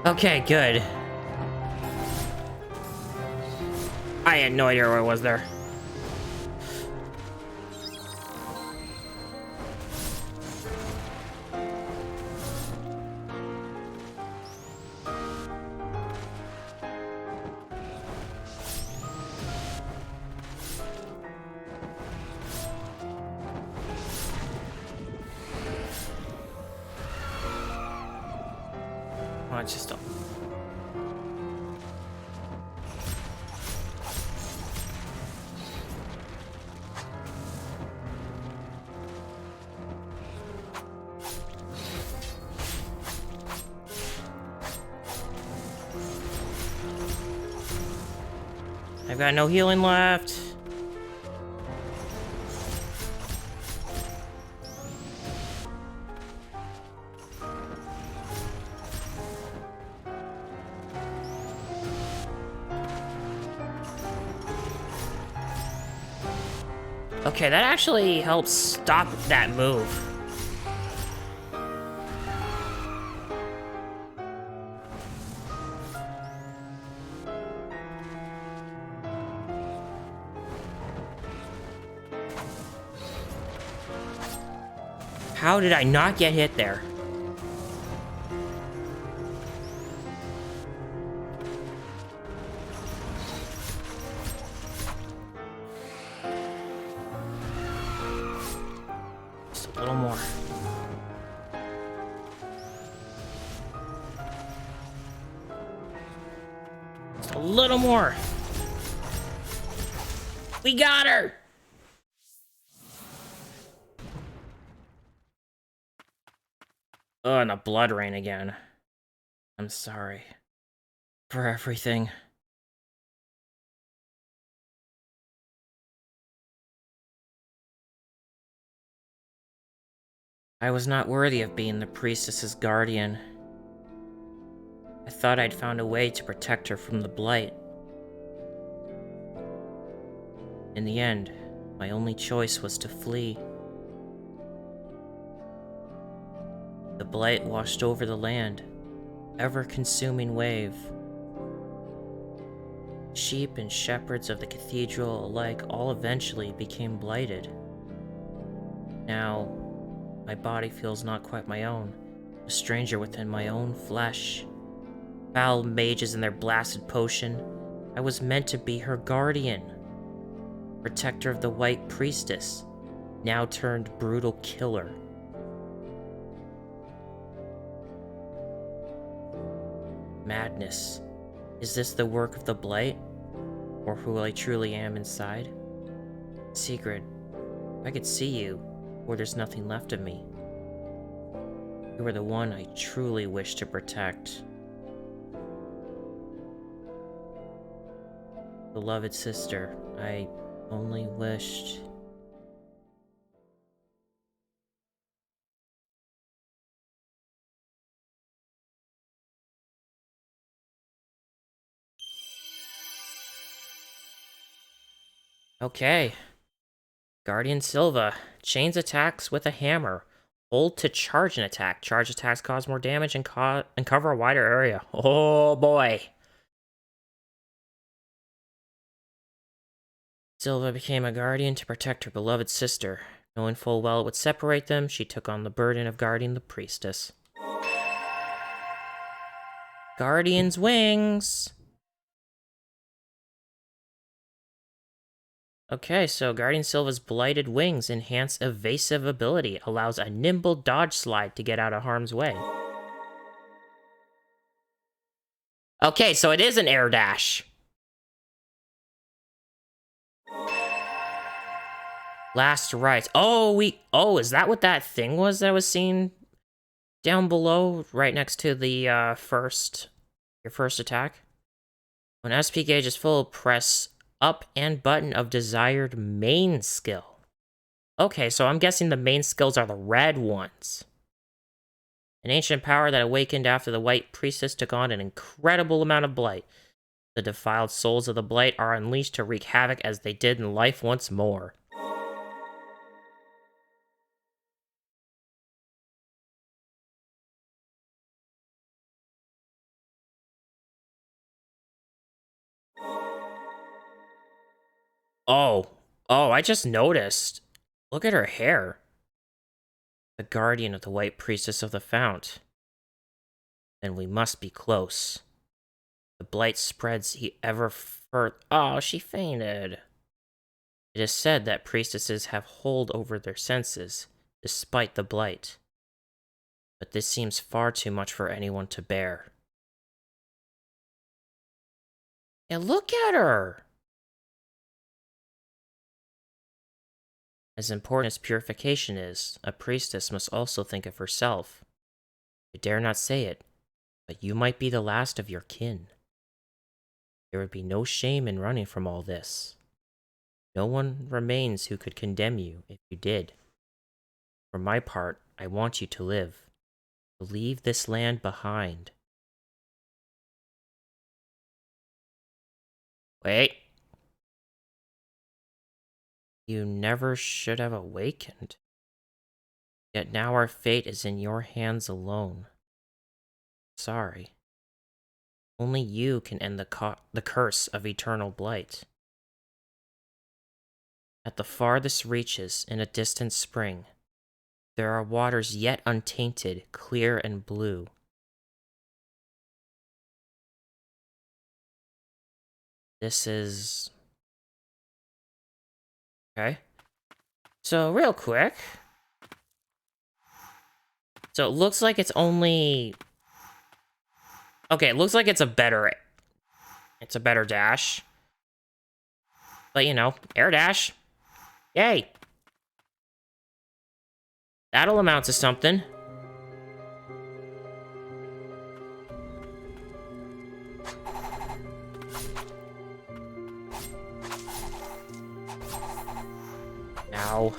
Speaker 1: Okay, good. I had no idea where I was there. Oh, it's just a... I've got no healing left. Okay, that actually helps stop that move. How did I not get hit there? Just a little more. Just a little more. We got her! Oh, and a blood rain again. I'm sorry for everything. I was not worthy of being the priestess's guardian. I thought I'd found a way to protect her from the blight. In the end, my only choice was to flee. The blight washed over the land, ever-consuming wave. Sheep and shepherds of the cathedral alike all eventually became blighted. Now, my body feels not quite my own, a stranger within my own flesh. Foul mages and their blasted potion, I was meant to be her guardian. Protector of the White Priestess, now turned brutal killer. Madness. Is this the work of the blight? Or who I truly am inside? Secret, if I could see you, or there's nothing left of me. You are the one I truly wish to protect. Beloved sister, I only wished... Okay. Guardian Silva. Chains attacks with a hammer. Hold to charge an attack. Charge attacks cause more damage and cover a wider area. Oh boy. Silva became a guardian to protect her beloved sister. Knowing full well it would separate them, she took on the burden of guarding the priestess. Guardian's wings! Okay, so Guardian Silva's blighted wings enhance evasive ability, allows a nimble dodge slide to get out of harm's way. Okay, so it is an air dash. Last rites. Oh, is that what that thing was that I was seeing down below, right next to the your first attack? When SP gauge is full, press up and button of desired main skill. Okay, so I'm guessing the main skills are the red ones. An ancient power that awakened after the White Priestess took on an incredible amount of blight. The defiled souls of the blight are unleashed to wreak havoc as they did in life once more. Oh, I just noticed. Look at her hair. The guardian of the White Priestess of the Fount. Then we must be close. The blight spreads ever further. Oh, she fainted. It is said that priestesses have hold over their senses, despite the blight. But this seems far too much for anyone to bear. Yeah, look at her! As important as purification is, a priestess must also think of herself. I dare not say it, but you might be the last of your kin. There would be no shame in running from all this. No one remains who could condemn you if you did. For my part, I want you to live. To leave this land behind. Wait. You never should have awakened. Yet now our fate is in your hands alone. Sorry. Only you can end the curse of eternal blight. At the farthest reaches in a distant spring, there are waters yet untainted, clear and blue. This is... Okay. So, real quick. So, it looks like it's only... Okay, it looks like it's a better... It's a better dash. But, you know, air dash. Yay! That'll amount to something. Ow.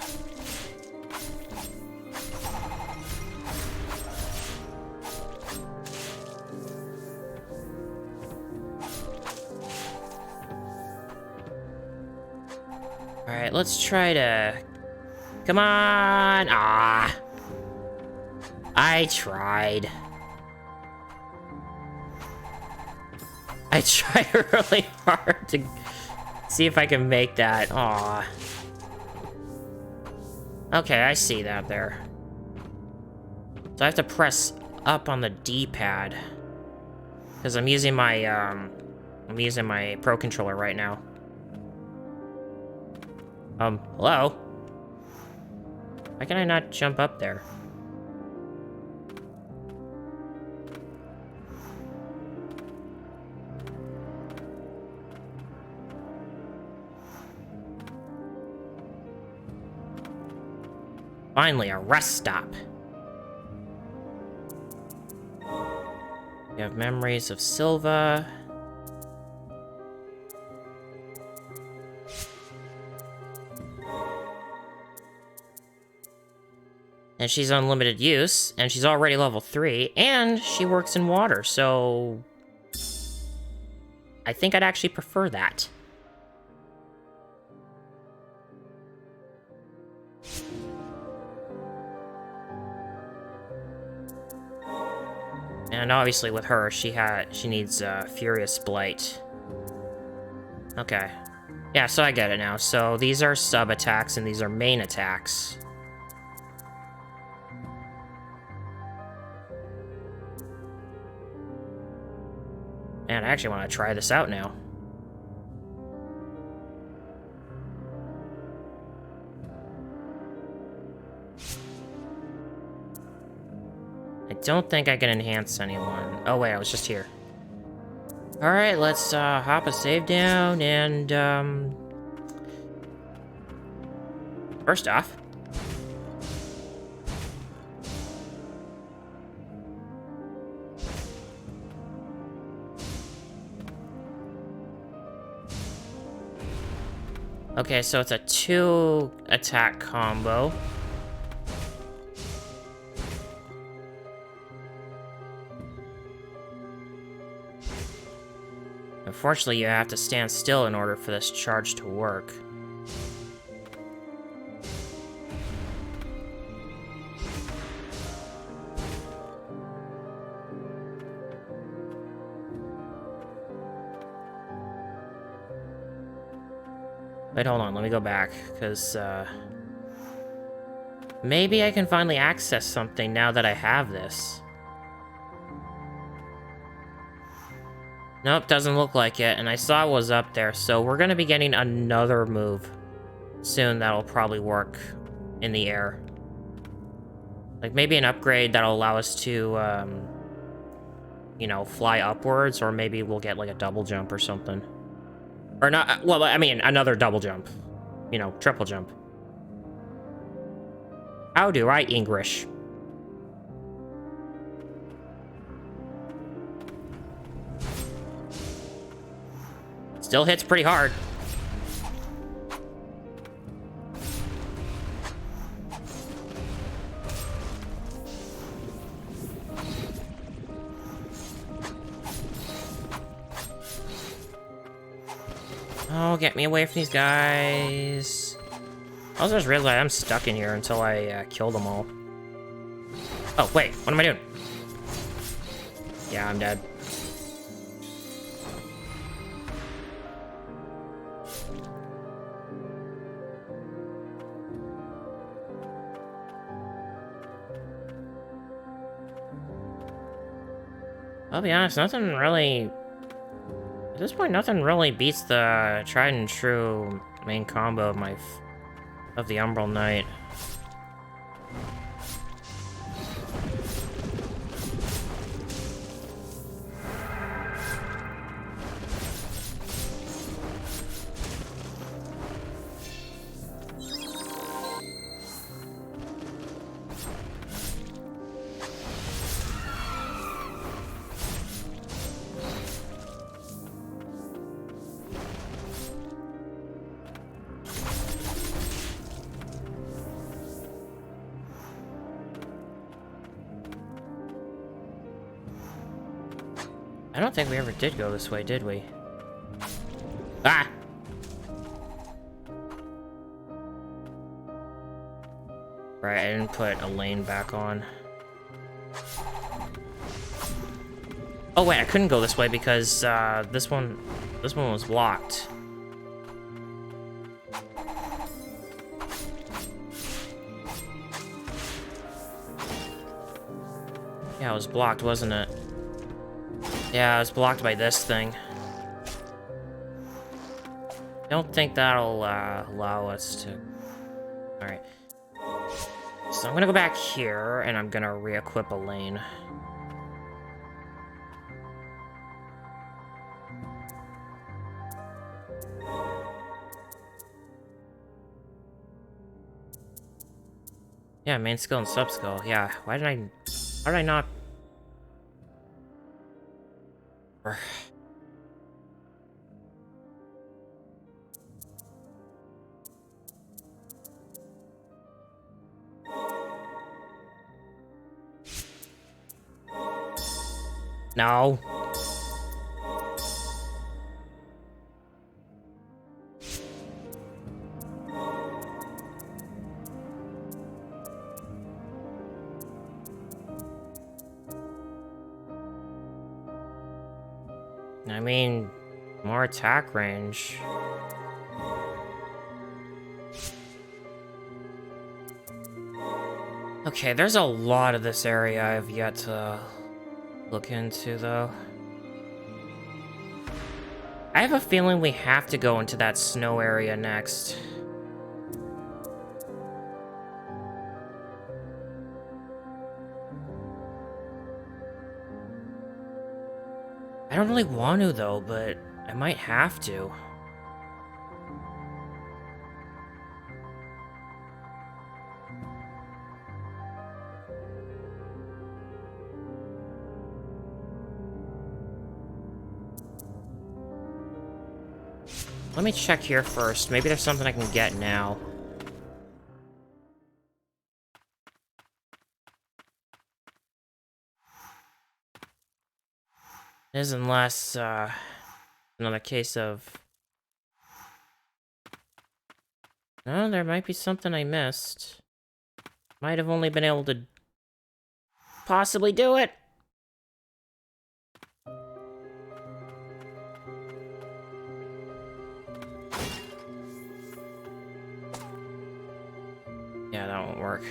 Speaker 1: Alright, let's try to... Come on! Ah! I tried. I tried really hard to see if I can make that. Aw. Okay, I see that there. So I have to press up on the D-pad. Because I'm using my Pro Controller right now. Hello? Why can I not jump up there? Finally, a rest stop. You have memories of Silva. And she's unlimited use, and she's already level 3, and she works in water, so... I think I'd actually prefer that. And obviously with her, she needs Furious Blight. Okay. Yeah, so I get it now. So these are sub-attacks, and these are main attacks. Man, I actually want to try this out now. I don't think I can enhance anyone. Oh wait, I was just here. Alright, let's hop a save down and first off, okay, so it's a 2-attack combo. Unfortunately, you have to stand still in order for this charge to work. Wait, hold on, let me go back, because, maybe I can finally access something now that I have this. Nope, doesn't look like it, and I saw it was up there, so we're gonna be getting another move soon that'll probably work in the air. Like, maybe an upgrade that'll allow us to, you know, fly upwards, or maybe we'll get, like, a double jump or something. Or not, well, I mean, another double jump. You know, triple jump. How do I English? Still hits pretty hard. Oh, get me away from these guys. I was just realizing I'm stuck in here until I kill them all. Oh, wait, what am I doing? Yeah, I'm dead. I'll be honest, nothing really... At this point, nothing really beats the tried and true main combo of the Umbral Knight. I don't think we ever did go this way, did we? Ah! Right, I didn't put a lane back on. Oh wait, I couldn't go this way because this one was blocked. Yeah, it was blocked, wasn't it? Yeah, it was blocked by this thing. I don't think that'll allow us to... Alright. So I'm gonna go back here, and I'm gonna re-equip a lane. Yeah, main skill and sub skill. Yeah, why did I not... No. I mean, more attack range. Okay, there's a lot of this area I've yet to look into, though. I have a feeling we have to go into that snow area next. I don't really want to, though, but I might have to. Let me check here first. Maybe there's something I can get now. It is unless, another case of... No, there might be something I missed. Might have only been able to possibly do it. Yeah, that won't work.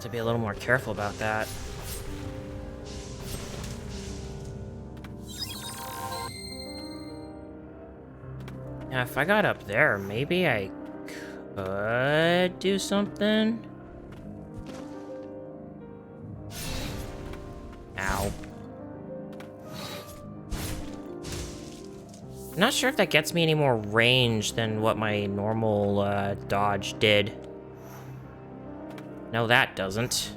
Speaker 1: To be a little more careful about that. Yeah, if I got up there, maybe I could do something. Ow. I'm not sure if that gets me any more range than what my normal dodge did. No, that doesn't.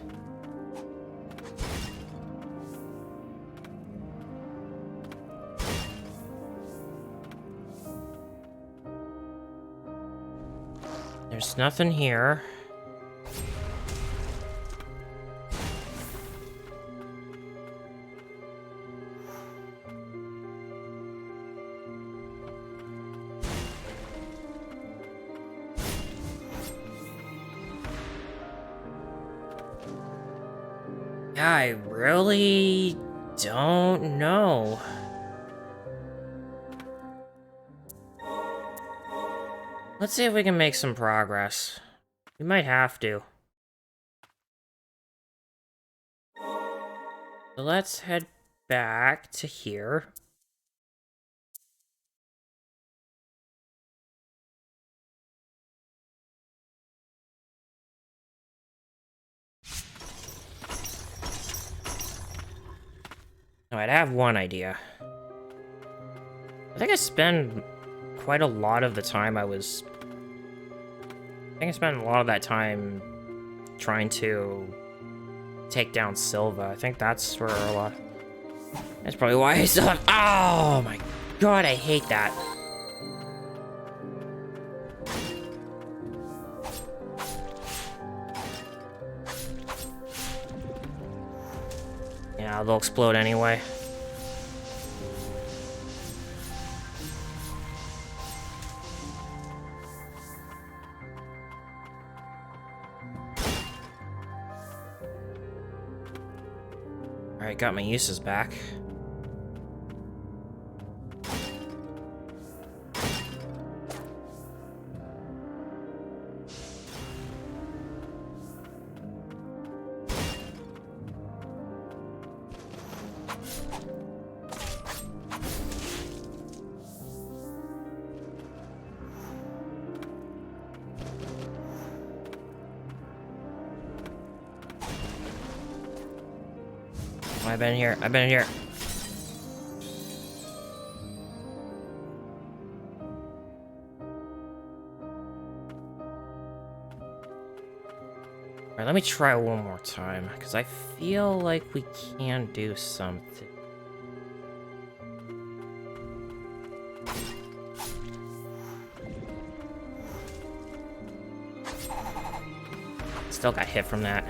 Speaker 1: There's nothing here. Yeah, I really don't know. Let's see if we can make some progress. We might have to. So let's head back to here. Alright, I have one idea. I think I spend quite a lot of the time I think I spent a lot of that time trying to take down Silva. I think that's where a lot... That's probably why I still have... Oh my god, I hate that. Yeah, they'll explode anyway. Alright, got my uses back. I've been here. I've been here. Alright, let me try one more time, because I feel like we can do something. Still got hit from that.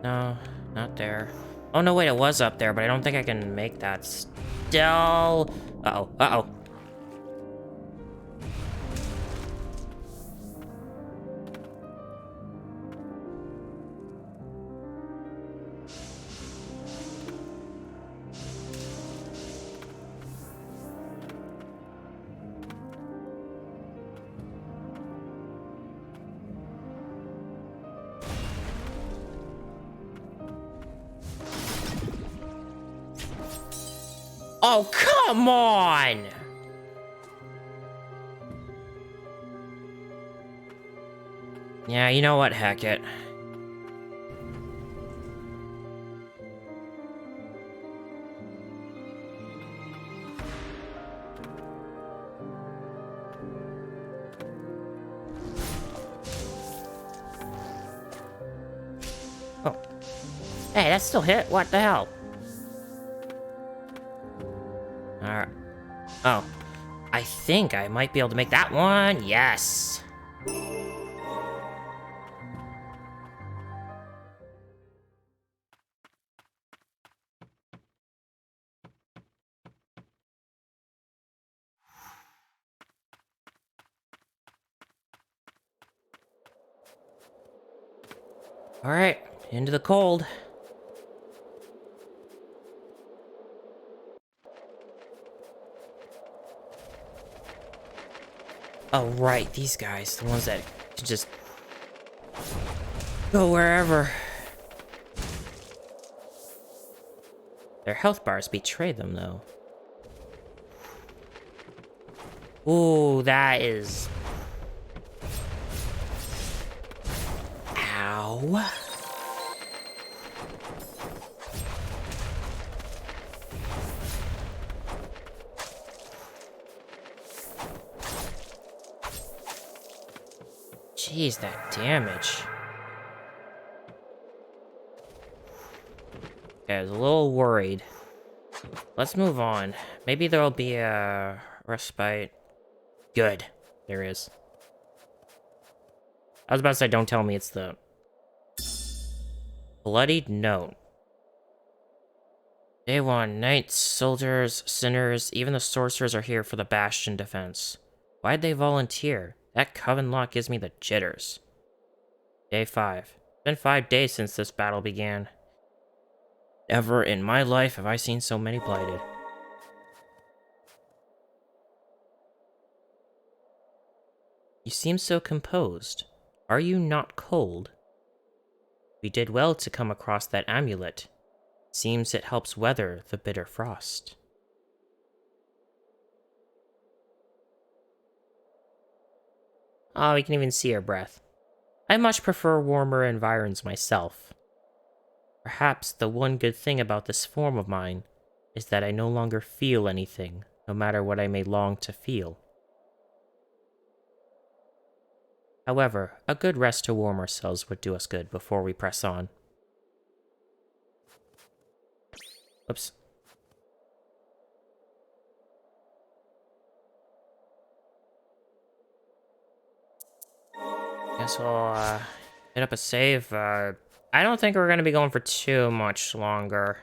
Speaker 1: No, not there. Oh, no, wait, it was up there, but I don't think I can make that still. Uh-oh, uh-oh. Oh, come on! Yeah, you know what? Heck it. Oh. Hey, that still hit? What the hell? Alright. Oh. I think I might be able to make that one. Yes. Alright, into the cold. Oh, right, these guys, the ones that can just go wherever. Their health bars betray them, though. Ooh, that is... Ow. Jeez, that damage. Okay, I was a little worried. Let's move on. Maybe there'll be a respite. Good. There is. I was about to say, don't tell me it's the bloodied note. Day 1. Knights, soldiers, sinners, even the sorcerers are here for the Bastion defense. Why'd they volunteer? That coven lock gives me the jitters. Day 5. It's been 5 days since this battle began. Never in my life have I seen so many blighted. You seem so composed. Are you not cold? We did well to come across that amulet. Seems it helps weather the bitter frost. Oh, we can even see her breath. I much prefer warmer environs myself. Perhaps the one good thing about this form of mine is that I no longer feel anything, no matter what I may long to feel. However, a good rest to warm ourselves would do us good before we press on. Oops. Guess we'll, hit up a save. I don't think we're gonna be going for too much longer.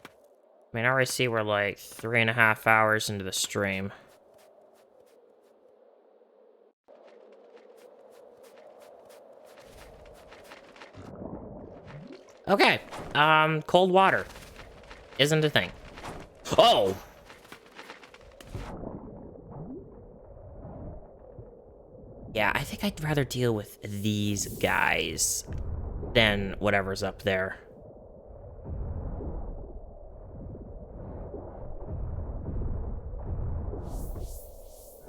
Speaker 1: I mean, I already see we're like 3.5 hours into the stream. Okay, cold water isn't a thing. Oh! Yeah, I think I'd rather deal with these guys than whatever's up there.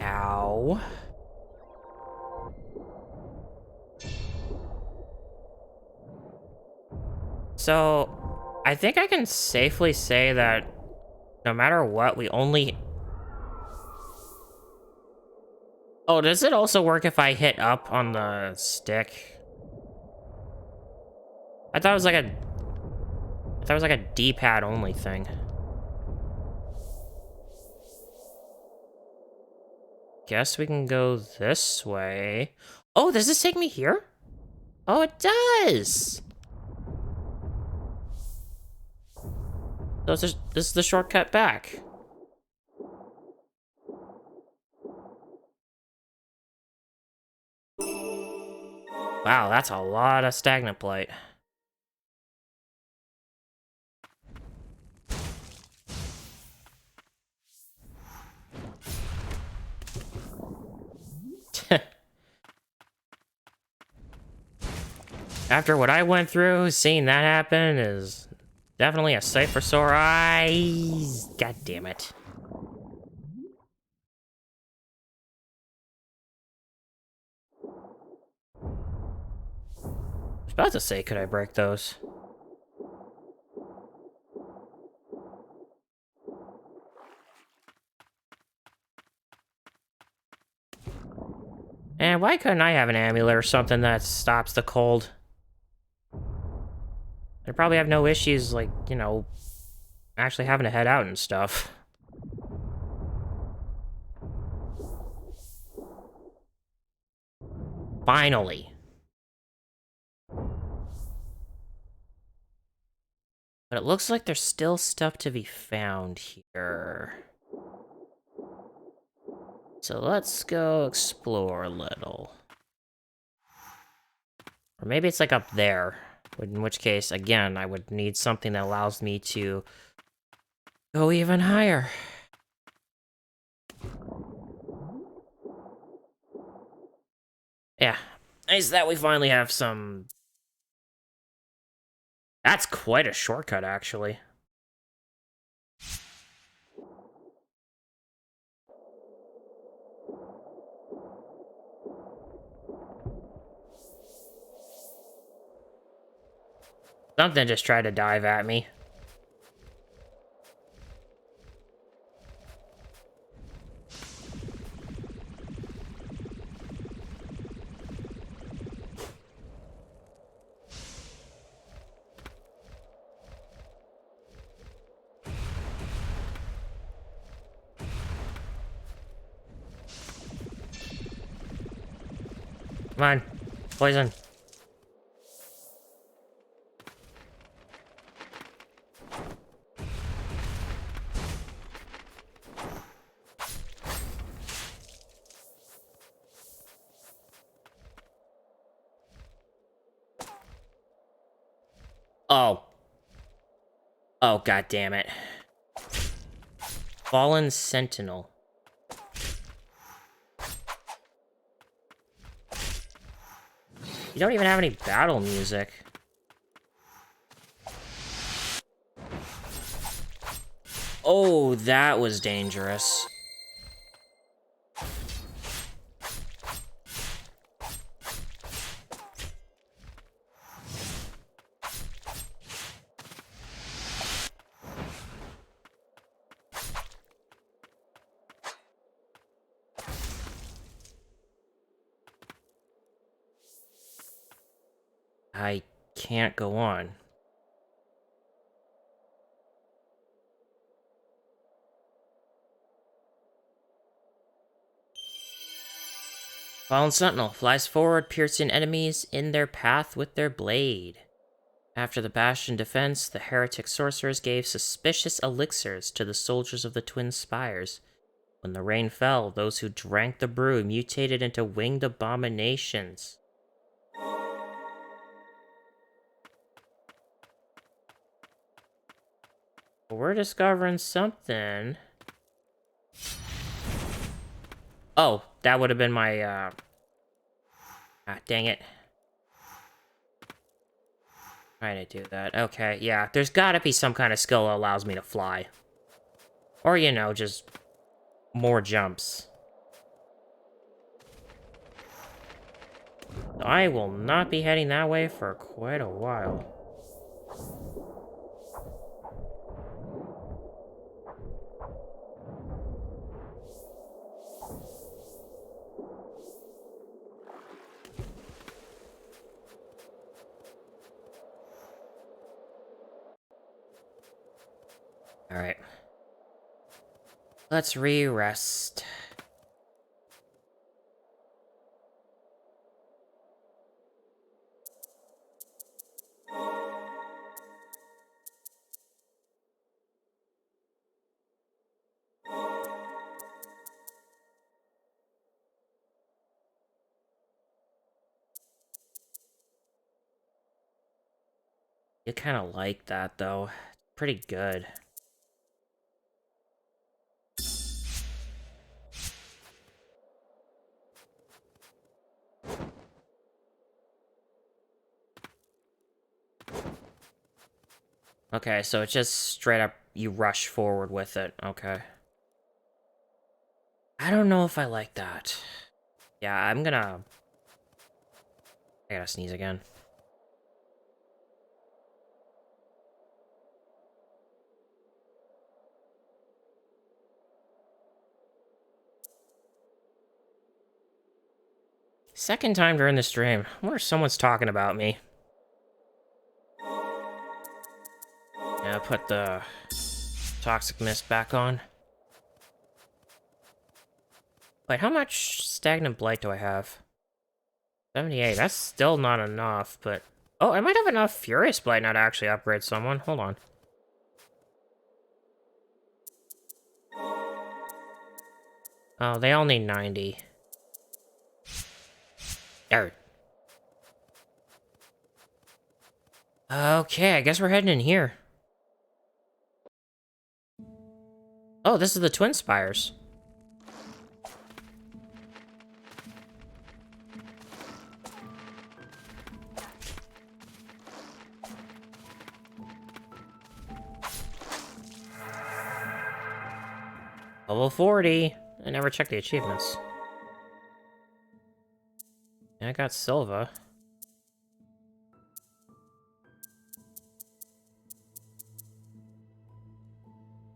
Speaker 1: Ow. So, I think I can safely say that no matter what, we only... Oh, does it also work if I hit up on the stick? I thought it was like a... I thought it was like a D-pad only thing. Guess we can go this way. Oh, does this take me here? Oh, it does! So this is the shortcut back. Wow, that's a lot of stagnant blight. After what I went through, seeing that happen is definitely a sight for sore eyes. God damn it. I was about to say, could I break those? And why couldn't I have an amulet or something that stops the cold? I'd probably have no issues, like, you know, actually having to head out and stuff. Finally. But it looks like there's still stuff to be found here. So let's go explore a little. Or maybe it's like up there. In which case, again, I would need something that allows me to go even higher. Yeah. Nice that we finally have some... That's quite a shortcut, actually. Something just tried to dive at me. Come on. Poison. Oh. Oh, god damn it. Fallen Sentinel. You don't even have any battle music. Oh, that was dangerous. I can't go on. Fallen Sentinel flies forward, piercing enemies in their path with their blade. After the Bastion defense, the heretic sorcerers gave suspicious elixirs to the soldiers of the Twin Spires. When the rain fell, those who drank the brew mutated into winged abominations. We're discovering something. Oh, that would have been my, Ah, dang it. Trying to do that. Okay, yeah. There's gotta be some kind of skill that allows me to fly. Or, you know, just more jumps. I will not be heading that way for quite a while. Alright. Let's re-rest. You kind of like that, though. Pretty good. Okay, so it's just straight up, you rush forward with it. Okay. I don't know if I like that. Yeah, I gotta sneeze again. Second time during the stream. I wonder if someone's talking about me. Yeah, put the toxic mist back on. Wait, how much stagnant blight do I have? 78. That's still not enough, but... Oh, I might have enough furious blight now to actually upgrade someone. Hold on. Oh, they all need 90. There. Okay, I guess we're heading in here. Oh, this is the Twin Spires. Level 40. I never checked the achievements. And I got Silva.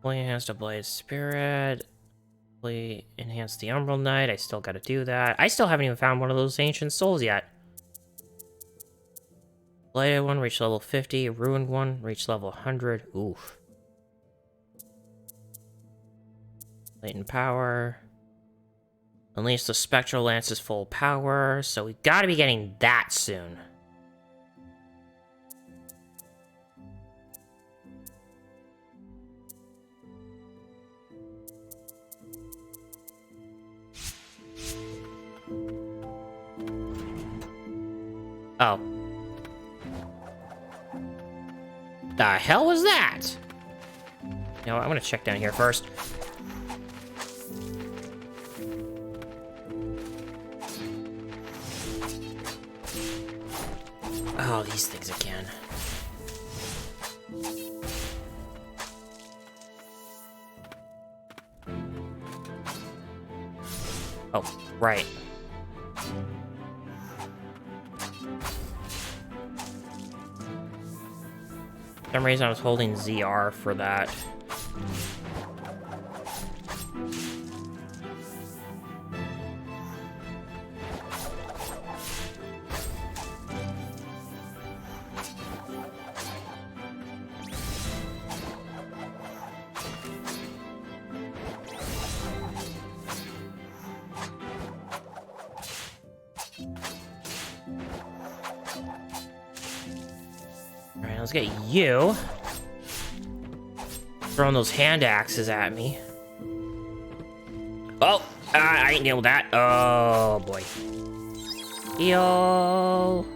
Speaker 1: Fully enhanced the Blade Spirit. Fully enhanced the Umbral Knight. I still gotta do that. I still haven't even found one of those Ancient Souls yet. Bladed one reached level 50. Ruined one reached level 100. Oof. Latent power. Unleash the Spectral Lance's full power. So we gotta be getting that soon. Oh. The hell was that? You know what, I'm gonna check down here first. Oh, these things again. Oh, right. For some reason I was holding ZR for that. Alright, let's get you. Throwing those hand axes at me. Oh, I ain't dealing with that. Oh, boy. Heal.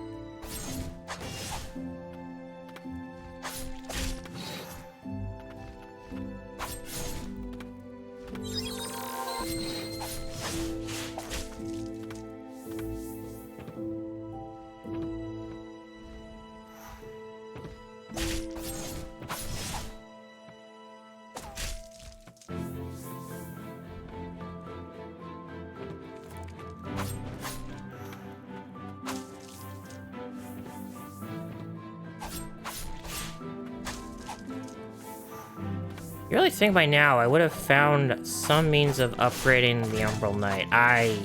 Speaker 1: You really think by now I would have found some means of upgrading the Umbral Knight. I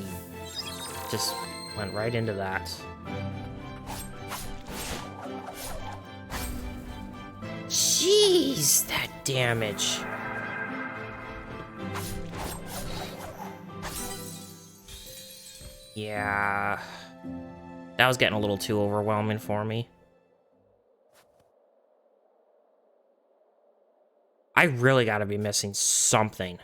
Speaker 1: just went right into that. Jeez, that damage. Yeah. That was getting a little too overwhelming for me. I really gotta be missing something.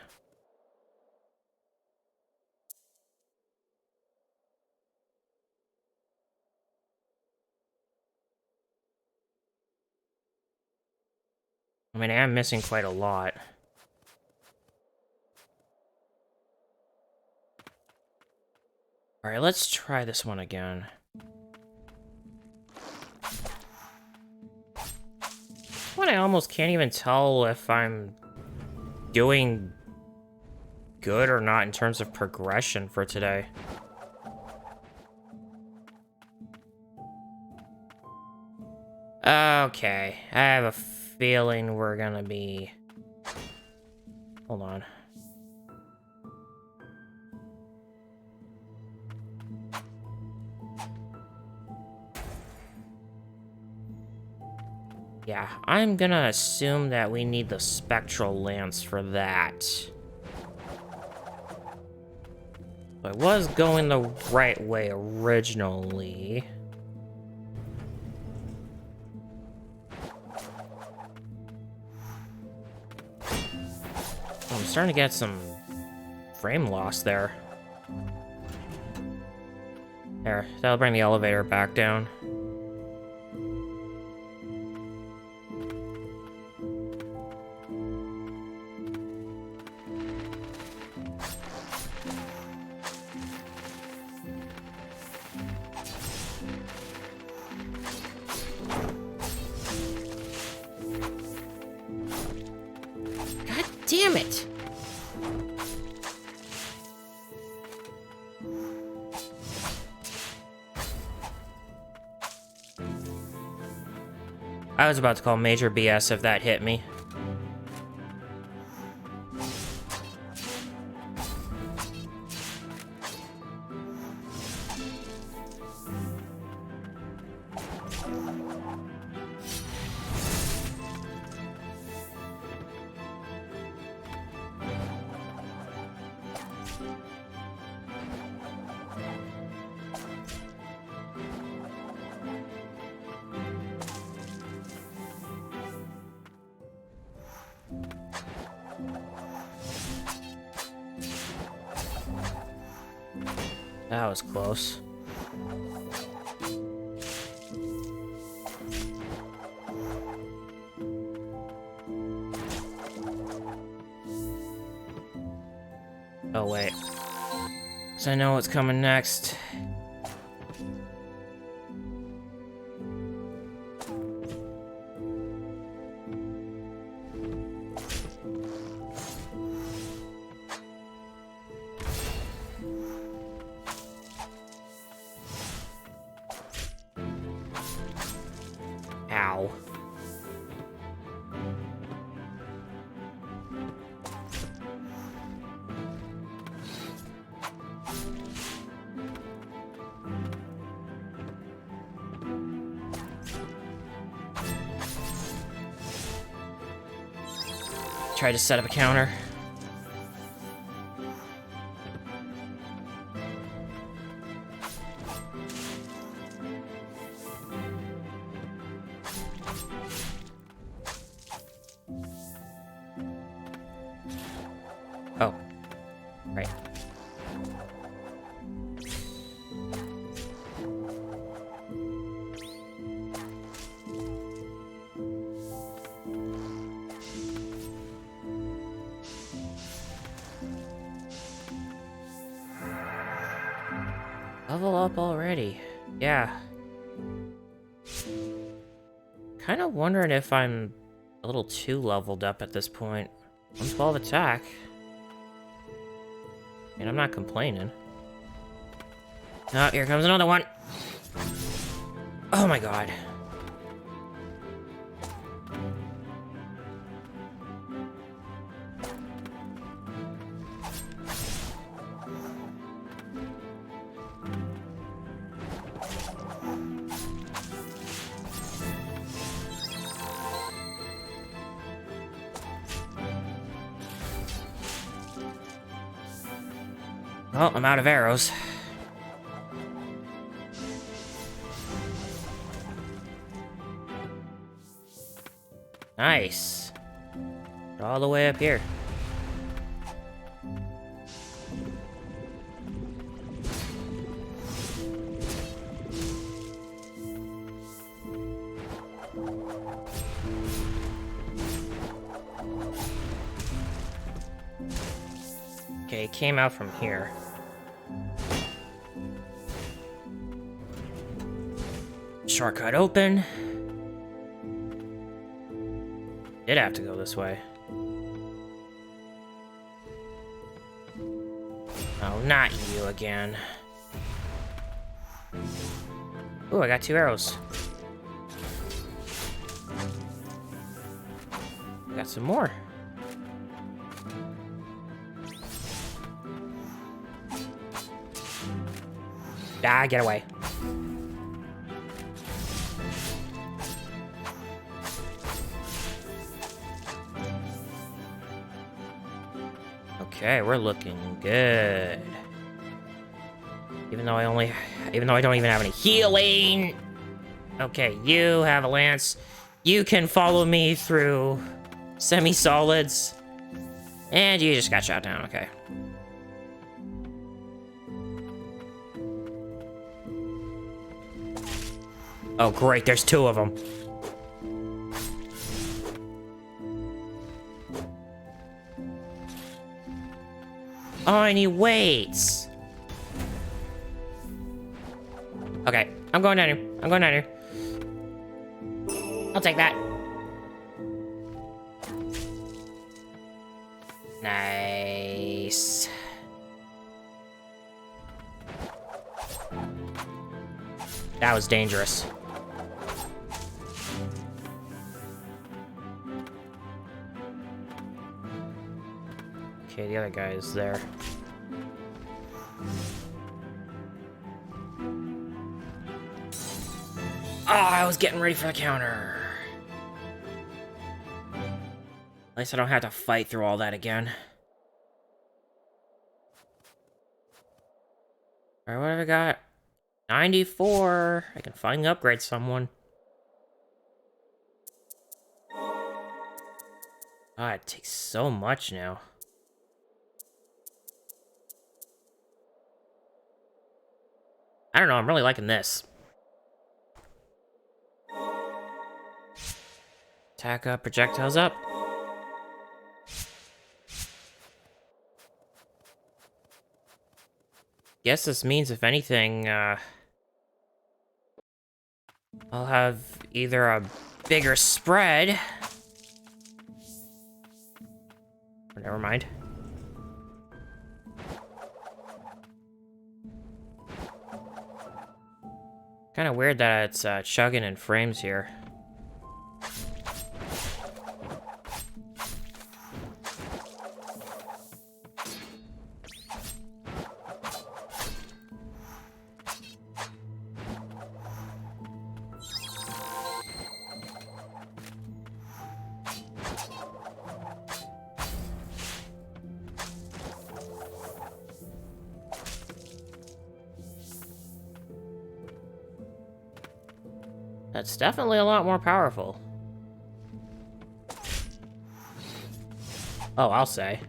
Speaker 1: I mean, I am missing quite a lot. Alright, let's try this one again. When I almost can't even tell if I'm doing good or not in terms of progression for today. Okay, I have a feeling we're gonna be... Hold on. Yeah, I'm gonna assume that we need the Spectral Lance for that. I was going the right way originally. I'm starting to get some frame loss there. There, that'll bring the elevator back down. Damn it! I was about to call major BS if that hit me. That was close. Oh, wait. 'Cause I know what's coming next. Ow. Try to set up a counter. Oh, right. Level up already. Yeah. Kind of wondering if I'm a little too leveled up at this point. 112 attack. And I'm not complaining. Oh, here comes another one. Oh my god. Well, I'm out of arrows. Nice. All the way up here. Okay, it came out from here. Shortcut open. Did have to go this way. Oh, not you again. Ooh, I got 2 arrows. Got some more. Ah, get away. Okay, we're looking good. Even though I don't even have any healing. Okay, you have a lance. You can follow me through semi-solids. And you just got shot down, okay. Oh, great, there's 2 of them. Oh, and he waits. Okay, I'm going down here. I'm going down here. I'll take that. Nice. That was dangerous. Okay, the other guy is there. Oh, I was getting ready for the counter. At least I don't have to fight through all that again. Alright, what have I got? 94. I can finally upgrade someone. Ah, it takes so much now. I don't know, I'm really liking this. Attack up, projectiles up. Guess this means, if anything, I'll have either a bigger spread. Or never mind. Kind of weird that it's chugging in frames here. That's definitely a lot more powerful. Oh, I'll say.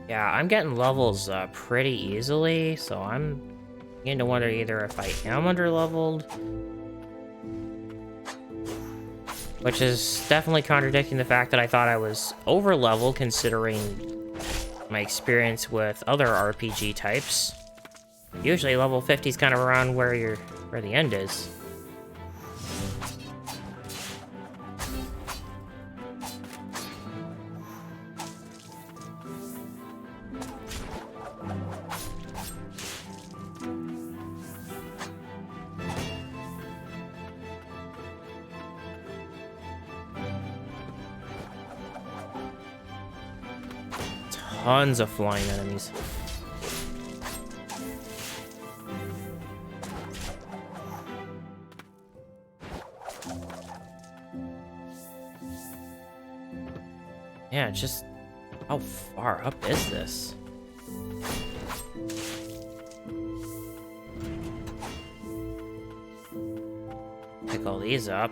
Speaker 1: Yeah, I'm getting levels pretty easily, so I'm beginning to wonder either if I am underleveled, which is definitely contradicting the fact that I thought I was overleveled considering my experience with other RPG types. Usually level 50 is kind of around where the end is. Tons of flying enemies. Yeah, just how far up is this? Pick all these up.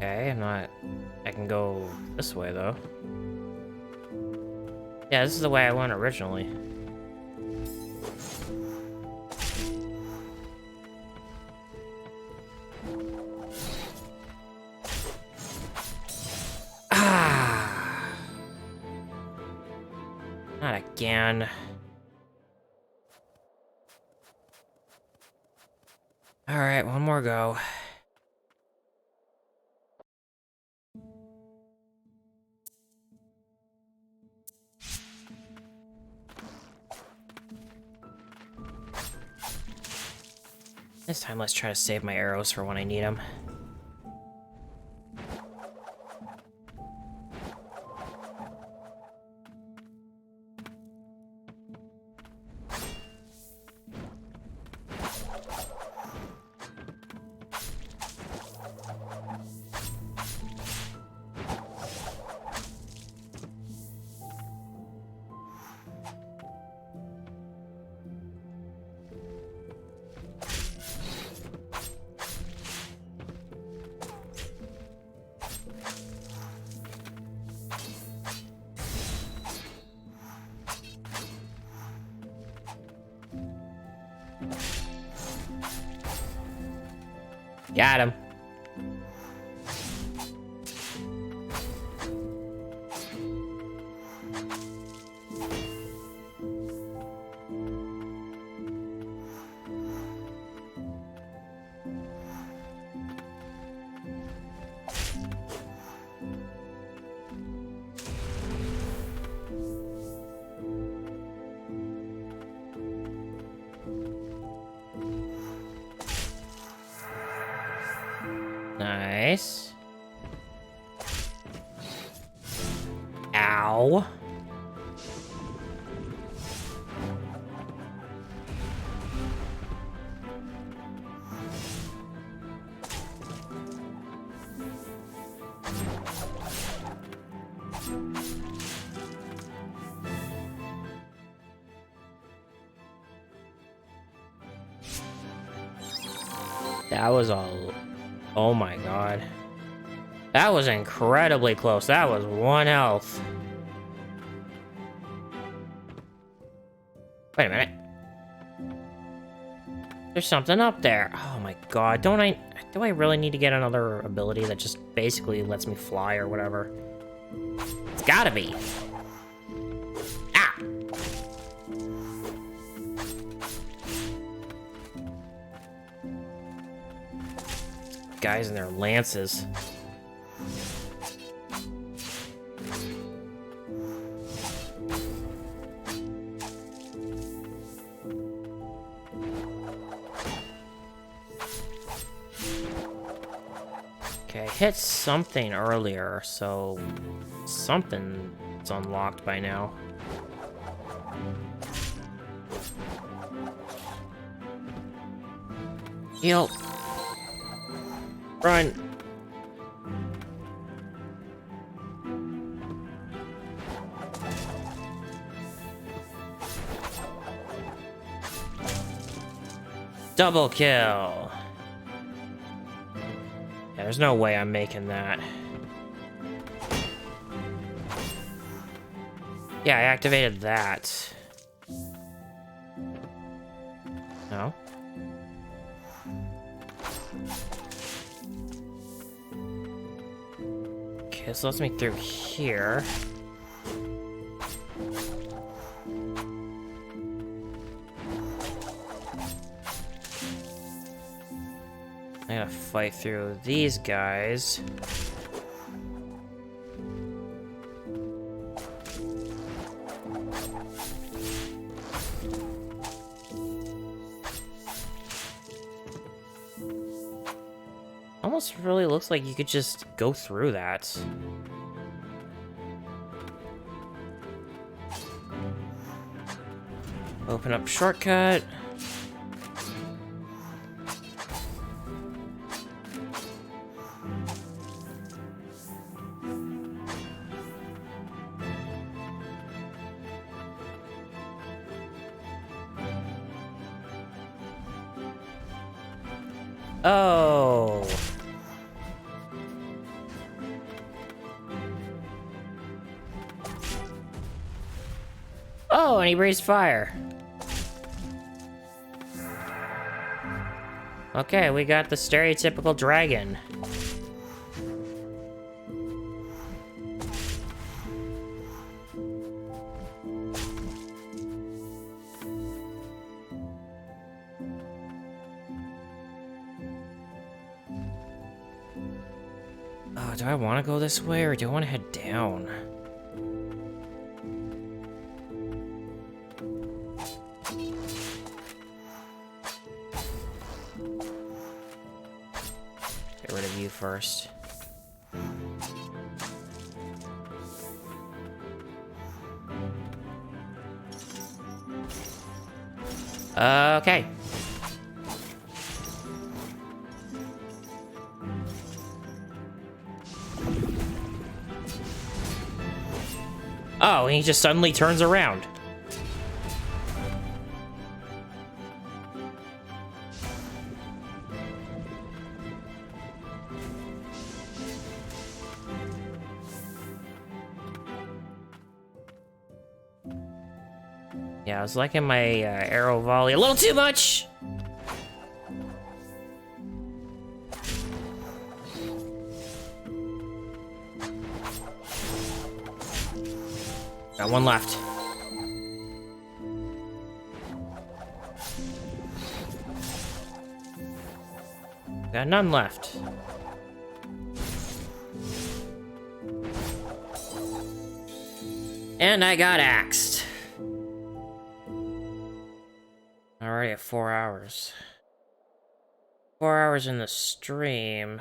Speaker 1: Okay, I can go this way though. Yeah, this is the way I went originally. Not again. Alright, one more go. This time, let's try to save my arrows for when I need them. Got him. Nice. Ow. That was all. Oh my god. That was incredibly close. That was 1 health. Wait a minute. There's something up there. Oh my god. Do I really need to get another ability that just basically lets me fly or whatever? It's gotta be. Ah! Guys and their lances. Okay. hit something earlier, so something's unlocked by now. Heal. Run. Double kill. Yeah, there's no way I'm making that. Yeah, I activated that. No. Okay, this lets me through here. I gotta fight through these guys. Almost really looks like you could just go through that. Open up shortcut. Oh. Oh, and he raised fire. Okay, we got the stereotypical dragon. Oh, do I want to go this way or do I want to head down? Get rid of you first. Okay. Oh, and he just suddenly turns around. Yeah, I was liking my arrow volley a little too much. Got one left. Got none left. And I got axed. Already at 4 hours. 4 hours in the stream.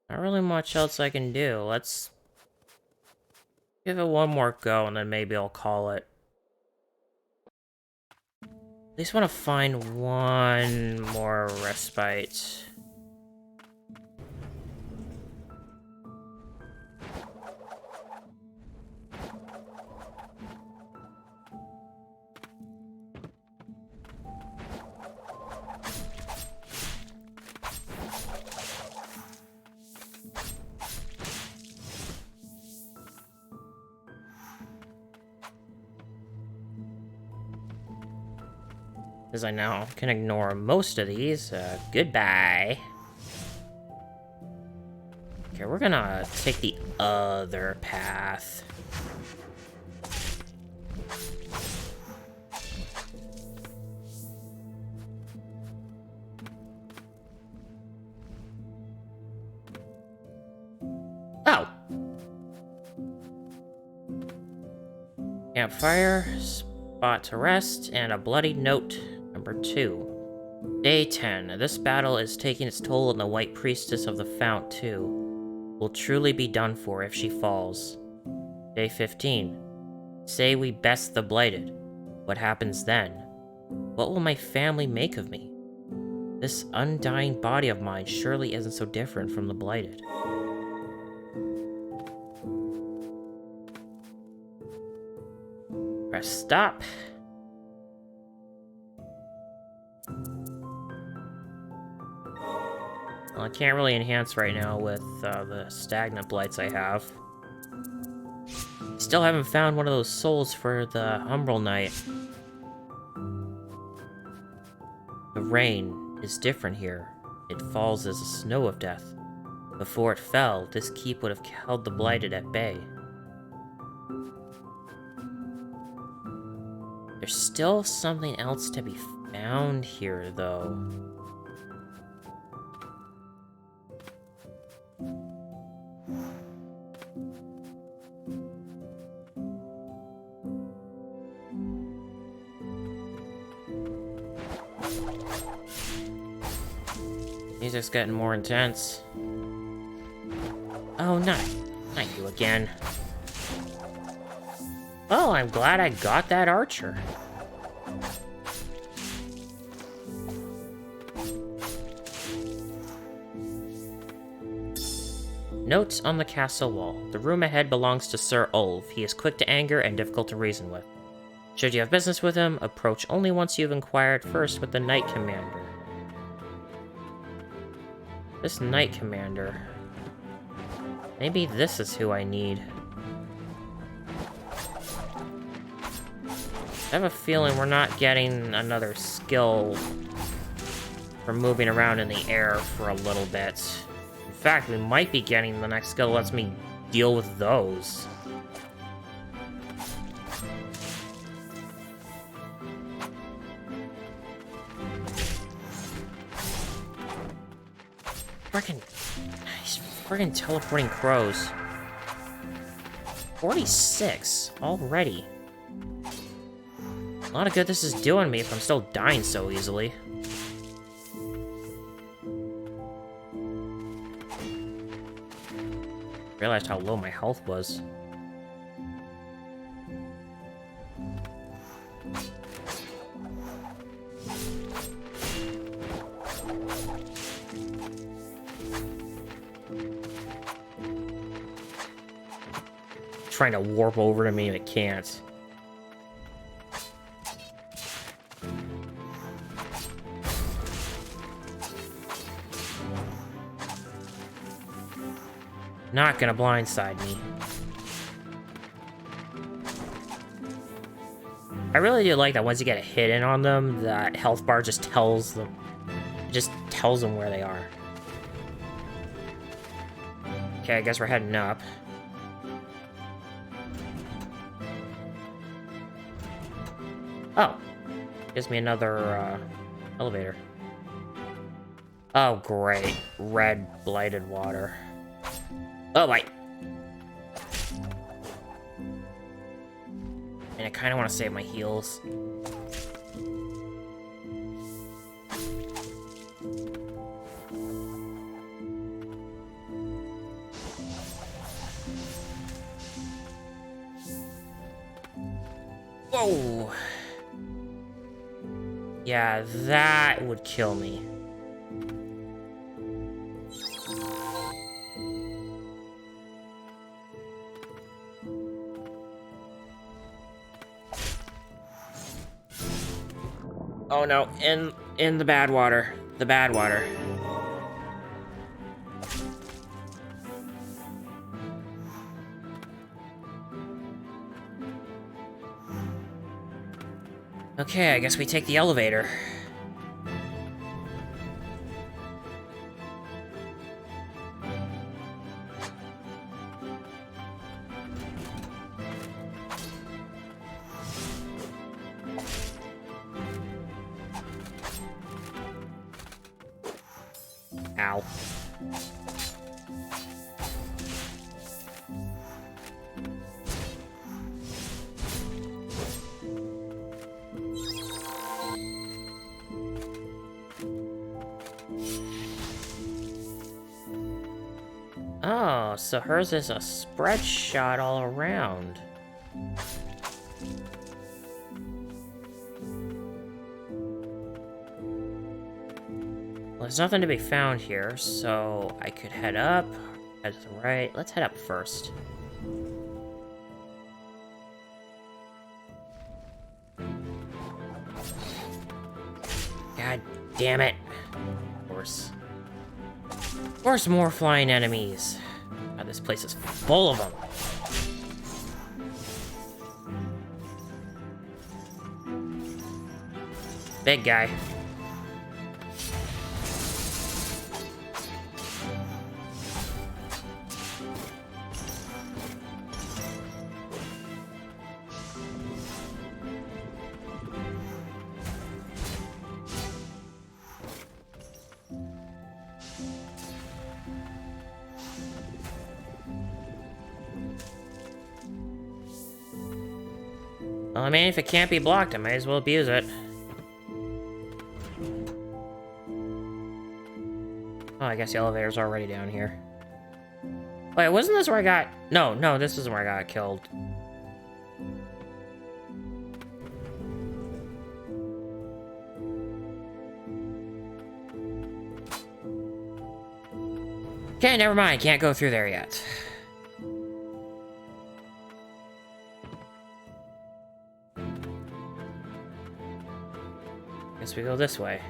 Speaker 1: Not really much else I can do. Let's give it one more go and then maybe I'll call it. At least want to find one more respite. As I now can ignore most of these. Goodbye. Okay, we're gonna take the other path. Oh! Campfire. spot to rest, and a bloody note, number 2. Day 10. This battle is taking its toll on the White Priestess of the Fount, too. Will truly be done for if she falls. Day 15. Say we best the Blighted. What happens then? What will my family make of me? This undying body of mine surely isn't so different from the Blighted. Press stop. Well, I can't really enhance right now with the stagnant blights I have. Still haven't found one of those souls for the Umbral Knight. The rain is different here. It falls as a snow of death. Before it fell, this keep would have held the Blighted at bay. There's still something else to be found here, though. Music's getting more intense. Oh, not you again. Oh, I'm glad I got that archer. Notes on the castle wall. The room ahead belongs to Sir Ulf. He is quick to anger and difficult to reason with. Should you have business with him, approach only once you've inquired first with the Knight Commander. This Knight Commander. Maybe this is who I need. I have a feeling we're not getting another skill for moving around in the air for a little bit. In fact, we might be getting the next skill that lets me deal with those. He's freaking teleporting crows. 46 already. A lot of good this is doing me if I'm still dying so easily. Realized how low my health was. Trying to warp over to me and it can't. Not gonna blindside me. I really do like that once you get a hit in on them, that health bar just tells them. It just tells them where they are. Okay, I guess we're heading up. Oh. Gives me another, elevator. Oh, great. Red blighted water. Oh, my. And I kind of want to save my heals. Whoa. Yeah, that would kill me. Oh no, in the bad water. The bad water. Okay, I guess we take the elevator. Ow. Oh, so hers is a spread shot all around. Well, there's nothing to be found here, so I could head up, head to the right. Let's head up first. God damn it. Of course. Of course, more flying enemies. God, this place is full of them. Big guy. Well, I mean, if it can't be blocked, I might as well abuse it. Oh, I guess the elevator's already down here. Wait, wasn't this where I got... No, this isn't where I got killed. Okay, never mind. Can't go through there yet. Guess we go this way.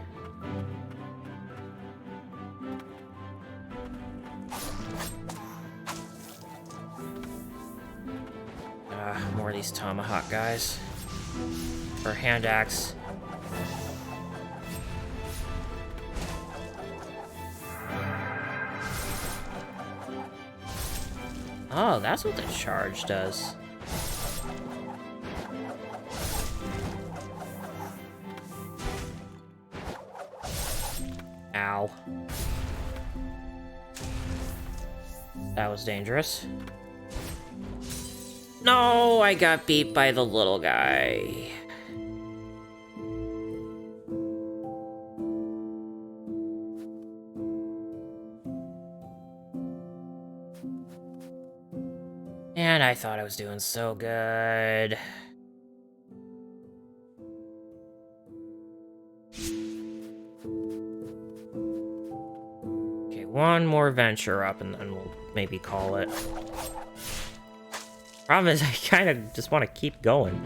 Speaker 1: More of these tomahawk guys. Or hand axe. Oh, that's what the charge does. Ow. That was dangerous. No, I got beat by the little guy. And I thought I was doing so good. Okay, one more venture up and then we'll maybe call it. Problem is, I kind of just want to keep going.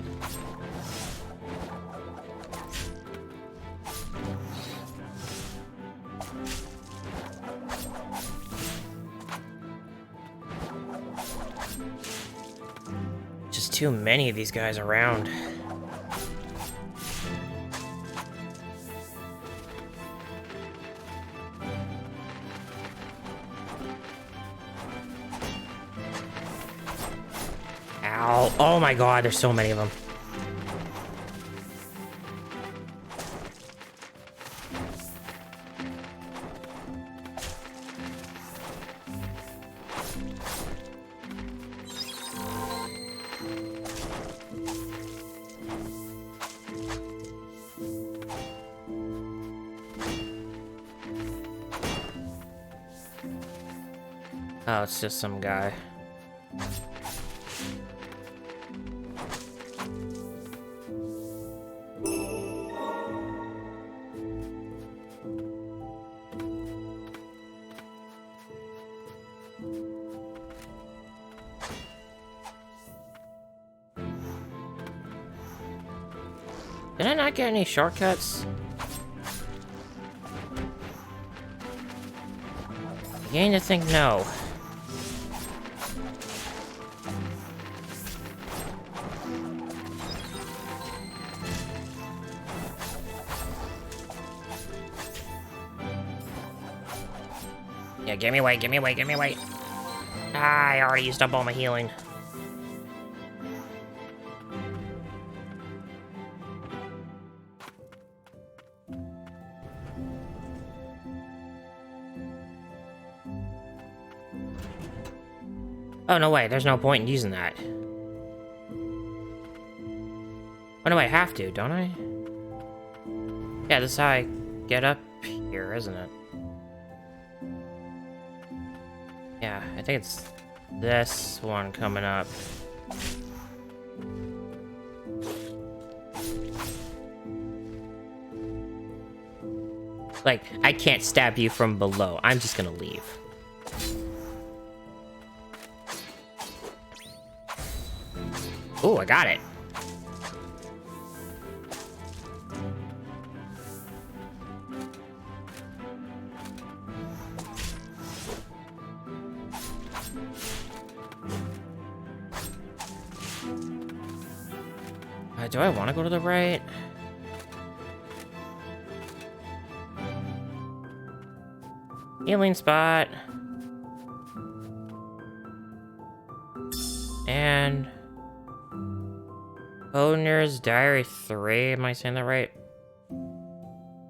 Speaker 1: Just too many of these guys around. Ow. Oh my god, there's so many of them. Oh, it's just some guy. Did I not get any shortcuts? Beginning to think no. Yeah, give me away, give me away, give me away. Ah, I already used up all my healing. Oh, no way, there's no point in using that. Oh, no, I have to, don't I? Yeah, this is how I get up here, isn't it? Yeah, I think it's this one coming up. Like, I can't stab you from below. I'm just gonna leave. Oh, I got it. Do I want to go to the right? Healing spot. And Owner's Diary 3, am I saying that right?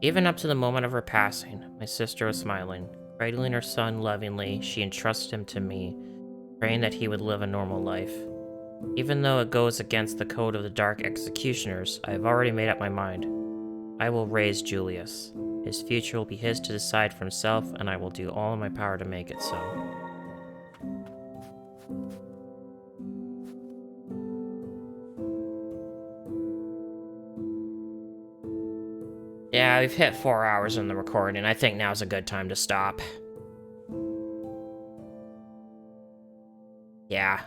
Speaker 1: Even up to the moment of her passing, my sister was smiling. Cradling her son lovingly, she entrusted him to me, praying that he would live a normal life. Even though it goes against the code of the Dark Executioners, I have already made up my mind. I will raise Julius. His future will be his to decide for himself, and I will do all in my power to make it so. Yeah, we've hit 4 hours in the recording. I think now's a good time to stop. Yeah.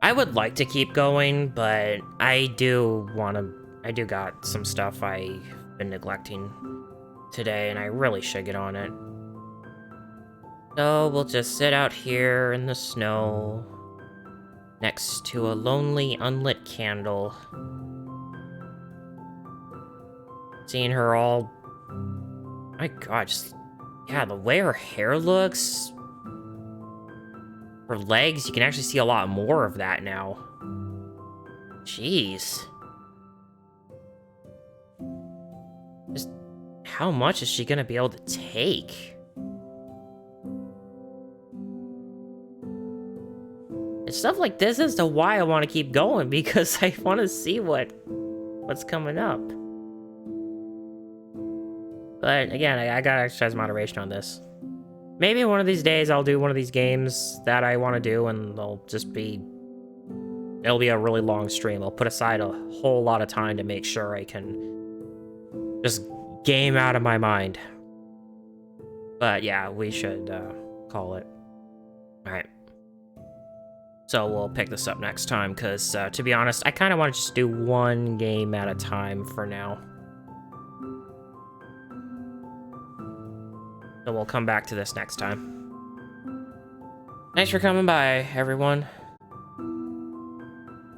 Speaker 1: I would like to keep going, but I do got some stuff I've been neglecting today, and I really should get on it. So we'll just sit out here in the snow, next to a lonely, unlit candle. Seeing her all... My god, just... Yeah, the way her hair looks... Her legs, you can actually see a lot more of that now. Jeez. Just... How much is she gonna be able to take? It's stuff like this as to why I want to keep going, because I want to see what's coming up. But again, I gotta exercise moderation on this. Maybe one of these days I'll do one of these games that I want to do, and it'll be a really long stream. I'll put aside a whole lot of time to make sure I can just game out of my mind. But yeah, we should call it. Alright. So we'll pick this up next time, because to be honest, I kind of want to just do one game at a time for now. So we'll come back to this next time. Thanks for coming by, everyone.